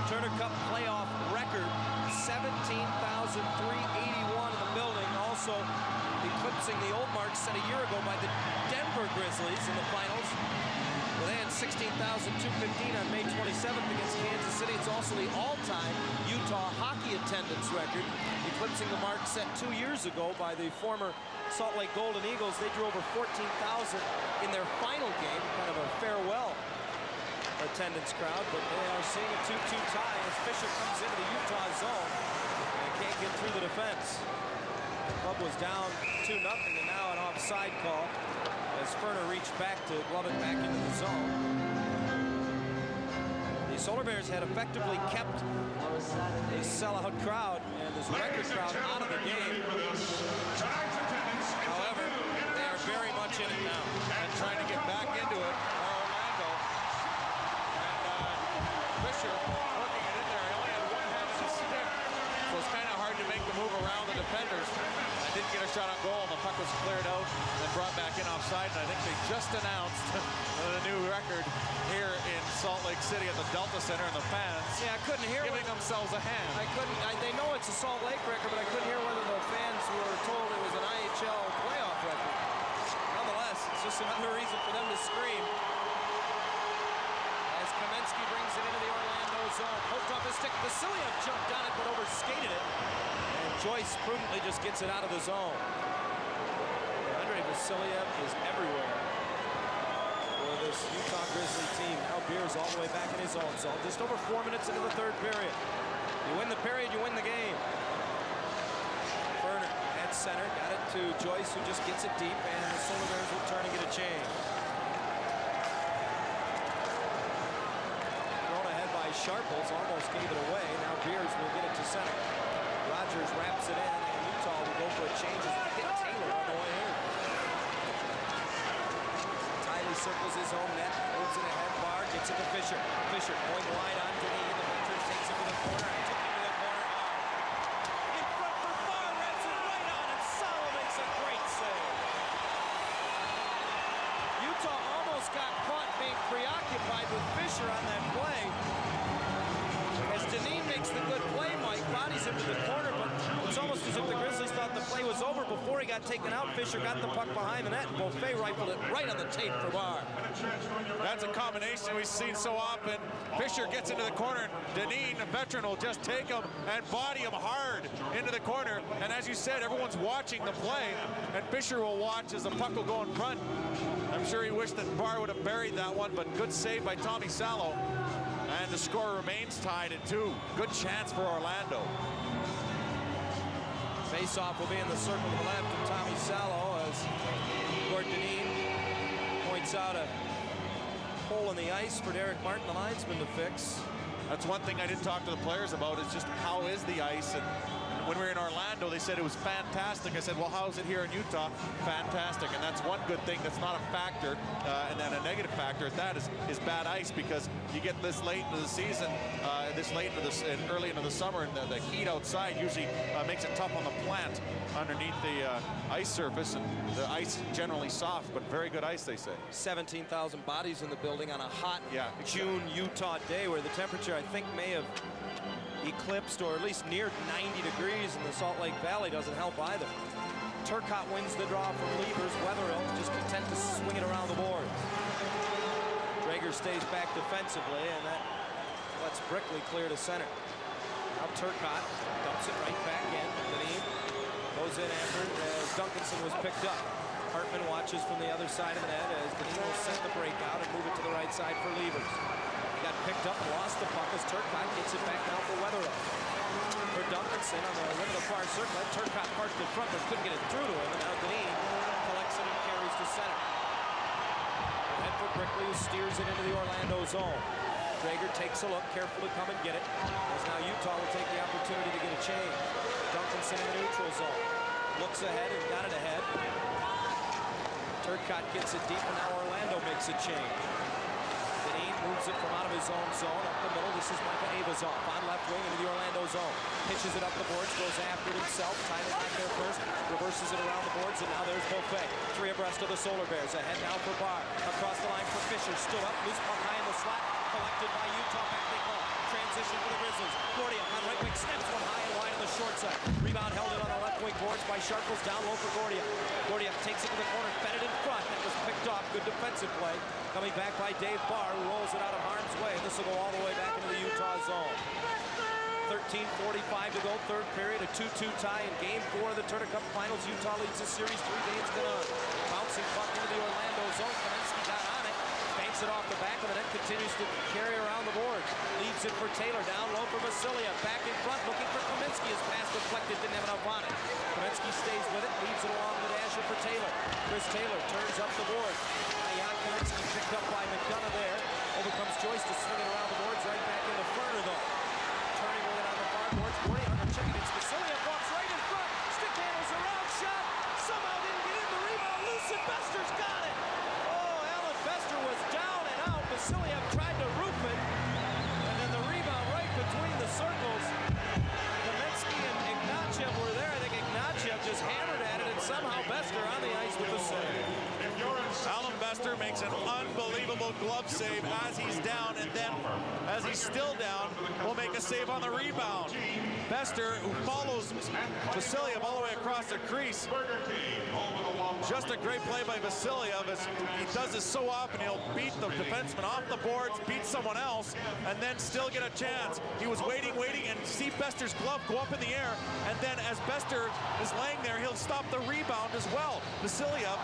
Turner Cup playoff record, 17,381 in the building, also eclipsing the old mark set a year ago by the Denver Grizzlies in the finals, where they had 16,215 on May 27th against Kansas City. It's also the all-time Utah hockey attendance record, eclipsing the mark set 2 years ago by the former Salt Lake Golden Eagles. They drew over 14,000 in their final game, kind of a farewell attendance crowd, but they are seeing a 2-2 tie as Fisher comes into the Utah zone and can't get through the defense. The club was down 2-0, and now an offside call as Ferner reached back to glove it back into the zone. The Solar Bears had effectively kept a sellout crowd and this record crowd out of the game. However, they are very much in it now And trying to get back into it are Orlando. Fisher working it in there. He only had one hand in his stick, so it's kind of hard to make the move around the defenders. And didn't get a shot on goal, and the puck was cleared out and brought back in offside. And I think they just announced the new record here in Salt Lake City at the Delta Center, and the fans I couldn't hear giving themselves a hand. They know it's a Salt Lake record, but I couldn't hear whether the fans were told it was an IHL playoff record. Nonetheless, it's just another reason for them to scream. As Kamensky brings it into the Orlando zone, poked off his stick. Vasiliev jumped on it, but overskated it. And Joyce prudently just gets it out of the zone. Andre Vasiliev is everywhere for this Utah Grizzly team. Now Beers all the way back in his own zone. Just over 4 minutes into the third period. You win the period, you win the game. Ferner at center, got it to Joyce, who just gets it deep, and the Solar Bears will turn and get a change. Thrown ahead by Sharples, almost gave it away. Now Beers will get it to center. Rogers wraps it in, and Utah will go for a change as we get Taylor on the way in. Tiley circles his own net, moves it ahead, Barr gets it to Fisher. Fisher going wide on Deneen, the veteran takes it to the corner, and took it to the corner. In front for Barr, wraps it right on, and Salo makes a great save. Utah almost got caught being preoccupied with Fisher on that play. As Deneen makes the good play, Mike bodies him to the corner, but it's almost as if the Grizzlies thought the play was over before he got taken out. Fisher got the puck behind the net, and Beaufait rifled it right on the tape for Barr. That's a combination we've seen so often. Fisher gets into the corner, and Deneen, the veteran, will just take him and body him hard into the corner. And as you said, everyone's watching the play, and Fisher will watch as the puck will go in front. I'm sure he wished that Barr would have buried that one, but good save by Tommy Salo. And the score remains tied at 2. Good chance for Orlando. Face-off will be in the circle to the left of Tommy Salo as Gord Deneen points out a hole in the ice for Derek Martin, the linesman, to fix. That's one thing I didn't talk to the players about, is just how is the ice. And when we were in Orlando, they said it was fantastic. I said, well, how is it here in Utah? Fantastic. And that's one good thing that's not a factor, and then a negative factor at that is bad ice, because you get this late into the season, early into the summer, and the heat outside usually makes it tough on the plant underneath the ice surface, and the ice generally soft, but very good ice, they say. 17,000 bodies in the building on a hot June Utah day, where the temperature, I think, may have eclipsed or at least near 90 degrees in the Salt Lake Valley. Doesn't help either. Turcotte wins the draw from Levers. Wetherill just content to swing it around the board. Draeger stays back defensively, and that lets Brickley clear to center. Now Turcotte dumps it right back in. Deneen Goes in after as Duncanson was picked up. Hartman watches from the other side of the net as Deneen will set the breakout and move it to the right side for Levers. He got picked up, lost the puck as Turcotte gets it back now for Weatherup. For Duncanson on the rim of the far circle. Turcotte parked in front but couldn't get it through to him. And now Deneen collects it and carries to center. Ahead for Brickley, who steers it into the Orlando zone. Drager takes a look, careful to come and get it. As now Utah will take the opportunity to get a change. Duncanson in the neutral zone. Looks ahead and got it ahead. Turcotte gets it deep, and now Orlando makes a change. Deneen moves it from out of his own zone up the middle. This is Micah Avazov on left wing into the Orlando zone. Pitches it up the boards, goes after it himself. Tied it back there first, reverses it around the boards, and now there's Beaufait. Three abreast of the Solar Bears. Ahead now for Barr. Across the line for Fisher. Stood up, loose puck high in the slot. Collected by Utah. Back they call. Transition for the Grizzlies. Gordia on right wing, snaps one high and wide on the short side. Rebound held in on the left wing boards by Sharples. Down low for Gordia. Gordia takes it to the corner, fed it in front. That was picked off. Good defensive play. Coming back by Dave Barr, who rolls it out of harm's way. This will go all the way back into the Utah zone. 13:45 to go, third period, a 2-2 tie in Game 4 of the Turner Cup Finals. Utah leads the series 3-0. Bouncing puck into the Orlando zone. Kamensky got on it. Banks it off the back of the net, continues to carry around the board. Leaves it for Taylor, down low for Vasiliev. Back in front, looking for Kaminsky. His pass deflected, didn't have enough on it. Kaminsky stays with it, leaves it along the dasher for Taylor. Chris Taylor turns up the board. Jan Kaminsky picked up by McDonough there. Overcomes Joyce to swing it around the boards, right back into Ferner though. Turning with it on the far boards, Gordy on the chicken. It's Vasiliev, walks right in front. Stick handles around, shot. Somehow didn't get in the rebound. Loose and Bester's got it. Bester was down and out. Vasiliev tried to roof it. And then the rebound right between the circles. Kamensky and Ignatiev were there. I think Ignatiev just hammered at it, and somehow Bester on the ice with the save. Alan Bester makes an unbelievable glove save as he's down, and then as he's still down, will make a save on the rebound. Bester, who follows Vasiliev all the way across the crease. Just a great play by Vasiliev, as he does this so often. He'll beat the defenseman off the boards, beat someone else, and then still get a chance. He was waiting, and see Bester's glove go up in the air, and then as Bester is laying there, he'll stop the rebound as well. Vasiliev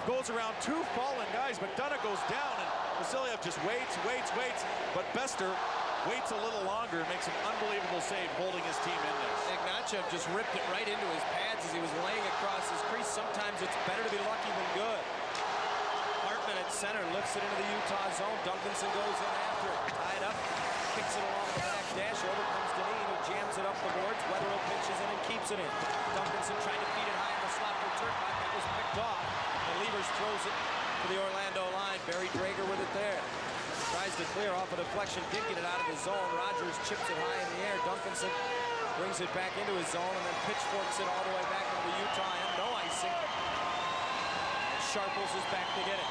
goes around two fallen guys. McDonough goes down, and Vasiliev just waits, but Bester waits a little longer and makes an unbelievable save, holding his team in there. Ignatiev just ripped it right into his pads as he was laying across his crease. Sometimes it's better to be lucky than good. Hartman at center lifts it into the Utah zone. Duncanson goes in after it. Tied up, kicks it along the back dash. Over comes Deneen, who jams it up the boards. Weatherup pinches in and keeps it in. Duncanson trying to feed it high in the slot for Turcotte. That was picked off. And Levers throws it to the Orlando line. Barry Drager with it there. Tries to clear off a deflection, did get it out of his zone. Rogers chips it high in the air. Duncanson brings it back into his zone and then pitchforks it all the way back into the Utah end. No icing. And Sharples is back to get it.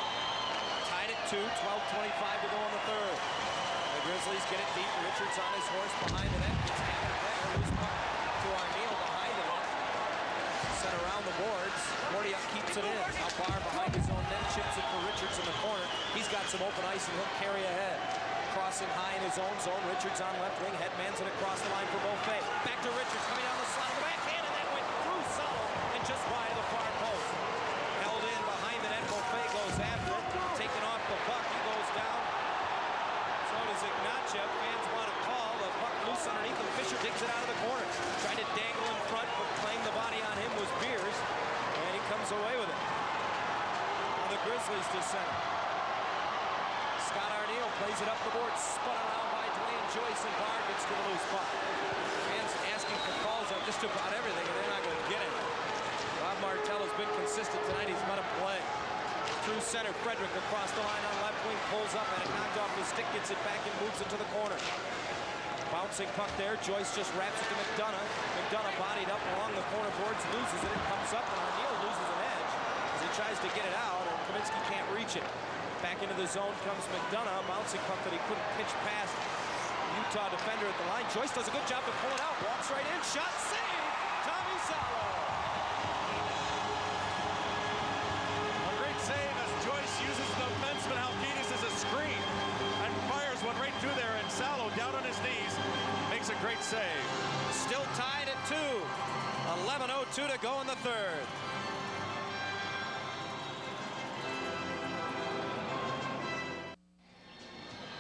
Tied at 2, 12:25 to go in the third. The Grizzlies get it deep. Richards on his horse behind the net. Gets hammered there. Loose puck to Arneal behind the net. Set around the boards. Gordia keeps it in. Now Barr behind his own net, chips it for Richards in the corner. He's got some open ice and he'll carry ahead. Crossing high in his own zone. Richards on left wing. Headmans it across the line for Beaufait. Back to Richards coming down the slot of the backhand, and that went through Salo and just wide of the far post. Held in behind the net. Beaufait goes after it. Taking off the puck. He goes down. So does Ignatiev. Fans want to call. The puck loose underneath him. Fisher digs it out of the corner. Trying to dangle in front, but playing the body on him was Beers. And he comes away with it. Now the Grizzlies to center. Scott Arneal plays it up the board, spun around by Dwayne Joyce, and Barr gets to the loose puck. Fans asking for calls on just about everything, and they're not going to get it. Rob Martell has been consistent tonight. He's going to play. Through center, Frederick across the line on left wing, pulls up, and it knocked off his stick, gets it back, and moves it to the corner. Bouncing puck there. Joyce just wraps it to McDonough. McDonough bodied up along the corner boards, loses it. It comes up, and Arneal loses an edge as he tries to get it out, and Kaminsky can't reach it. Back into the zone comes McDonough. Bouncing puck that he couldn't pitch past Utah defender at the line. Joyce does a good job to pull it out. Walks right in. Shot saved. Tommy Salo. A great save as Joyce uses the defenseman Halkitis as a screen and fires one right through there, and Salo down on his knees makes a great save. Still tied at 2. 11:02 to go in the third.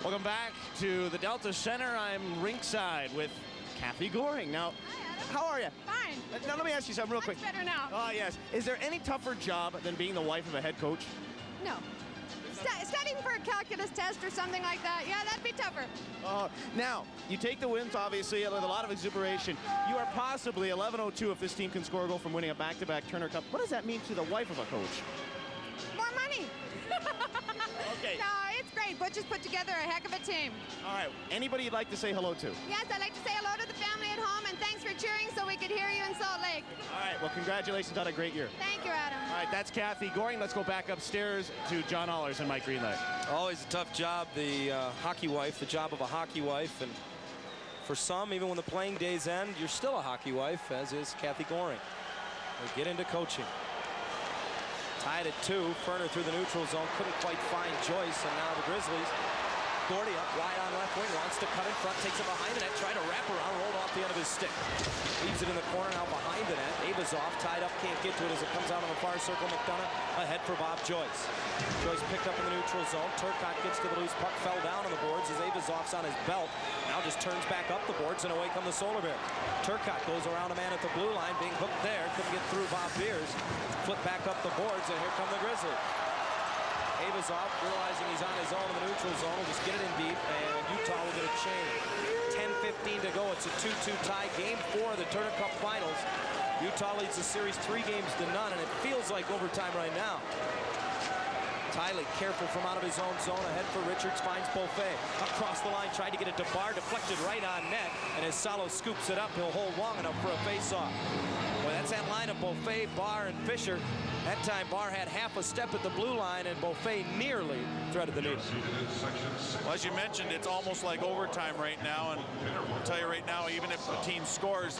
Welcome back to the Delta Center. I'm ringside with Kathy Goring. Now, how are you? Fine. Now, let me ask you something real quick. Much better now. Oh, yes. Is there any tougher job than being the wife of a head coach? No. Studying for a calculus test or something like that. Yeah, that'd be tougher. Now, you take the wins, obviously, with a lot of exuberation. You are possibly 11:02 if this team can score a goal from winning a back-to-back Turner Cup. What does that mean to the wife of a coach? More money. Okay. No, it's great. Butch has put together a heck of a team. All right. Anybody you'd like to say hello to? Yes, I'd like to say hello to the family at home, and thanks for cheering so we could hear you in Salt Lake. All right. Well, congratulations on a great year. Thank you, Adam. All right. That's Kathy Goring. Let's go back upstairs to John Allers and Mike Greenlight. Always a tough job, the hockey wife, the job of a hockey wife. And for some, even when the playing days end, you're still a hockey wife, as is Kathy Goring. They get into coaching. Tied at 2. Ferner through the neutral zone. Couldn't quite find Joyce. And now the Grizzlies. Gordy up wide on left wing. Wants to cut in front. Takes it behind the net. Tried to wrap around. Rolled off the end of his stick. Leaves it in the corner now behind the net. Avazov tied up. Can't get to it as it comes out on the far circle. McDonough ahead for Bob Joyce. Joyce picked up in the neutral zone. Turcotte gets to the loose puck. Fell down on the boards as Avazov's on his belt. Now just turns back up the boards and away come the Solar Bears. Turcotte goes around a man at the blue line. Being hooked there. Couldn't get through Bob Beers. Flip back up the boards, and here come the Grizzlies. Avazov, realizing he's on his own in the neutral zone, will just get it in deep, and Utah will get a change. 10:15 to go. It's a 2-2 tie. Game 4 of the Turner Cup Finals. Utah leads the series 3-0, and it feels like overtime right now. Tiley careful from out of his own zone. Ahead for Richards, finds Beaufait. Across the line, tried to get it to Barr, deflected right on net, and as Salo scoops it up, he'll hold long enough for a face-off. Boy, that's that line of Beaufait, Barr, and Fisher. That time, Barr had half a step at the blue line, and Beaufait nearly threaded the needle. Well, as you mentioned, it's almost like overtime right now, and I'll tell you right now, even if the team scores,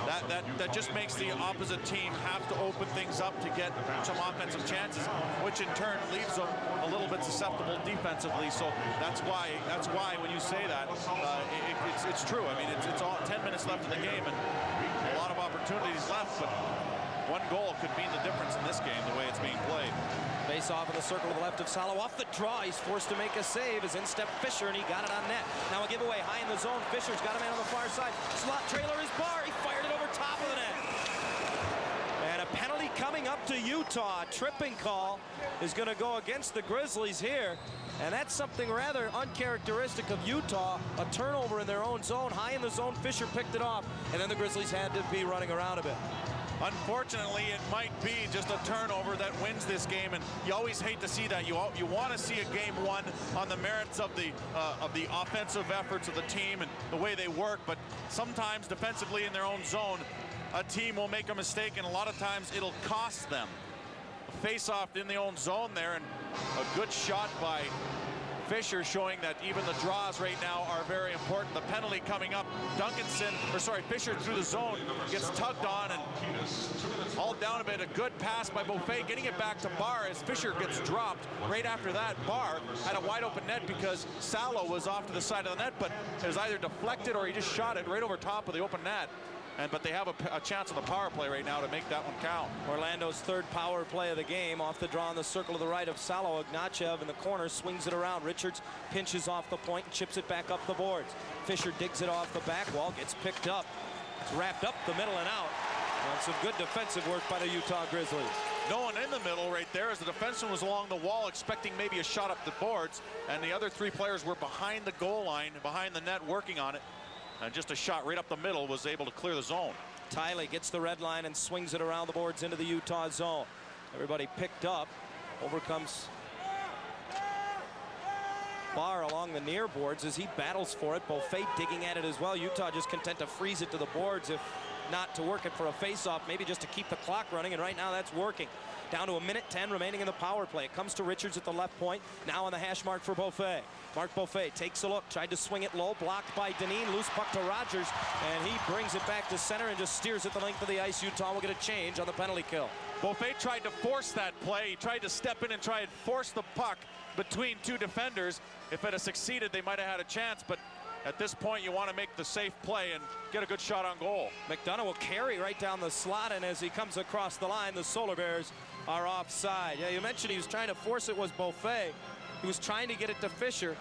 that just makes the opposite team have to open things up to get some offensive chances, which in turn leaves them a little bit susceptible defensively. So that's why when you say that, it's true. I mean, it's all 10 minutes left in the game, and a lot of opportunities left, but one goal could mean the difference in this game, the way it's being played. Face off in the circle to the left of Salo. Off the draw, he's forced to make a save as in step Fisher, and he got it on net. Now a giveaway high in the zone. Fisher's got a man on the far side. Slot trailer is Barr. He fired it over top of the net. And a penalty coming up to Utah. Tripping call is going to go against the Grizzlies here. And that's something rather uncharacteristic of Utah. A turnover in their own zone. High in the zone, Fisher picked it off. And then the Grizzlies had to be running around a bit. Unfortunately, it might be just a turnover that wins this game, and you always hate to see that. You want to see a game won on the merits of the offensive efforts of the team and the way they work, but sometimes defensively in their own zone, a team will make a mistake, and a lot of times it'll cost them. A face-off in the own zone there, and a good shot by Fisher, showing that even the draws right now are very important. The penalty coming up, Fisher through the zone, gets tugged on and hauled down a bit. A good pass by Beaufait, getting it back to Barr as Fisher gets dropped. Right after that, Barr had a wide open net because Salo was off to the side of the net, but it was either deflected or he just shot it right over top of the open net. But they have a chance on the power play right now to make that one count. Orlando's third power play of the game. Off the draw in the circle to the right of Salo. Ignachev in the corner swings it around. Richards pinches off the point and chips it back up the boards. Fisher digs it off the back wall, gets picked up. It's wrapped up the middle and out. And some good defensive work by the Utah Grizzlies. No one in the middle right there as the defenseman was along the wall expecting maybe a shot up the boards, and the other three players were behind the goal line, behind the net, working on it. And just a shot right up the middle was able to clear the zone. Tiley gets the red line and swings it around the boards into the Utah zone. Everybody picked up. Over comes Barr along the near boards as he battles for it. Beaufait digging at it as well. Utah just content to freeze it to the boards, if not to work it for a face-off, maybe just to keep the clock running, and right now that's working. Down to 1:10 remaining in the power play. It comes to Richards at the left point. Now on the hash mark for Beaufait. Mark Beaufait takes a look, tried to swing it low, blocked by Deneen, loose puck to Rogers, and he brings it back to center and just steers it the length of the ice. Utah will get a change on the penalty kill. Beaufait tried to force that play. He tried to step in and try and force the puck between two defenders. If it had succeeded, they might have had a chance, but At this point, you want to make the safe play and get a good shot on goal. McDonough will carry right down the slot, and as he comes across the line, the Solar Bears are offside. Yeah, you mentioned he was trying to force it, was Beaufait. He was trying to get it to Fisher,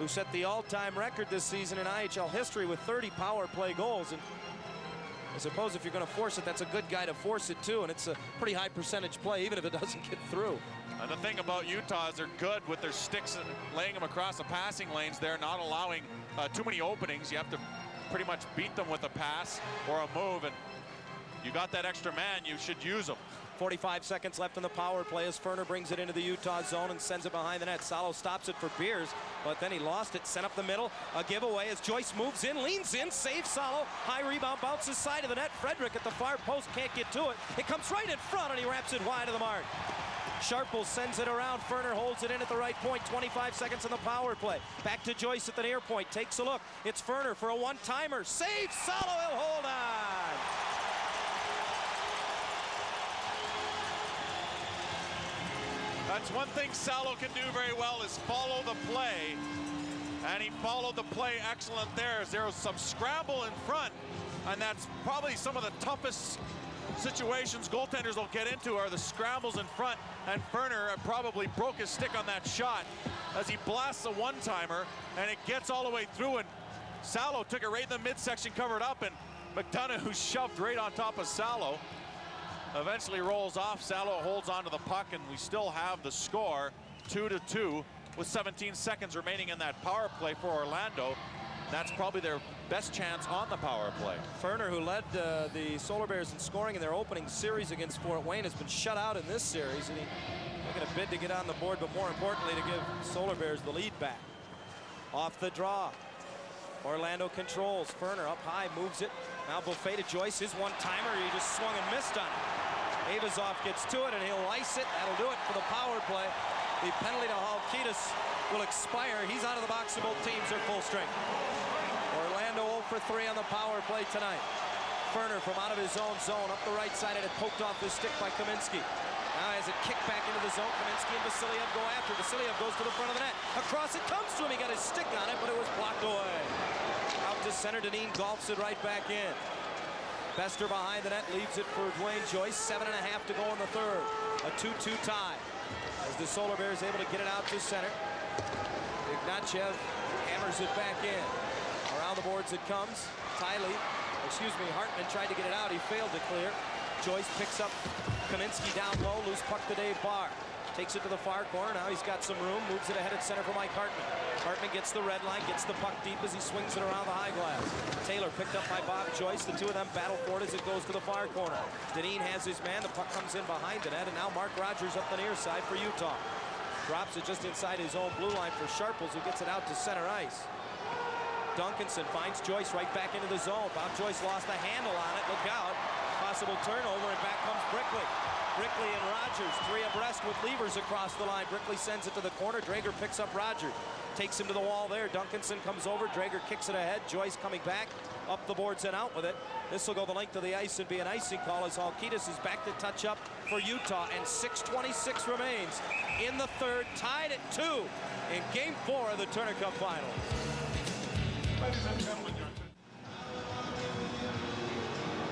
who set the all-time record this season in IHL history with 30 power play goals. And I suppose if you're going to force it, that's a good guy to force it too, and it's a pretty high percentage play, even if it doesn't get through. And the thing about Utah is they're good with their sticks and laying them across the passing lanes. They're not allowing too many openings. You have to pretty much beat them with a pass or a move, and you got that extra man, you should use them. 45 seconds left in the power play as Ferner brings it into the Utah zone and sends it behind the net. Salo stops it for Beers, but then he lost it, sent up the middle. A giveaway as Joyce moves in, leans in, saves Salo. High rebound, bounces side of the net. Frederick at the far post can't get to it. It comes right in front, and he wraps it wide of the mark. Sharple sends it around. Ferner holds it in at the right point. 25 seconds in the power play. Back to Joyce at the near point. Takes a look. It's Ferner for a one-timer. Saves Salo. He'll hold on. That's one thing Salo can do very well, is follow the play. And he followed the play excellent there, as there was some scramble in front. And that's probably some of the toughest situations goaltenders will get into, are the scrambles in front. And Ferner probably broke his stick on that shot as he blasts a one-timer, and it gets all the way through, and Salo took it right in the midsection, covered up, and McDonough, who shoved right on top of Salo, eventually rolls off. Salo holds onto the puck, and we still have the score 2-2 with 17 seconds remaining in that power play for Orlando. That's probably their best chance on the power play. Ferner, who led the Solar Bears in scoring in their opening series against Fort Wayne, has been shut out in this series, and he's making a bid to get on the board, but more importantly, to give Solar Bears the lead back. Off the draw. Orlando controls. Ferner up high, moves it. Now Beaufait to Joyce, his one-timer. He just swung and missed on it. Avazov gets to it, and he'll ice it. That'll do it for the power play. The penalty to Halkitis will expire. He's out of the box, and both teams are full strength. Orlando 0 for 3 on the power play tonight. Ferner from out of his own zone, up the right side, and it poked off his stick by Kaminsky. Now has it kicked back into the zone. Kaminsky and Vasiliev go after. Vasiliev goes to the front of the net. Across it comes to him. He got his stick on it, but it was blocked away. Out to center. Deneen golfs it right back in. Bester behind the net leaves it for Dwayne Joyce. 7.5 to go in the third. A 2-2 tie. As the Solar Bears able to get it out to center. Ignatiev hammers it back in. Around the boards it comes. Hartman tried to get it out. He failed to clear. Joyce picks up Kaminsky down low. Loose puck to Dave Barr. Takes it to the far corner. Now he's got some room. Moves it ahead at center for Mike Hartman. Hartman gets the red line, gets the puck deep as he swings it around the high glass. Taylor picked up by Bob Joyce. The two of them battle for it as it goes to the far corner. Deneen has his man. The puck comes in behind the net, and now Mark Rogers up the near side for Utah. Drops it just inside his own blue line for Sharples, who gets it out to center ice. Duncanson finds Joyce right back into the zone. Bob Joyce lost a handle on it. Look out. Possible turnover, and back comes Brickley. Brickley and Rogers, 3 abreast with levers across the line. Brickley sends it to the corner. Drager picks up Rogers. Takes him to the wall there. Duncanson comes over. Drager kicks it ahead. Joyce coming back. Up the boards and out with it. This will go the length of the ice and be an icing call as Halkitis is back to touch up for Utah. And 6:26 remains in the third. Tied at 2 in Game 4 of the Turner Cup Final.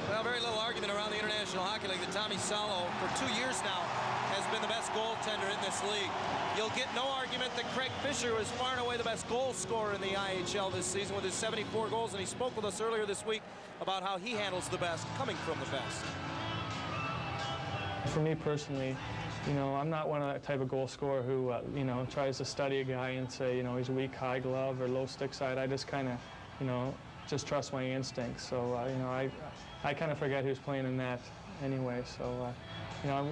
Well, very little argument around the International Hockey League that Tommy Salo, for 2 years now, has been the best goaltender in this league. You'll get no argument that Craig Fisher was far and away the best goal scorer in the IHL this season with his 74 goals, and he spoke with us earlier this week about how he handles the best, coming from the best. For me personally, I'm not one of that type of goal scorer who, tries to study a guy and say, he's weak high glove or low stick side. I just kind of, just trust my instincts. So, I kind of forget who's playing in that anyway. So,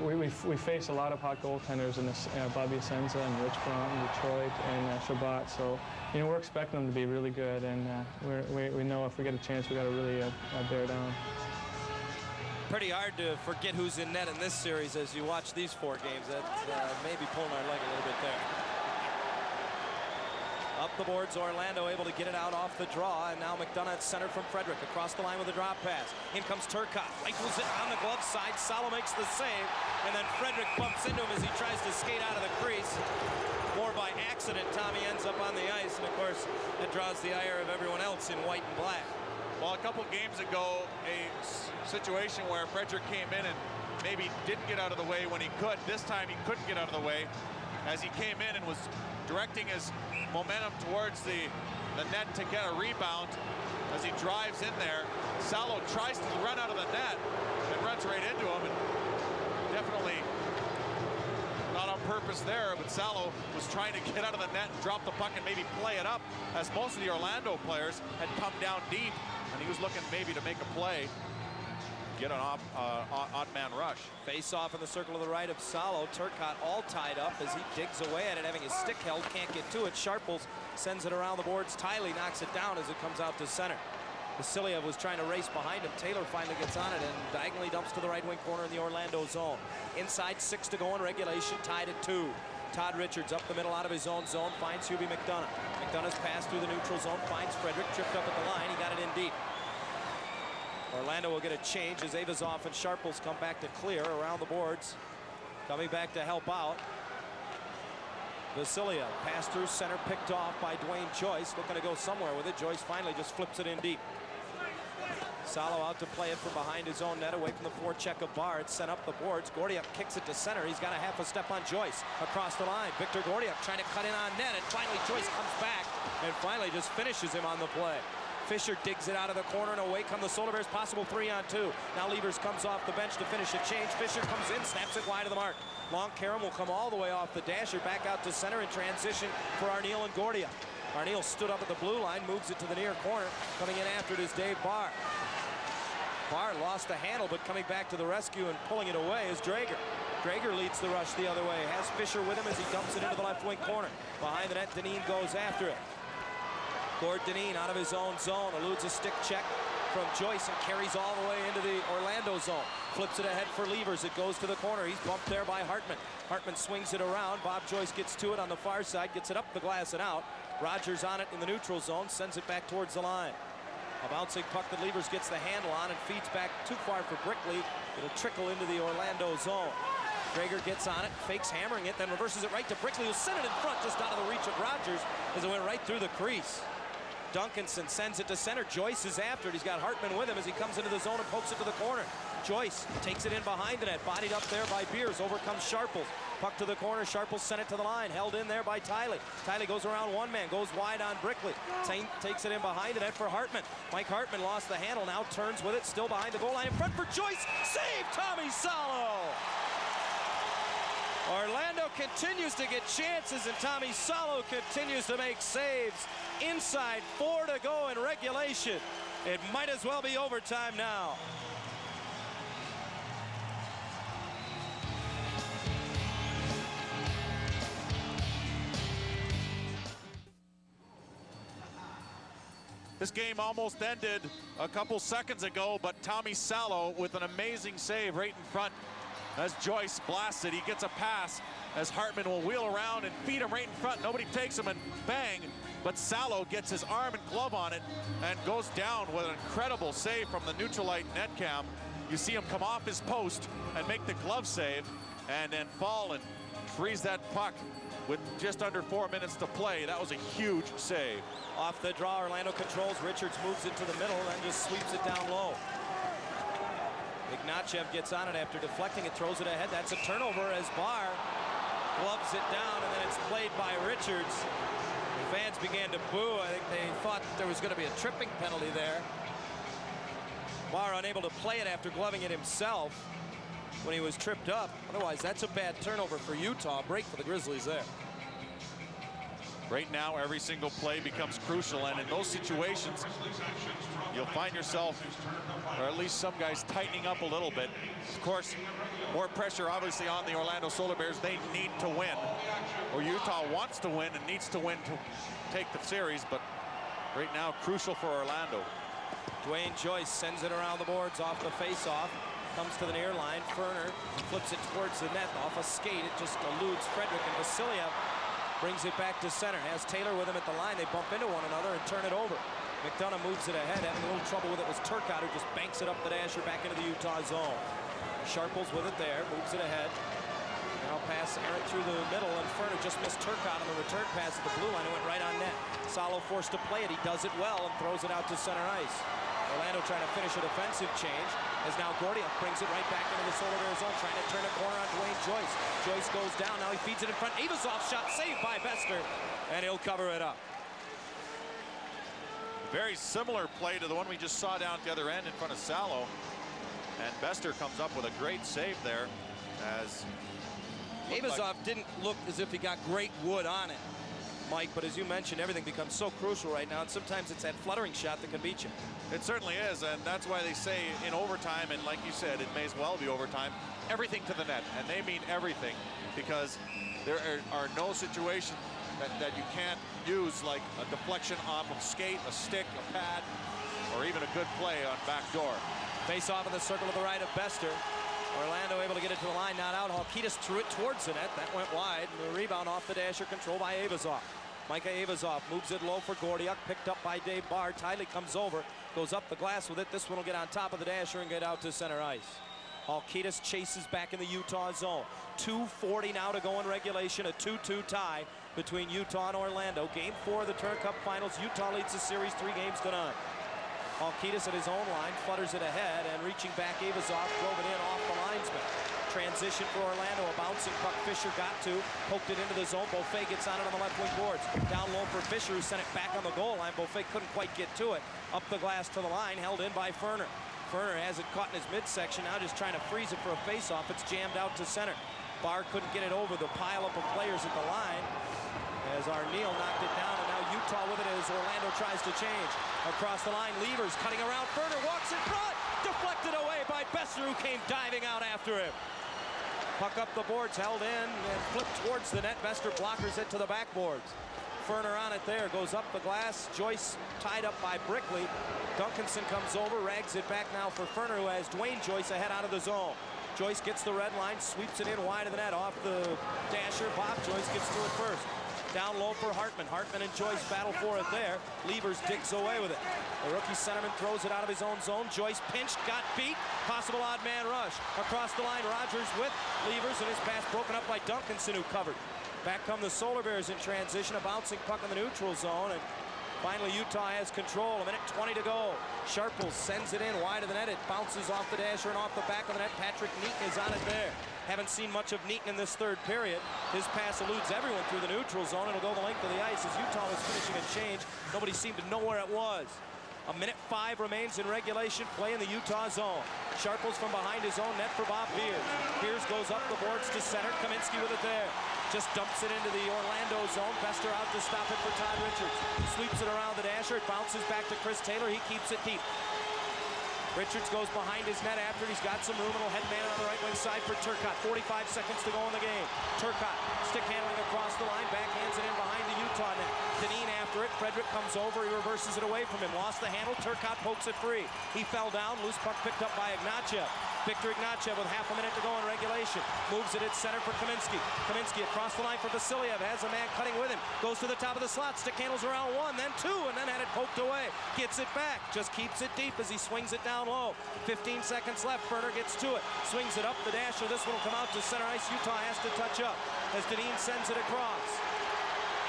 we face a lot of hot goaltenders in this, Bobby Asenza and Rich Braun and Detroit and Shabbat. So, we're expecting them to be really good, and we know if we get a chance, we got to really bear down. Pretty hard to forget who's in net in this series as you watch these 4 games. That's maybe pulling our leg a little bit there. Up the boards, Orlando able to get it out off the draw, and now McDonough at center from Frederick. Across the line with a drop pass. In comes Turcotte, rifles it on the glove side. Salo makes the save, and then Frederick bumps into him as he tries to skate out of the crease. More by accident, Tommy ends up on the ice, and of course, that draws the ire of everyone else in white and black. Well, a couple games ago, a situation where Frederick came in and maybe didn't get out of the way when he could. This time he couldn't get out of the way as he came in and was directing his momentum towards the net to get a rebound. As he drives in there, Salo tries to run out of the net and runs right into him, and definitely not on purpose there, but Salo was trying to get out of the net and drop the puck and maybe play it up, as most of the Orlando players had come down deep, and he was looking maybe to make a play, get an odd man rush. Face off in the circle to the right of Salo. Turcotte all tied up as he digs away at it, having his stick held, can't get to it. Sharples sends it around the boards. Tiley knocks it down as it comes out to center. Vasiliev was trying to race behind him. Taylor finally gets on it and diagonally dumps to the right wing corner in the Orlando zone. Inside 6 to go in regulation, tied at 2. Todd Richards up the middle out of his own zone, finds Hubie McDonough. McDonough's pass through the neutral zone, finds Frederick, tripped up at the line. He got it in deep. Orlando will get a change as Avazov and Sharples come back to clear around the boards. Coming back to help out. Vasiliev, pass through center, picked off by Dwayne Joyce. Looking to go somewhere with it. Joyce finally just flips it in deep. Salo out to play it from behind his own net, away from the forecheck of Barr. It's sent up the boards. Gordiuk kicks it to center. He's got a half a step on Joyce. Across the line, Victor Gordiuk trying to cut in on net, and finally Joyce comes back and finally just finishes him on the play. Fisher digs it out of the corner, and away come the Solar Bears. Possible 3-on-2. Now Levers comes off the bench to finish a change. Fisher comes in, snaps it wide of the mark. Long Karam will come all the way off the dasher, back out to center in transition for Arneal and Gordiuk. Arneal stood up at the blue line, moves it to the near corner. Coming in after it is Dave Barr. Barr lost the handle, but coming back to the rescue and pulling it away is Drager. Drager leads the rush the other way. Has Fisher with him as he dumps it into the left wing corner. Behind the net, Dineen goes after it. Gord Dineen out of his own zone, eludes a stick check from Joyce and carries all the way into the Orlando zone. Flips it ahead for Levers. It goes to the corner. He's bumped there by Hartman. Hartman swings it around. Bob Joyce gets to it on the far side, gets it up the glass and out. Rogers on it in the neutral zone, sends it back towards the line. A bouncing puck that Levers gets the handle on and feeds back too far for Brickley. It'll trickle into the Orlando zone. Drager gets on it, fakes hammering it, then reverses it right to Brickley, who sent it in front just out of the reach of Rogers as it went right through the crease. Duncanson sends it to center. Joyce is after it. He's got Hartman with him as he comes into the zone and pokes it to the corner. Joyce takes it in behind the net, bodied up there by Beers. Over comes Sharples. Puck to the corner. Sharples sent it to the line. Held in there by Tiley. Tiley goes around one man, goes wide on Brickley. Takes it in behind the net for Hartman. Mike Hartman lost the handle, now turns with it, still behind the goal line. In front for Joyce. Save Tommy Salo. Orlando continues to get chances, and Tommy Salo continues to make saves. Inside 4 to go in regulation. It might as well be overtime now. This game almost ended a couple seconds ago, but Tommy Salo with an amazing save right in front as Joyce blasts it. He gets a pass as Hartman will wheel around and feed him right in front. Nobody takes him, and bang, but Salo gets his arm and glove on it and goes down with an incredible save from the Neutralite net cam. You see him come off his post and make the glove save and then fall and freeze that puck with just under 4 minutes to play. That was a huge save. Off the draw, Orlando controls. Richards moves it to the middle and just sweeps it down low. Ignatiev gets on it after deflecting it, throws it ahead. That's a turnover as Barr gloves it down, and then it's played by Richards. The fans began to boo. I think they thought there was going to be a tripping penalty there. Barr unable to play it after gloving it himself when he was tripped up. Otherwise, that's a bad turnover for Utah. Break for the Grizzlies there. Right now, every single play becomes crucial, and in those situations, you'll find yourself, or at least some guys, tightening up a little bit. Of course, more pressure obviously on the Orlando Solar Bears. They need to win, or Utah wants to win and needs to win to take the series, but right now, crucial for Orlando. Dwayne Joyce sends it around the boards off the face-off. Comes to the near line. Ferner flips it towards the net off a skate. It just eludes Frederick, and Vasiliev Brings it back to center. Has Taylor with him at the line. They bump into one another and turn it over. McDonough moves it ahead. Having a little trouble with it was Turcotte, who just banks it up the dasher back into the Utah zone. Sharples with it there. Moves it ahead. Now pass errant through the middle, and Ferner just missed Turcotte on the return pass at the blue line. It went right on net. Salo forced to play it. He does it well and throws it out to center ice. Orlando trying to finish a defensive change, as now Gordiuk brings it right back into the Solar Bears zone, trying to turn a corner on Dwayne Joyce. Joyce goes down. Now he feeds it in front. Avazov's shot saved by Bester, and he'll cover it up. Very similar play to the one we just saw down at the other end in front of Salo. And Bester comes up with a great save there, as Avazov didn't look as if he got great wood on it, Mike, but as you mentioned, everything becomes so crucial right now, and sometimes it's that fluttering shot that can beat you. It certainly is, and that's why they say in overtime, and like you said, it may as well be overtime, everything to the net, and they mean everything, because there are no situations that you can't use, like a deflection off of skate, a stick, a pad, or even a good play on backdoor. Face off in the circle to the right of Bester. Orlando able to get it to the line, not out. Halkitis threw it towards the net. That went wide. And the rebound off the dasher, controlled by Avazov. Micah Avazov moves it low for Gordiuk, picked up by Dave Barr. Tiley comes over, goes up the glass with it. This one will get on top of the dasher and get out to center ice. Halkitis chases back in the Utah zone. 2:40 now to go in regulation. A 2-2 tie between Utah and Orlando. Game 4 of the Turner Cup Finals. Utah leads the series 3-0. Halkitis at his own line, flutters it ahead, and reaching back, Avazov drove it in off the linesman. Transition for Orlando, a bouncing puck Fisher got to, poked it into the zone. Beaufait gets on it on the left wing boards. Down low for Fisher, who sent it back on the goal line. Beaufait couldn't quite get to it. Up the glass to the line, held in by Ferner. Ferner has it caught in his midsection, now just trying to freeze it for a face-off. It's jammed out to center. Barr couldn't get it over the pileup of players at the line, as Arneal knocked it down, and now Utah with it as Orlando tries to change. Across the line, Levers cutting around. Ferner walks in front, deflected away by Bester, who came diving out after him. Puck up the boards, held in, and flipped towards the net. Bester blockers it to the backboards. Ferner on it there, goes up the glass. Joyce tied up by Brickley. Duncanson comes over, rags it back now for Ferner, who has Dwayne Joyce ahead out of the zone. Joyce gets the red line, sweeps it in wide of the net, off the dasher. Bob Joyce gets to it first. Down low for Hartman. Hartman and Joyce battle for it there. Levers digs away with it. The rookie centerman throws it out of his own zone. Joyce pinched, got beat. Possible odd man rush. Across the line, Rogers with Levers, and his pass broken up by Duncanson, who covered. Back come the Solar Bears in transition. A bouncing puck in the neutral zone, and finally Utah has control. 1:20 to go. Sharples sends it in wide of the net. It bounces off the dasher and off the back of the net. Patrick Neaton is on it there. Haven't seen much of Neaton in this third period. His pass eludes everyone through the neutral zone. It'll go the length of the ice as Utah was finishing a change. Nobody seemed to know where it was. 1:05 remains in regulation play in the Utah zone. Sharples from behind his own net for Bob Beers. Beers goes up the boards to center. Kaminsky with it there. Just dumps it into the Orlando zone. Bester out to stop it for Todd Richards. Sweeps it around the dasher. It bounces back to Chris Taylor. He keeps it deep. Richards goes behind his net after he's got some room, and will headman on the right wing side for Turcotte. 45 seconds to go in the game. Turcotte stick handling across the line, backhands it in behind the Utah net. Deneen after it. Frederick comes over, he reverses it away from him. Lost the handle. Turcotte pokes it free. He fell down. Loose puck picked up by Ignatiev. Victor Ignatiev with half a minute to go in regulation. Moves it at center for Kaminsky. Kaminsky across the line for Vasiliev. Has a man cutting with him. Goes to the top of the slot. Stick handles around one, then two, and then had it poked away. Gets it back. Just keeps it deep as he swings it down low. 15 seconds left. Ferner gets to it. Swings it up the dasher. This one will come out to center ice. Utah has to touch up as Deneen sends it across.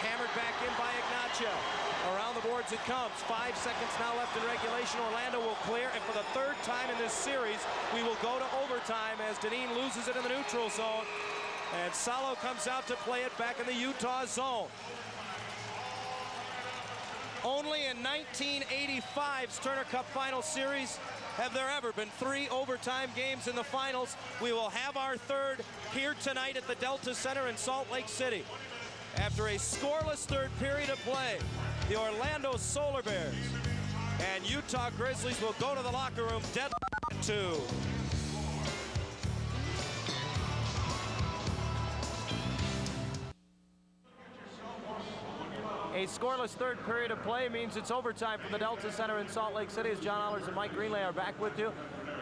Hammered back in by Ignatiev. Around the boards it comes. 5 seconds now left in regulation. Orlando will clear, and for the third time in this series, we will go to overtime as Deneen loses it in the neutral zone. And Salo comes out to play it back in the Utah zone. Only in 1985's Turner Cup Final Series have there ever been 3 overtime games in the finals. We will have our third here tonight at the Delta Center in Salt Lake City. After a scoreless third period of play, the Orlando Solar Bears and Utah Grizzlies will go to the locker room dead at 2. A scoreless third period of play means it's overtime from the Delta Center in Salt Lake City as John Allers and Mike Greenlay are back with you.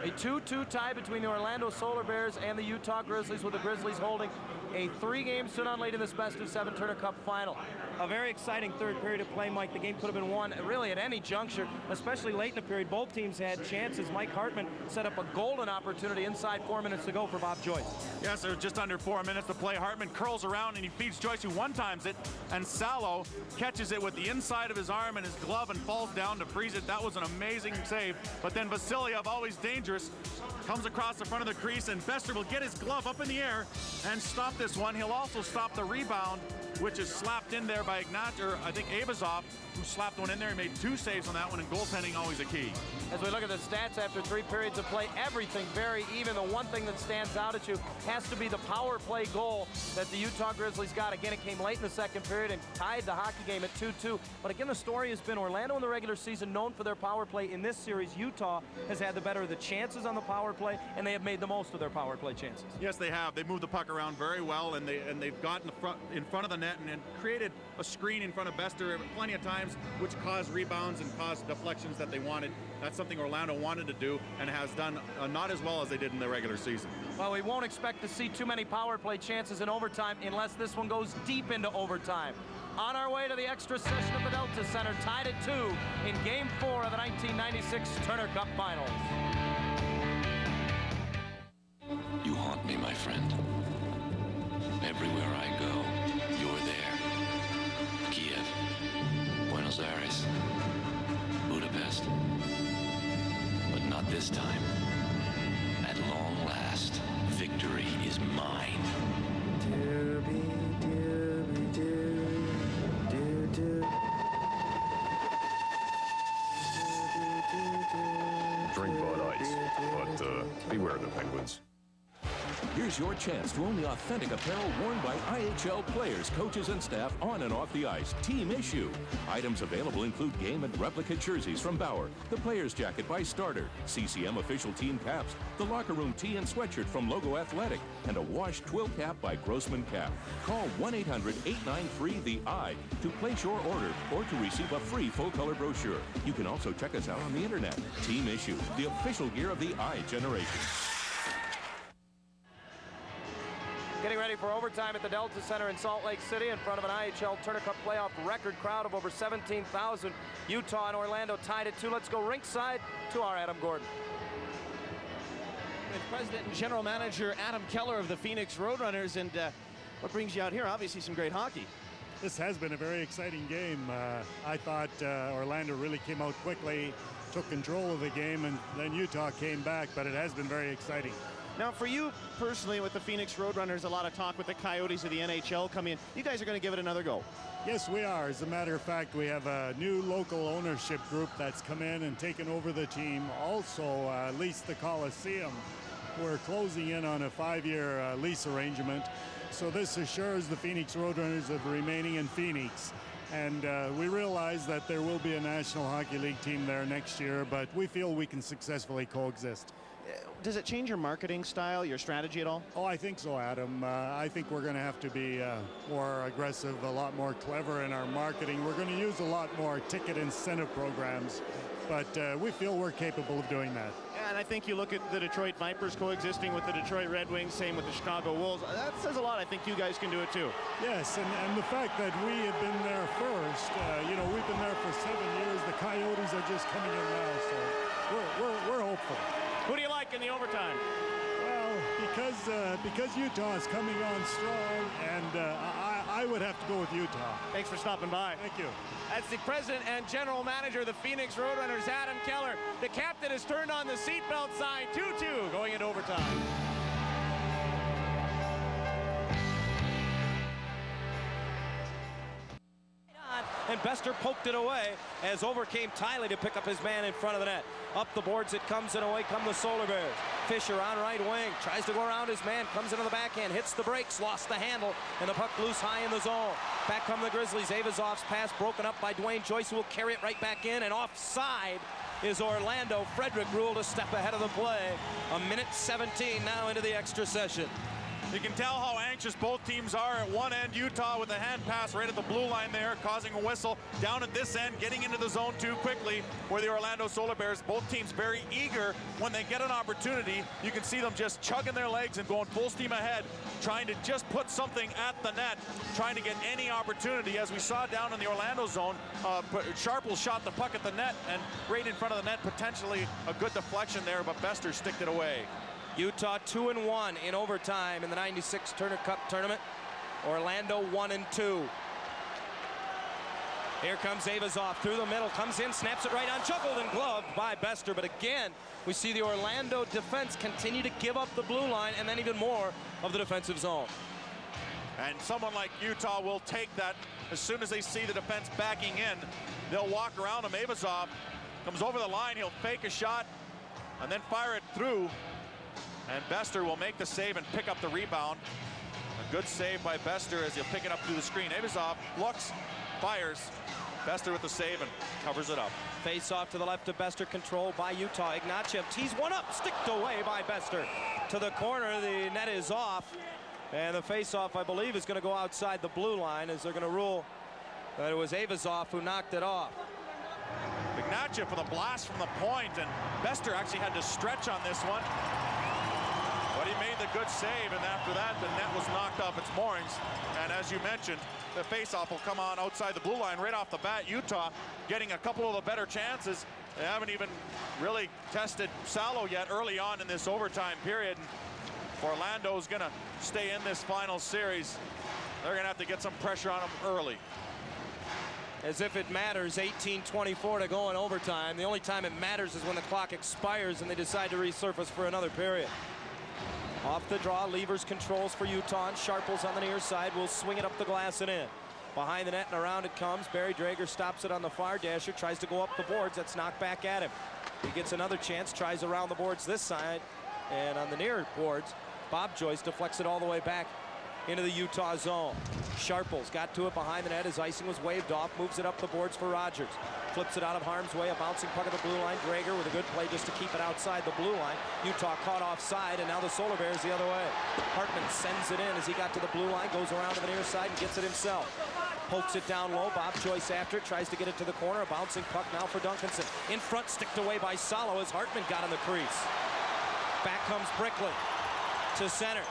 A 2-2 tie between the Orlando Solar Bears and the Utah Grizzlies, with the Grizzlies holding a 3-game stood on late in this best-of-7 Turner Cup final. A very exciting third period of play, Mike. The game could have been won really at any juncture, especially late in the period. Both teams had chances. Mike Hartman set up a golden opportunity inside 4 minutes to go for Bob Joyce. Yes, there's just under 4 minutes to play. Hartman curls around and he feeds Joyce, who one-times it, and Salo catches it with the inside of his arm and his glove and falls down to freeze it. That was an amazing save. But then Vasiliev, always dangerous, comes across the front of the crease, and Bester will get his glove up in the air and stop this one. He'll also stop the rebound, which is slapped in there by I think Avazov, who slapped one in there. He made 2 saves on that one, and goaltending always a key. As we look at the stats after 3 periods of play, everything very even. The one thing that stands out at you has to be the power play goal that the Utah Grizzlies got. Again, it came late in the second period and tied the hockey game at 2-2. But again, the story has been Orlando in the regular season known for their power play. In this series, Utah has had the better of the chances on the power play, and they have made the most of their power play chances. Yes, they have. They moved the puck around very well, and they've gotten in front of the net and created a screen in front of Bester plenty of times, which caused rebounds and caused deflections that they wanted. That's something Orlando wanted to do and has done not as well as they did in the regular season. Well, we won't expect to see too many power play chances in overtime unless this one goes deep into overtime. On our way to the extra session at the Delta Center, tied at 2 in Game 4 of the 1996 Turner Cup Finals. You haunt me, my friend. Everywhere I go, you're there. Kiev, Buenos Aires, Budapest. But not this time. At long last, victory is mine. Drink Bud Ice, but beware the penguins. Here's your chance to own the authentic apparel worn by IHL players, coaches, and staff on and off the ice. Team issue. Items available include game and replica jerseys from Bauer, the player's jacket by Starter, CCM official team caps, the locker room tee and sweatshirt from Logo Athletic, and a washed twill cap by Grossman Cap. Call 1-800-893-THE-I to place your order or to receive a free full-color brochure. You can also check us out on the internet. Team issue, the official gear of the I generation. Getting ready for overtime at the Delta Center in Salt Lake City in front of an IHL Turner Cup playoff record crowd of over 17,000. Utah and Orlando tied at 2. Let's go rinkside to our Adam Gordon. With President and General Manager Adam Keller of the Phoenix Roadrunners, and what brings you out here? Obviously some great hockey. This has been a very exciting game. I thought Orlando really came out quickly, took control of the game, and then Utah came back, but it has been very exciting. Now, for you personally, with the Phoenix Roadrunners, a lot of talk with the Coyotes of the NHL coming in. You guys are going to give it another go. Yes, we are. As a matter of fact, we have a new local ownership group that's come in and taken over the team. Also, leased the Coliseum. We're closing in on a 5-year lease arrangement. So this assures the Phoenix Roadrunners of remaining in Phoenix. And we realize that there will be a National Hockey League team there next year, but we feel we can successfully coexist. Does it change your marketing style, your strategy at all? Oh, I think so, Adam. I think we're going to have to be more aggressive, a lot more clever in our marketing. We're going to use a lot more ticket incentive programs, but we feel we're capable of doing that. And I think you look at the Detroit Vipers coexisting with the Detroit Red Wings, same with the Chicago Wolves. That says a lot. I think you guys can do it too. Yes, and the fact that we have been there first, we've been there for 7 years. The Coyotes are just coming in now, so we're hopeful. Who do you like in the overtime? Well, because Utah is coming on strong, and I would have to go with Utah. Thanks for stopping by. Thank you. That's the president and general manager of the Phoenix Roadrunners, Adam Keller. The captain has turned on the seatbelt sign. 2-2 going into overtime. And Bester poked it away as over came Tiley to pick up his man in front of the net. Up the boards it comes, and away come the Solar Bears. Fisher on right wing, tries to go around his man, comes into the backhand, hits the brakes, lost the handle, and the puck loose high in the zone. Back come the Grizzlies. Avazov's pass broken up by Dwayne Joyce, who will carry it right back in, and offside is Orlando. Frederick ruled a step ahead of the play. 1:17 now into the extra session. You can tell how anxious both teams are. At one end, Utah with a hand pass right at the blue line there, causing a whistle. Down at this end, getting into the zone too quickly, where the Orlando Solar Bears, both teams very eager when they get an opportunity. You can see them just chugging their legs and going full steam ahead, trying to just put something at the net, trying to get any opportunity. As we saw down in the Orlando zone, Sharple shot the puck at the net, and right in front of the net, potentially a good deflection there, but Bester sticked it away. Utah 2-1 in overtime in the 96 Turner Cup tournament. Orlando 1-2. Here comes Avazov through the middle, comes in, snaps it right on, juggled and gloved by Bester. But again, we see the Orlando defense continue to give up the blue line and then even more of the defensive zone. And someone like Utah will take that as soon as they see the defense backing in. They'll walk around him. Avazov comes over the line, he'll fake a shot and then fire it through. And Bester will make the save and pick up the rebound. A good save by Bester as he'll pick it up through the screen. Avazov looks, fires. Bester with the save and covers it up. Face off to the left of Bester, controlled by Utah. Ignatieff tees one up, sticked away by Bester. To the corner, the net is off. And the face off, I believe, is going to go outside the blue line as they're going to rule that it was Avazov who knocked it off. Ignatieff with a blast from the point, and Bester actually had to stretch on this one. But he made the good save, and after that, the net was knocked off its moorings. And as you mentioned, the faceoff will come on outside the blue line right off the bat. Utah getting a couple of the better chances. They haven't even really tested Salo yet early on in this overtime period. Orlando's going to stay in this final series. They're going to have to get some pressure on them early. As if it matters, 18:24 to go in overtime. The only time it matters is when the clock expires and they decide to resurface for another period. Off the draw, Levers controls for Utah, and Sharples on the near side will swing it up the glass and in. Behind the net and around it comes. Barry Drager stops it on the far dasher, tries to go up the boards. That's knocked back at him. He gets another chance, tries around the boards this side, and on the near boards, Bob Joyce deflects it all the way back into the Utah zone. Sharples got to it behind the net as icing was waved off, moves it up the boards for Rogers. Flips it out of harm's way, a bouncing puck at the blue line. Drager with a good play just to keep it outside the blue line. Utah caught offside, and now the Solar Bears the other way. Hartman sends it in as he got to the blue line, goes around to the near side and gets it himself. Pokes it down low, Bob Joyce after it, tries to get it to the corner. A bouncing puck now for Duncanson. In front, sticked away by Salo as Hartman got in the crease. Back comes Brickley to center.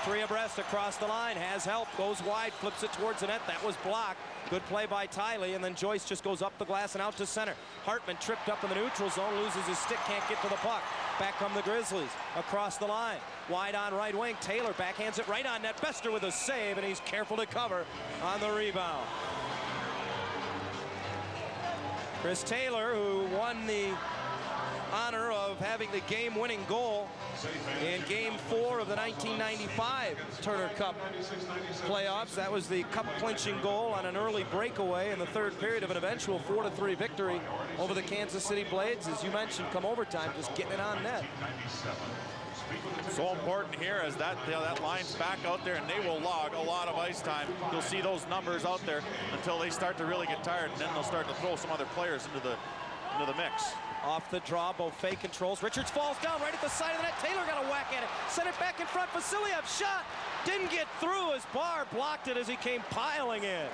Three abreast across the line, has help, goes wide, flips it towards the net. That was blocked. Good play by Tiley, and then Joyce just goes up the glass and out to center. Hartman tripped up in the neutral zone, loses his stick, can't get to the puck. Back come the Grizzlies across the line. Wide on right wing, Taylor backhands it right on net. Bester with a save, and he's careful to cover on the rebound. Chris Taylor, who won the honor of having the game-winning goal in Game 4 of the 1995 Turner Cup playoffs. That was the cup-clinching goal on an early breakaway in the third period of an eventual 4-3 victory over the Kansas City Blades. As you mentioned, come overtime, just getting it on net. So important here as that line's back out there, and they will log a lot of ice time. You'll see those numbers out there until they start to really get tired, and then they'll start to throw some other players into the mix. Off the draw, Beaufait controls. Richards falls down right at the side of the net. Taylor got a whack at it. Sent it back in front. Vasiliev shot. Didn't get through as Barr blocked it as he came piling in.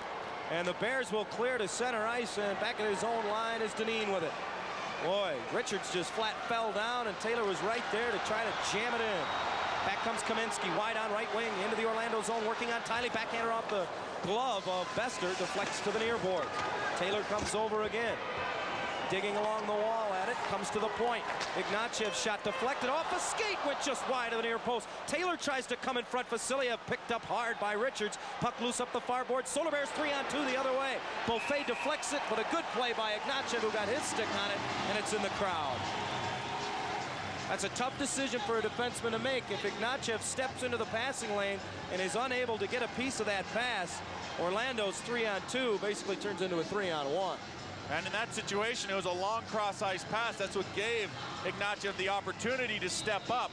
And the Bears will clear to center ice, and back at his own line is Deneen with it. Boy, Richards just flat fell down, and Taylor was right there to try to jam it in. Back comes Kaminsky, wide on right wing, into the Orlando zone, working on Tiley. Backhander off the glove of Bester, deflects to the near board. Taylor comes over again. Digging along the wall at it, comes to the point. Ignatieff shot deflected off a skate, went just wide of the near post. Taylor tries to come in front. Vasiliev picked up hard by Richards. Puck loose up the far board. Solar Bears 3-on-2 the other way. Beaufait deflects it, but a good play by Ignatieff, who got his stick on it, and it's in the crowd. That's a tough decision for a defenseman to make. If Ignatieff steps into the passing lane and is unable to get a piece of that pass, Orlando's 3-on-2 basically turns into a 3-on-1. And in that situation, it was a long cross-ice pass. That's what gave Ignatieff the opportunity to step up.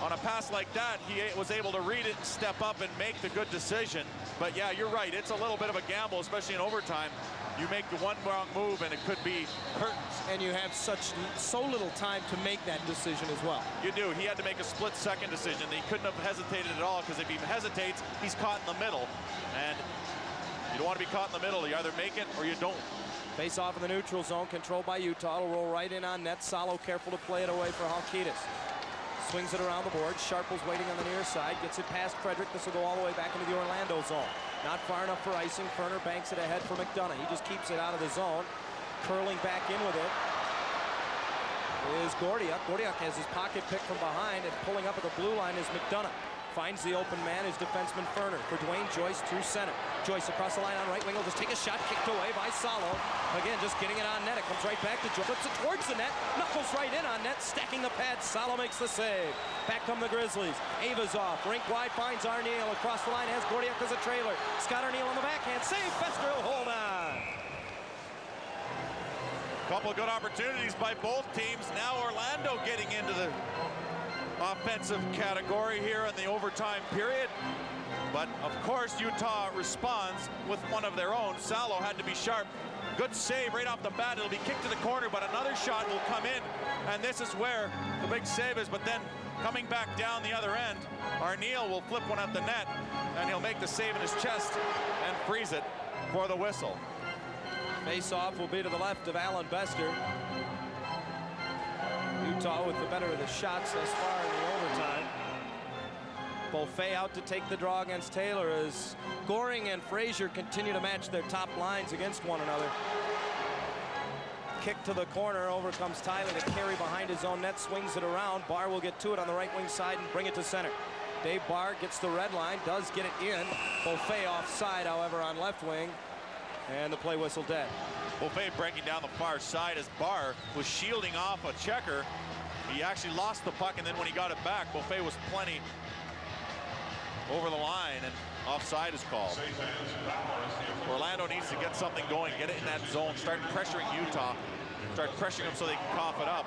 On a pass like that, he was able to read it and step up and make the good decision. But yeah, you're right. It's a little bit of a gamble, especially in overtime. You make the one wrong move and it could be curtains. And you have so little time to make that decision as well. You do. He had to make a split-second decision. He couldn't have hesitated at all, because if he hesitates, he's caught in the middle. And you don't want to be caught in the middle. You either make it or you don't. Face off in the neutral zone, controlled by Utah. It'll roll right in on net. Salo careful to play it away for Halkitis. Swings it around the board. Sharple's waiting on the near side. Gets it past Frederick. This will go all the way back into the Orlando zone. Not far enough for icing. Ferner banks it ahead for McDonough. He just keeps it out of the zone. Curling back in with it is Gordiuk. Gordiuk has his pocket pick from behind, and pulling up at the blue line is McDonough. Finds the open man is defenseman Ferner for Dwayne Joyce through center. Joyce across the line on right wing will just take a shot, kicked away by Salo. Again, just getting it on net. It comes right back to Joyce. Flips it towards the net. Knuckles right in on net, stacking the pads. Salo makes the save. Back come the Grizzlies. Ava's off. Rink wide finds Arneal. Across the line has Gordiuk as a trailer. Scott Arneal on the backhand. Save. Fester will hold on. Couple of good opportunities by both teams. Now Orlando getting into the offensive category here in the overtime period. But of course Utah responds with one of their own. Salo had to be sharp. Good save right off the bat. It'll be kicked to the corner, but another shot will come in, and this is where the big save is. But then coming back down the other end, Arneal will flip one at the net, and he'll make the save in his chest and freeze it for the whistle. Face-off will be to the left of Alan Bester. Utah with the better of the shots thus far in the overtime. Beaufait out to take the draw against Taylor as Goring and Frazier continue to match their top lines against one another. Kick to the corner, over comes Tyler to carry behind his own net, swings it around. Barr will get to it on the right wing side and bring it to center. Dave Barr gets the red line, does get it in. Beaufait offside, however, on left wing, and the play whistle dead. Beaufait breaking down the far side as Barr was shielding off a checker. He actually lost the puck, and then when he got it back, Beaufait was plenty over the line, and offside is called. Orlando needs to get something going, get it in that zone, start pressuring Utah, start pressuring them so they can cough it up.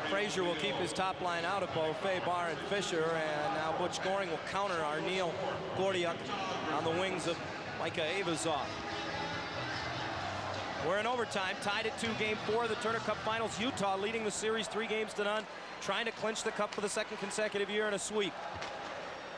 Frazier will keep his top line out of Beaufait, Barr, and Fisher, and now Butch Goring will counter Arneal Gordiuk on the wings of Micah Avazov. We're in overtime, tied at 2, Game 4 of the Turner Cup Finals. Utah leading the series 3-0, trying to clinch the cup for the second consecutive year in a sweep.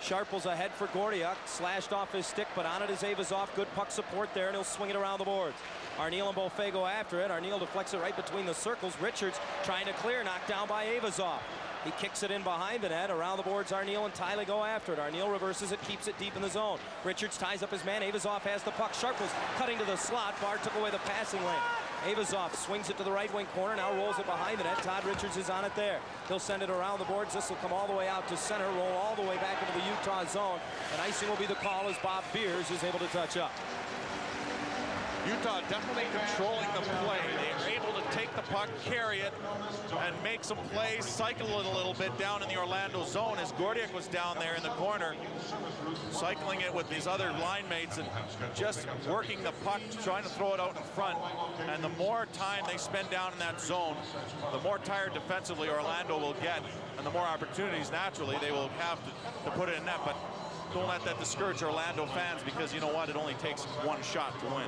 Sharple's ahead for Gordiuk, slashed off his stick, but on it is Avazov. Good puck support there, and he'll swing it around the boards. Arneal and Beaufait go after it. Arneal deflects it right between the circles. Richards trying to clear, knocked down by Avazov. He kicks it in behind the net. Around the boards, Arneal and Tyler go after it. Arneal reverses it, keeps it deep in the zone. Richards ties up his man. Avazov has the puck. Sharple's cutting to the slot. Barr took away the passing lane. Avazov swings it to the right wing corner, now rolls it behind the net. Todd Richards is on it there. He'll send it around the boards. This will come all the way out to center, roll all the way back into the Utah zone. And icing will be the call as Bob Beers is able to touch up. Utah definitely controlling the play. They're able to take the puck, carry it, and make some plays, cycle it a little bit down in the Orlando zone as Gordiuk was down there in the corner, cycling it with these other line mates and just working the puck, trying to throw it out in front. And the more time they spend down in that zone, the more tired defensively Orlando will get, and the more opportunities naturally they will have to put it in net. But don't let that discourage Orlando fans, because you know what? It only takes one shot to win.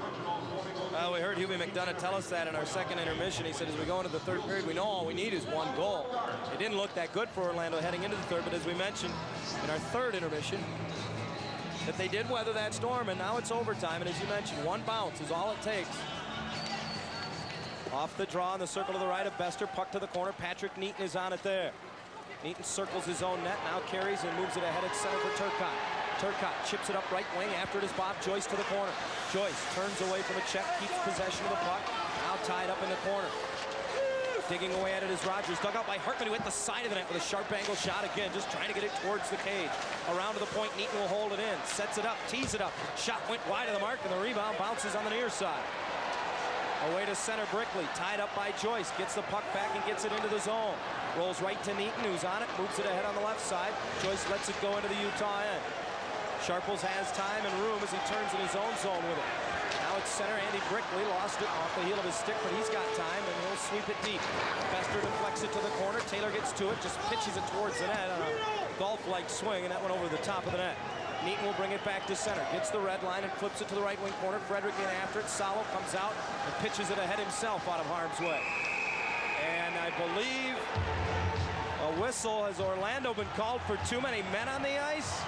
We heard Hubie McDonough tell us that in our second intermission. He said, as we go into the third period, we know all we need is one goal. It didn't look that good for Orlando heading into the third, but as we mentioned in our third intermission, that they did weather that storm, and now it's overtime. And as you mentioned, one bounce is all it takes. Off the draw in the circle to the right of Bester, puck to the corner. Patrick Neaton is on it there. Neaton circles his own net, now carries and moves it ahead at center for Turcotte. Turcotte chips it up right wing. After it is Bob Joyce to the corner. Joyce turns away from a check, keeps possession of the puck. Now tied up in the corner. Digging away at it is Rogers. Dug out by Hartman, who hit the side of the net with a sharp angle shot again, just trying to get it towards the cage. Around to the point, Neaton will hold it in. Sets it up, tees it up. Shot went wide of the mark, and the rebound bounces on the near side. Away to center, Brickley, tied up by Joyce. Gets the puck back and gets it into the zone. Rolls right to Neaton, who's on it, moves it ahead on the left side. Joyce lets it go into the Utah end. Sharples has time and room as he turns in his own zone with it. Now it's center, Andy Brickley lost it off the heel of his stick, but he's got time and he'll sweep it deep. Bester deflects it to the corner. Taylor gets to it, just pitches it towards the net on a golf-like swing, and that went over the top of the net. Neaton will bring it back to center. Gets the red line and flips it to the right wing corner. Frederick in after it. Salo comes out and pitches it ahead himself out of harm's way. And I believe a whistle. Has Orlando been called for too many men on the ice?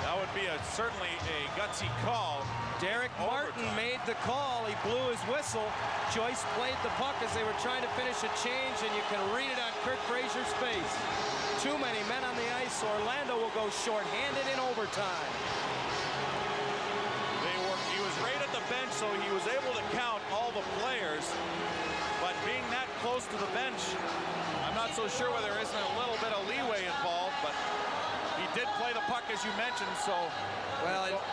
That would be certainly a gutsy call. Derek Martin made the call. He blew his whistle. Joyce played the puck as they were trying to finish a change, and you can read it on Kirk Frazier's face. Too many men on the ice. Orlando will go shorthanded in overtime. He was right at the bench, so he was able to count all the players. But being that close to the bench, I'm not so sure whether there isn't a little bit of leeway involved, but he did play the puck, as you mentioned, so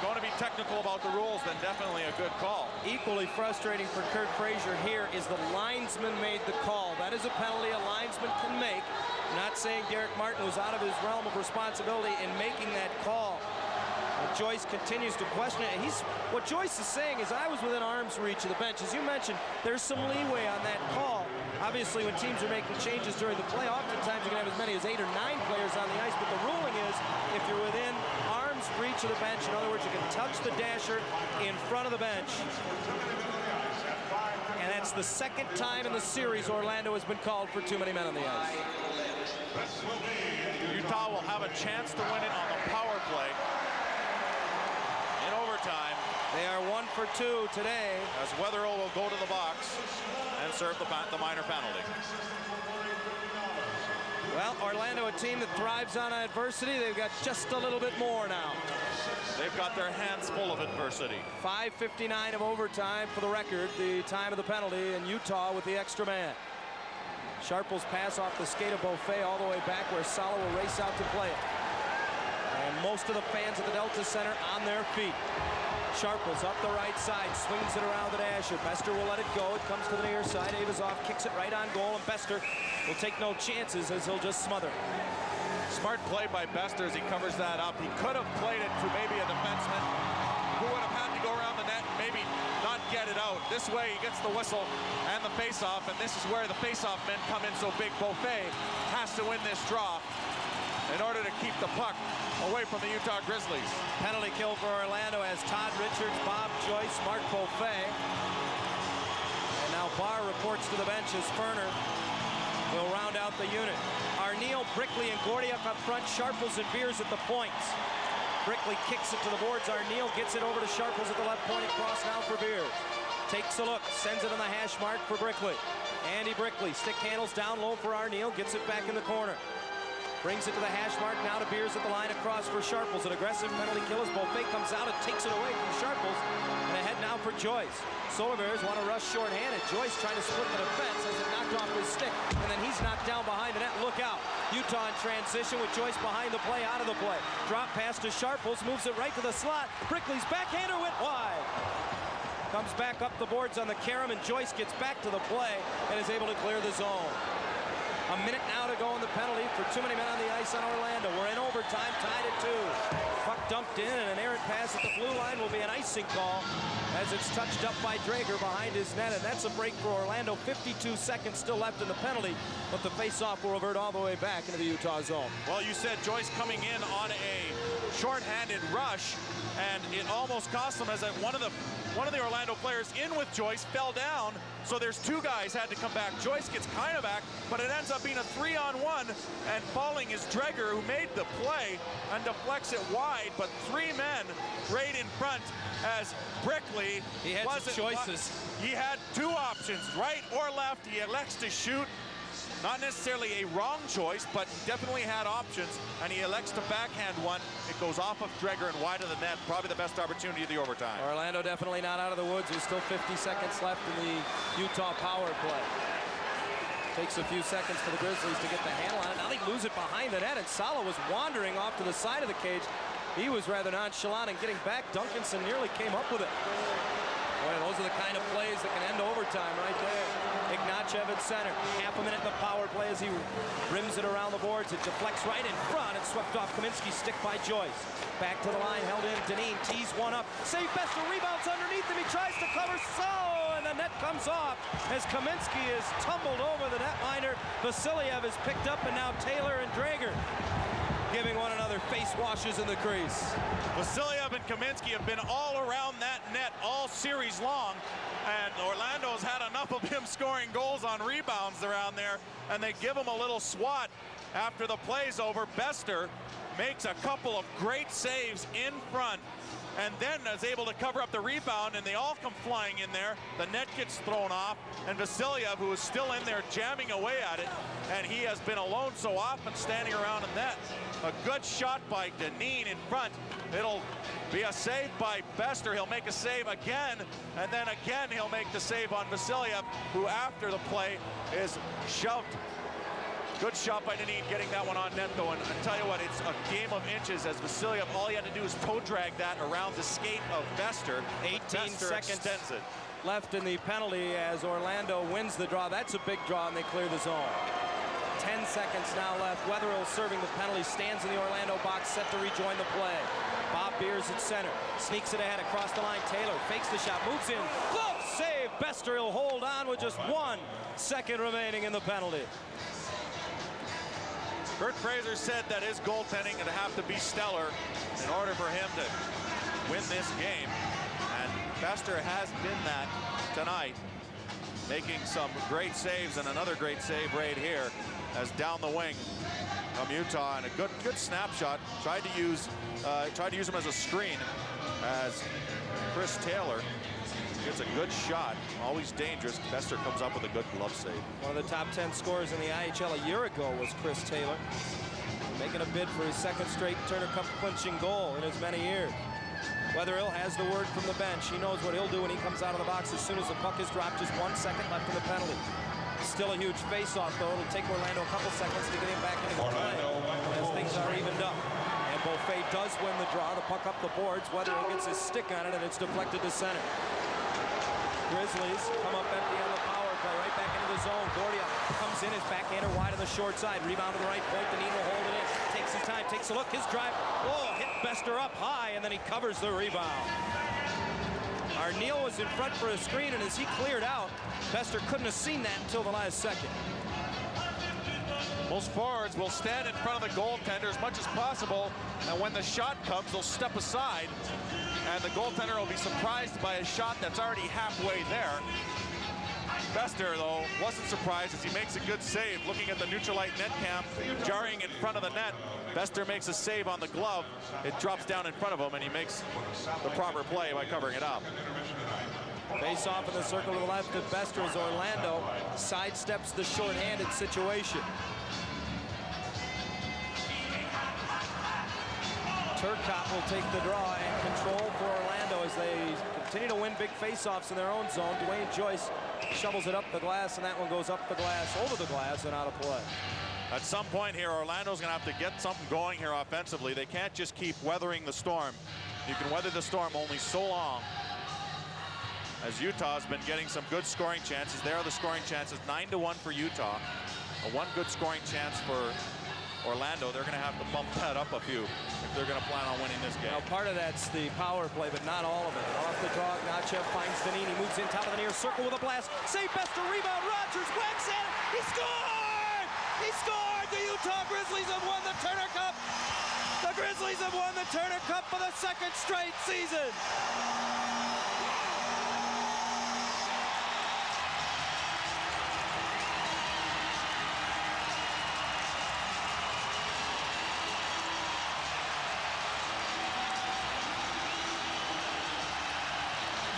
going to be technical about the rules, then definitely a good call. Equally frustrating for Kirk Frazier here is the linesman made the call. That is a penalty a linesman can make. I'm not saying Derek Martin was out of his realm of responsibility in making that call. Joyce continues to question it. What Joyce is saying is, I was within arm's reach of the bench. As you mentioned, there's some leeway on that call. Obviously, when teams are making changes during the play, oftentimes you can have as many as 8 or 9 players on the ice, but the ruling is if you're within arm's reach of the bench, in other words, you can touch the dasher in front of the bench. And that's the second time in the series Orlando has been called for too many men on the ice. Utah will have a chance to win it on the power play. In overtime. They are 1 for 2 today. As Wetherill will go to the box and serve the minor penalty. Well, Orlando, a team that thrives on adversity. They've got just a little bit more now. They've got their hands full of adversity. 5:59 of overtime for the record, the time of the penalty, and Utah with the extra man. Sharple's pass off the skate of Beaufait all the way back where Salo will race out to play it. And most of the fans at the Delta Center on their feet. Sharple's up the right side, swings it around the dasher. Bester will let it go. It comes to the near side. Avazov kicks it right on goal, and Bester will take no chances as he'll just smother. Smart play by Bester as he covers that up. He could have played it to maybe a defenseman who would have had to go around the net and maybe not get it out. This way he gets the whistle and the face-off, and this is where the face-off men come in so big. Beaufait has to win this draw in order to keep the puck away from the Utah Grizzlies. Penalty kill for Orlando as Todd Richards, Bob Joyce, Mark Beaufait. And now Barr reports to the bench as Ferner will round out the unit. Arneal, Brickley, and Gordiuk up front. Sharples and Beers at the points. Brickley kicks it to the boards. Arneal gets it over to Sharples at the left point. Across now for Beers. Takes a look, sends it on the hash mark for Brickley. Andy Brickley, stick handles down low for Arneal, gets it back in the corner. Brings it to the hash mark, now to Beers at the line across for Sharples. An aggressive penalty kill as Beaufait comes out and takes it away from Sharples. And ahead now for Joyce. Solar Bears want to rush shorthanded. Joyce trying to split the defense as it knocked off his stick. And then he's knocked down behind the net. Look out. Utah in transition with Joyce behind the play, out of the play. Drop pass to Sharples, moves it right to the slot. Brickley's backhander went wide. Comes back up the boards on the carom, and Joyce gets back to the play and is able to clear the zone. A minute now to go in the penalty for too many men on the ice on Orlando. We're in overtime, tied at 2. Puck dumped in, and an errant pass at the blue line will be an icing call as it's touched up by Drager behind his net, and that's a break for Orlando. 52 seconds still left in the penalty, but the face-off will revert all the way back into the Utah zone. Well, you said Joyce coming in on a shorthanded rush, and it almost cost them as one of the Orlando players in with Joyce fell down, so there's 2 guys had to come back. Joyce gets kind of back, but it ends up being a 3-on-1, and falling is Drager, who made the play and deflects it wide, but 3 men right in front as Brickley. He had some choices. He had 2 options, right or left. He elects to shoot. Not necessarily a wrong choice, but he definitely had options, and he elects to backhand one. It goes off of Drager and wide of the net. Probably the best opportunity of the overtime. Orlando definitely not out of the woods. There's still 50 seconds left in the Utah power play. Takes a few seconds for the Grizzlies to get the handle on it. Now they lose it behind the net, and Salo was wandering off to the side of the cage. He was rather nonchalant in getting back. Duncanson nearly came up with it. Boy, those are the kind of plays that can end overtime right there. Ignatyev at center. Half a minute in the power play as he rims it around the boards. It deflects right in front and swept off Kaminsky's stick by Joyce. Back to the line, held in. Dineen tees one up. Save Bester, rebounds underneath him. He tries to cover Salo, and the net comes off as Kaminsky is tumbled over the netminder. Vasiliev is picked up, and now Taylor and Drager giving one another face washes in the crease. Vasilyev and Kaminsky have been all around that net all series long, and Orlando's had enough of him scoring goals on rebounds around there, and they give him a little swat after the play's over. Bester makes a couple of great saves in front, and then is able to cover up the rebound, and they all come flying in there. The net gets thrown off, and Vasilyev, who is still in there jamming away at it, and he has been alone so often standing around in net. A good shot by Deneen in front. It'll be a save by Bester. He'll make a save again, and then again he'll make the save on Vasilyev, who after the play is shoved. Good shot by Deneen, getting that one on net, though, and I tell you what, it's a game of inches as Vasilyev, all he had to do is toe drag that around the skate of Bester. 18 Bester seconds extends it. left in the penalty as Orlando wins the draw. That's a big draw, and they clear the zone. 10 seconds now left. Wetherill serving the penalty, stands in the Orlando box, set to rejoin the play. Bob Beers at center, sneaks it ahead across the line. Taylor fakes the shot, moves in, glove save. Bester will hold on with just 1 second remaining in the penalty. Kurt Fraser said that his goaltending would have to be stellar in order for him to win this game. And Bester has been that tonight, making some great saves, and another great save right here as down the wing from Utah, and a good snapshot. Tried to use him as a screen as Chris Taylor gets a good shot, always dangerous. Bester comes up with a good glove save. One of the top 10 scorers in the IHL a year ago was Chris Taylor, making a bid for his second straight Turner Cup clinching goal in as many years. Wetherill has the word from the bench. He knows what he'll do when he comes out of the box as soon as the puck is dropped. Just 1 second left in the penalty. Still a huge face-off, though. It'll take Orlando a couple seconds to get him back into the play as things are evened up. And Beaufait does win the draw. The puck up the boards. Wetherill gets his stick on it, and it's deflected to center. Grizzlies come up empty on the power play, right back into the zone. Gordia comes in, his backhander wide on the short side. Rebound to the right point. Deneen will hold it in. Takes his time, takes a look. His drive. Oh, hit Bester up high, and then he covers the rebound. Arneal was in front for a screen, and as he cleared out, Bester couldn't have seen that until the last second. Most forwards will stand in front of the goaltender as much as possible, and when the shot comes, they'll step aside, and the goaltender will be surprised by a shot that's already halfway there. Bester, though, wasn't surprised as he makes a good save. Looking at the Neutralite net cam, jarring in front of the net. Bester makes a save on the glove. It drops down in front of him, and he makes the proper play by covering it up. Face off in the circle to the left of Bester as Orlando sidesteps the short-handed situation. Turcotte will take the draw and control for Orlando as they continue to win big face-offs in their own zone. Dwayne Joyce shovels it up the glass, and that one goes up the glass, over the glass, and out of play. At some point here, Orlando's going to have to get something going here offensively. They can't just keep weathering the storm. You can weather the storm only so long. As Utah's been getting some good scoring chances. There are the scoring chances, 9-1 for Utah. One good scoring chance for Orlando. They're going to have to bump that up a few if they're going to plan on winning this game. Now, part of that's the power play, but not all of it. Off the draw, Nachev finds Deneen. He moves in top of the near circle with a blast. Save Bester, rebound, Rogers whacks at it. He scored! He scored! The Utah Grizzlies have won the Turner Cup. The Grizzlies have won the Turner Cup for the second straight season.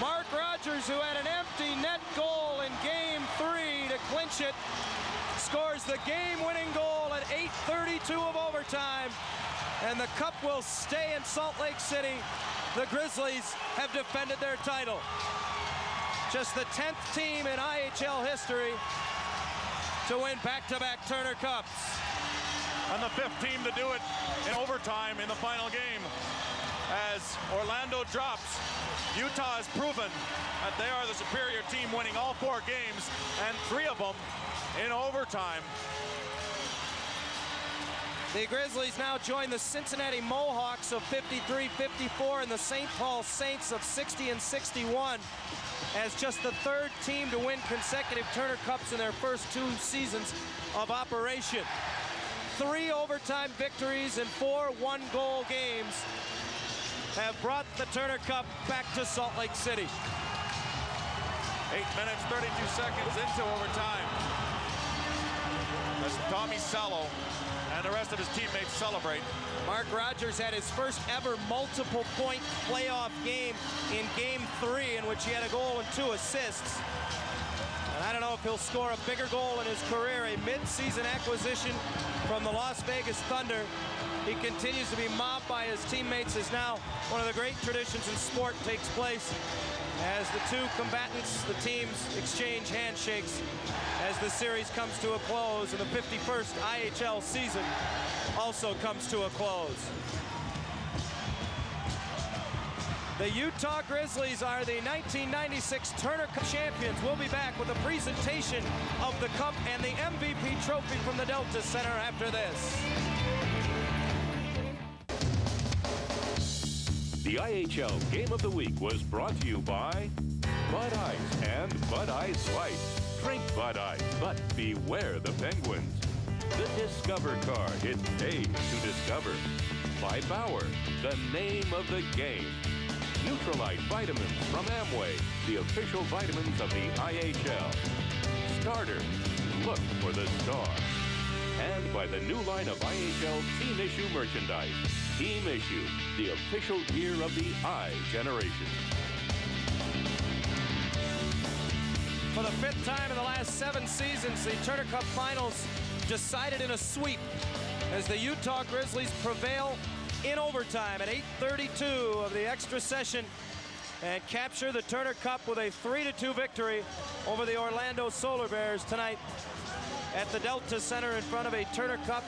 Mark Rogers, who had an empty net goal in Game 3 to clinch it, scores the game-winning goal at 8:32 of overtime, and the cup will stay in Salt Lake City. The Grizzlies have defended their title. Just the 10th team in IHL history to win back-to-back Turner Cups. And the 5th team to do it in overtime in the final game. As Orlando drops, Utah has proven that they are the superior team, winning all 4 games, and 3 of them in overtime. The Grizzlies now join the Cincinnati Mohawks of 53-54 and the St. Paul Saints of 60-61 as just the 3rd team to win consecutive Turner Cups in their first 2 seasons of operation. 3 overtime victories and 4 one-goal games have brought the Turner Cup back to Salt Lake City. 8 minutes, 32 seconds into overtime. As Tommy Salo and the rest of his teammates celebrate. Mark Rogers had his first ever multiple point playoff game in Game 3, in which he had a goal and 2 assists. And I don't know if he'll score a bigger goal in his career, a mid-season acquisition from the Las Vegas Thunder. He continues to be mobbed by his teammates as now one of the great traditions in sport takes place as the two combatants, the teams, exchange handshakes as the series comes to a close and the 51st IHL season also comes to a close. The Utah Grizzlies are the 1996 Turner Cup champions. We'll be back with a presentation of the Cup and the MVP trophy from the Delta Center after this. The IHL Game of the Week was brought to you by Bud Ice and Bud Ice Light. Drink Bud Ice, but beware the penguins. The Discover Card, it pays to discover. By Bauer, the name of the game. Neutralite Vitamins from Amway, the official vitamins of the IHL. Starter, look for the star. And by the new line of IHL Team Issue merchandise. Team Issue, the official gear of the I generation. For the 5th time in the last 7 seasons, the Turner Cup Finals decided in a sweep as the Utah Grizzlies prevail in overtime at 8:32 of the extra session and capture the Turner Cup with a 3-2 victory over the Orlando Solar Bears tonight at the Delta Center in front of a Turner Cup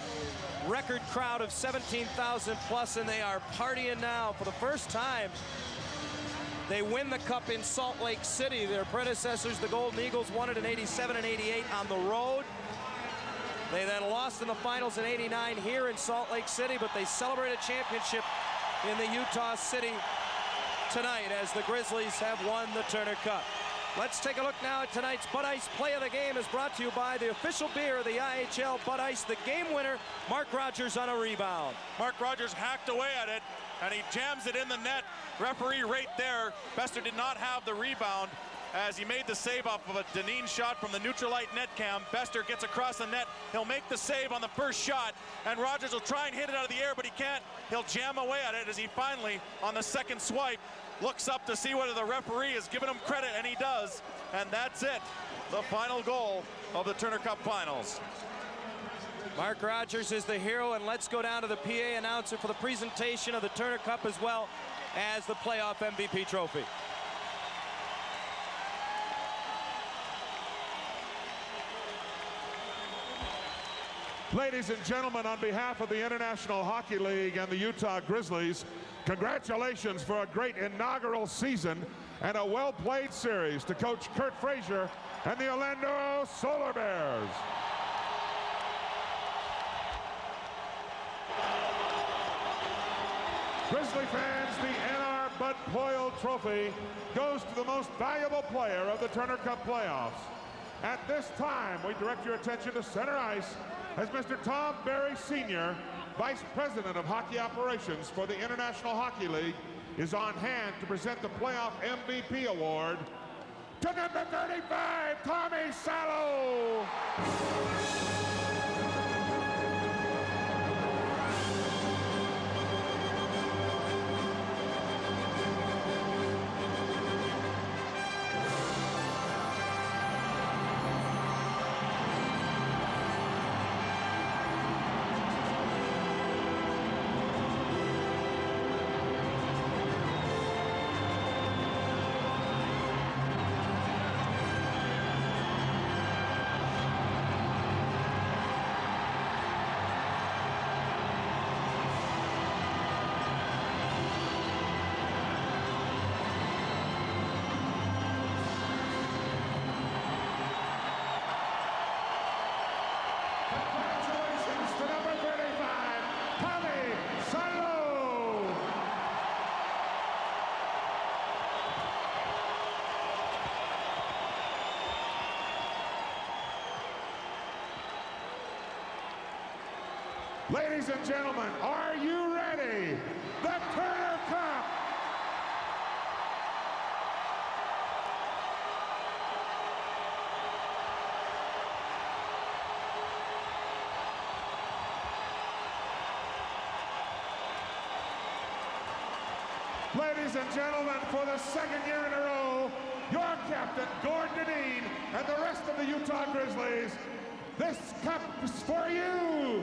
record crowd of 17,000 plus, and they are partying now for the first time. They win the Cup in Salt Lake City. Their predecessors, the Golden Eagles, won it in '87 and '88 on the road. They then lost in the finals in '89 here in Salt Lake City, but they celebrate a championship in the Utah City tonight as the Grizzlies have won the Turner Cup. Let's take a look now at tonight's Bud Ice Play of the Game, is brought to you by the official beer of the IHL, Bud Ice. The game winner, Mark Rogers on a rebound. Mark Rogers hacked away at it, and he jams it in the net. Referee right there. Bester did not have the rebound as he made the save off of a Deneen shot from the Neutralite net cam. Bester gets across the net. He'll make the save on the first shot, and Rogers will try and hit it out of the air, but he can't. He'll jam away at it as he finally, on the second swipe, looks up to see whether the referee is giving him credit, and he does. And that's it. The final goal of the Turner Cup Finals. Mark Rogers is the hero, and let's go down to the PA announcer for the presentation of the Turner Cup as well as the playoff MVP trophy. Ladies and gentlemen, on behalf of the International Hockey League and the Utah Grizzlies, congratulations for a great inaugural season and a well-played series to Coach Kurt Frazier and the Orlando Solar Bears. Grizzly fans, the NR Bud Poyle Trophy goes to the most valuable player of the Turner Cup playoffs. At this time, we direct your attention to center ice as Mr. Tom Berry Sr., Vice President of Hockey Operations for the International Hockey League, is on hand to present the playoff MVP award to number 35, Tommy Salo. Ladies and gentlemen, are you ready? The Turner Cup. Ladies and gentlemen, for the second year in a row, your captain, Gordon Dineen, and the rest of the Utah Grizzlies, this cup is for you.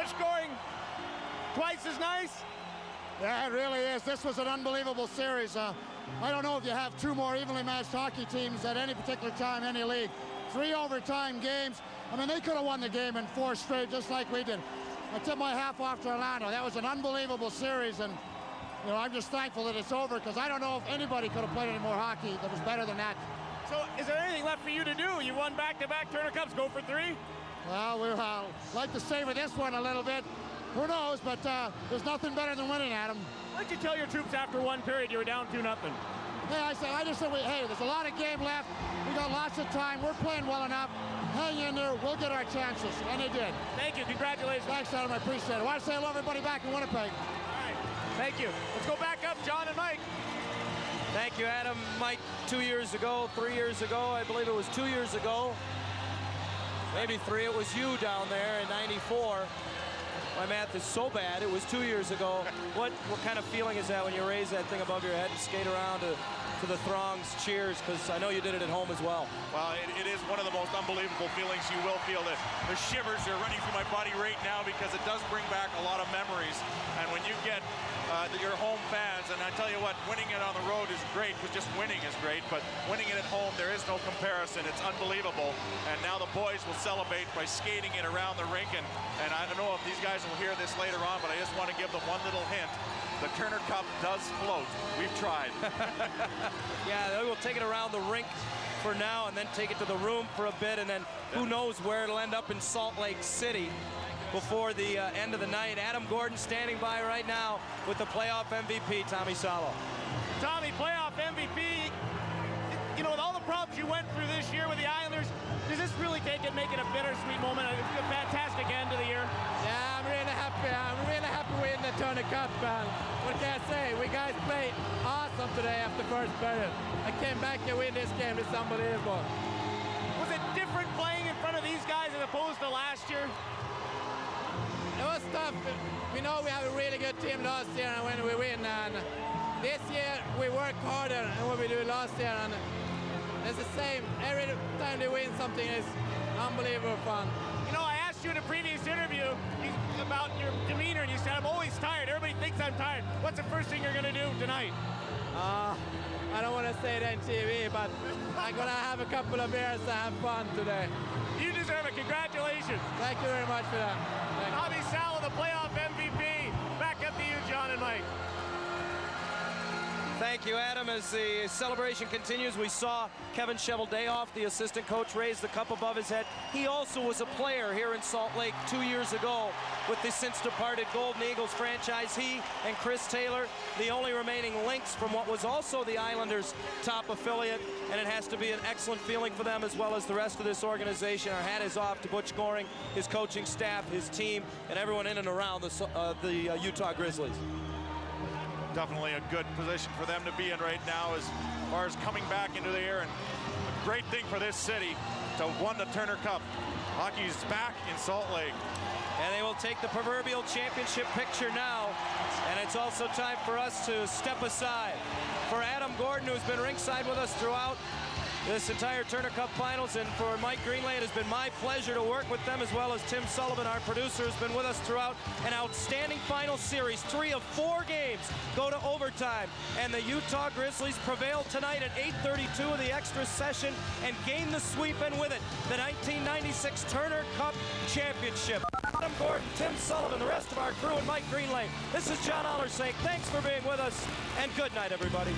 Scoring twice as nice. Yeah, it really is. This was an unbelievable series. I don't know if you have two more evenly matched hockey teams at any particular time, any league. 3 overtime games. I mean, they could have won the game in 4 straight, just like we did. I tip my half off to Orlando. That was an unbelievable series, and you know, I'm just thankful that it's over, because I don't know if anybody could have played any more hockey that was better than that. So, is there anything left for you to do? You won back-to-back Turner Cups. Go for 3. Well, we'll like to savor this one a little bit. Who knows, but there's nothing better than winning, Adam. What did you tell your troops after 1 period? You were down 2-0. Hey, I just said, hey, there's a lot of game left. We got lots of time. We're playing well enough. Hang in there. We'll get our chances. And they did. Thank you. Congratulations. Thanks, Adam. I appreciate it. I want to say hello, everybody back in Winnipeg. All right. Thank you. Let's go back up, John and Mike. Thank you, Adam. Mike, 2 years ago, 3 years ago, I believe it was 2 years ago. Maybe 3. It was you down there in '94. My math is so bad. It was 2 years ago. What kind of feeling is that when you raise that thing above your head and skate around to the throng's cheers? Because I know you did it at home as well. Well, it is one of the most unbelievable feelings you will feel. The shivers are running through my body right now, because it does bring back a lot of memories. And when you get your home fans, and I tell you what, winning it on the road is great, because just winning is great, but winning it at home, there is no comparison. It's unbelievable. And now the boys will celebrate by skating it around the rink. And I don't know if these guys will hear this later on, but I just want to give them one little hint. The Turner Cup does float. We've tried. Yeah, they will take it around the rink for now and then take it to the room for a bit, and then who knows where it'll end up in Salt Lake City before the end of the night. Adam Gordon standing by right now with the playoff MVP, Tommy Salo. Tommy, playoff MVP. You know, with all the problems you went through this year with the Islanders, does this really make it a bittersweet moment? A fantastic end of the year. Yeah, I'm really happy. I'm really happy we're in the Turner Cup, man. What can I say? We guys played awesome today after first period. I came back to win this game. It's unbelievable. Was it different playing in front of these guys as opposed to last year? It was tough. We know we have a really good team last year, and when we win, and this year we work harder than what we did last year, and it's the same. Every time they win something is unbelievable fun. You know, I asked you in a previous interview about your demeanor, and you said, I'm always tired. Everybody thinks I'm tired. What's the first thing you're going to do tonight? I don't want to say it on TV, but I'm going to have a couple of beers and have fun today. You deserve it. Congratulations. Thank you very much for that. Tommy Salo, the playoff MVP. Back up to you, John and Mike. Thank you, Adam. As the celebration continues, we saw Kevin Cheveldayoff, the assistant coach, raise the cup above his head. He also was a player here in Salt Lake 2 years ago with the since departed Golden Eagles franchise. He and Chris Taylor, the only remaining links from what was also the Islanders' top affiliate, and it has to be an excellent feeling for them as well as the rest of this organization. Our hat is off to Butch Goring, his coaching staff, his team, and everyone in and around the Utah Grizzlies. Definitely a good position for them to be in right now as far as coming back into the air, and a great thing for this city to win the Turner Cup. Hockey's back in Salt Lake. And they will take the proverbial championship picture now. And it's also time for us to step aside. For Adam Gordon, who's been ringside with us throughout this entire Turner Cup Finals, and for Mike Greenlay, it has been my pleasure to work with them, as well as Tim Sullivan, our producer, has been with us throughout an outstanding final series. 3 of 4 games go to overtime, and the Utah Grizzlies prevail tonight at 8:32 of the extra session and gain the sweep, and with it, the 1996 Turner Cup Championship. Adam Gordon, Tim Sullivan, the rest of our crew, and Mike Greenlay. This is John Aller saying thanks for being with us, and good night, everybody.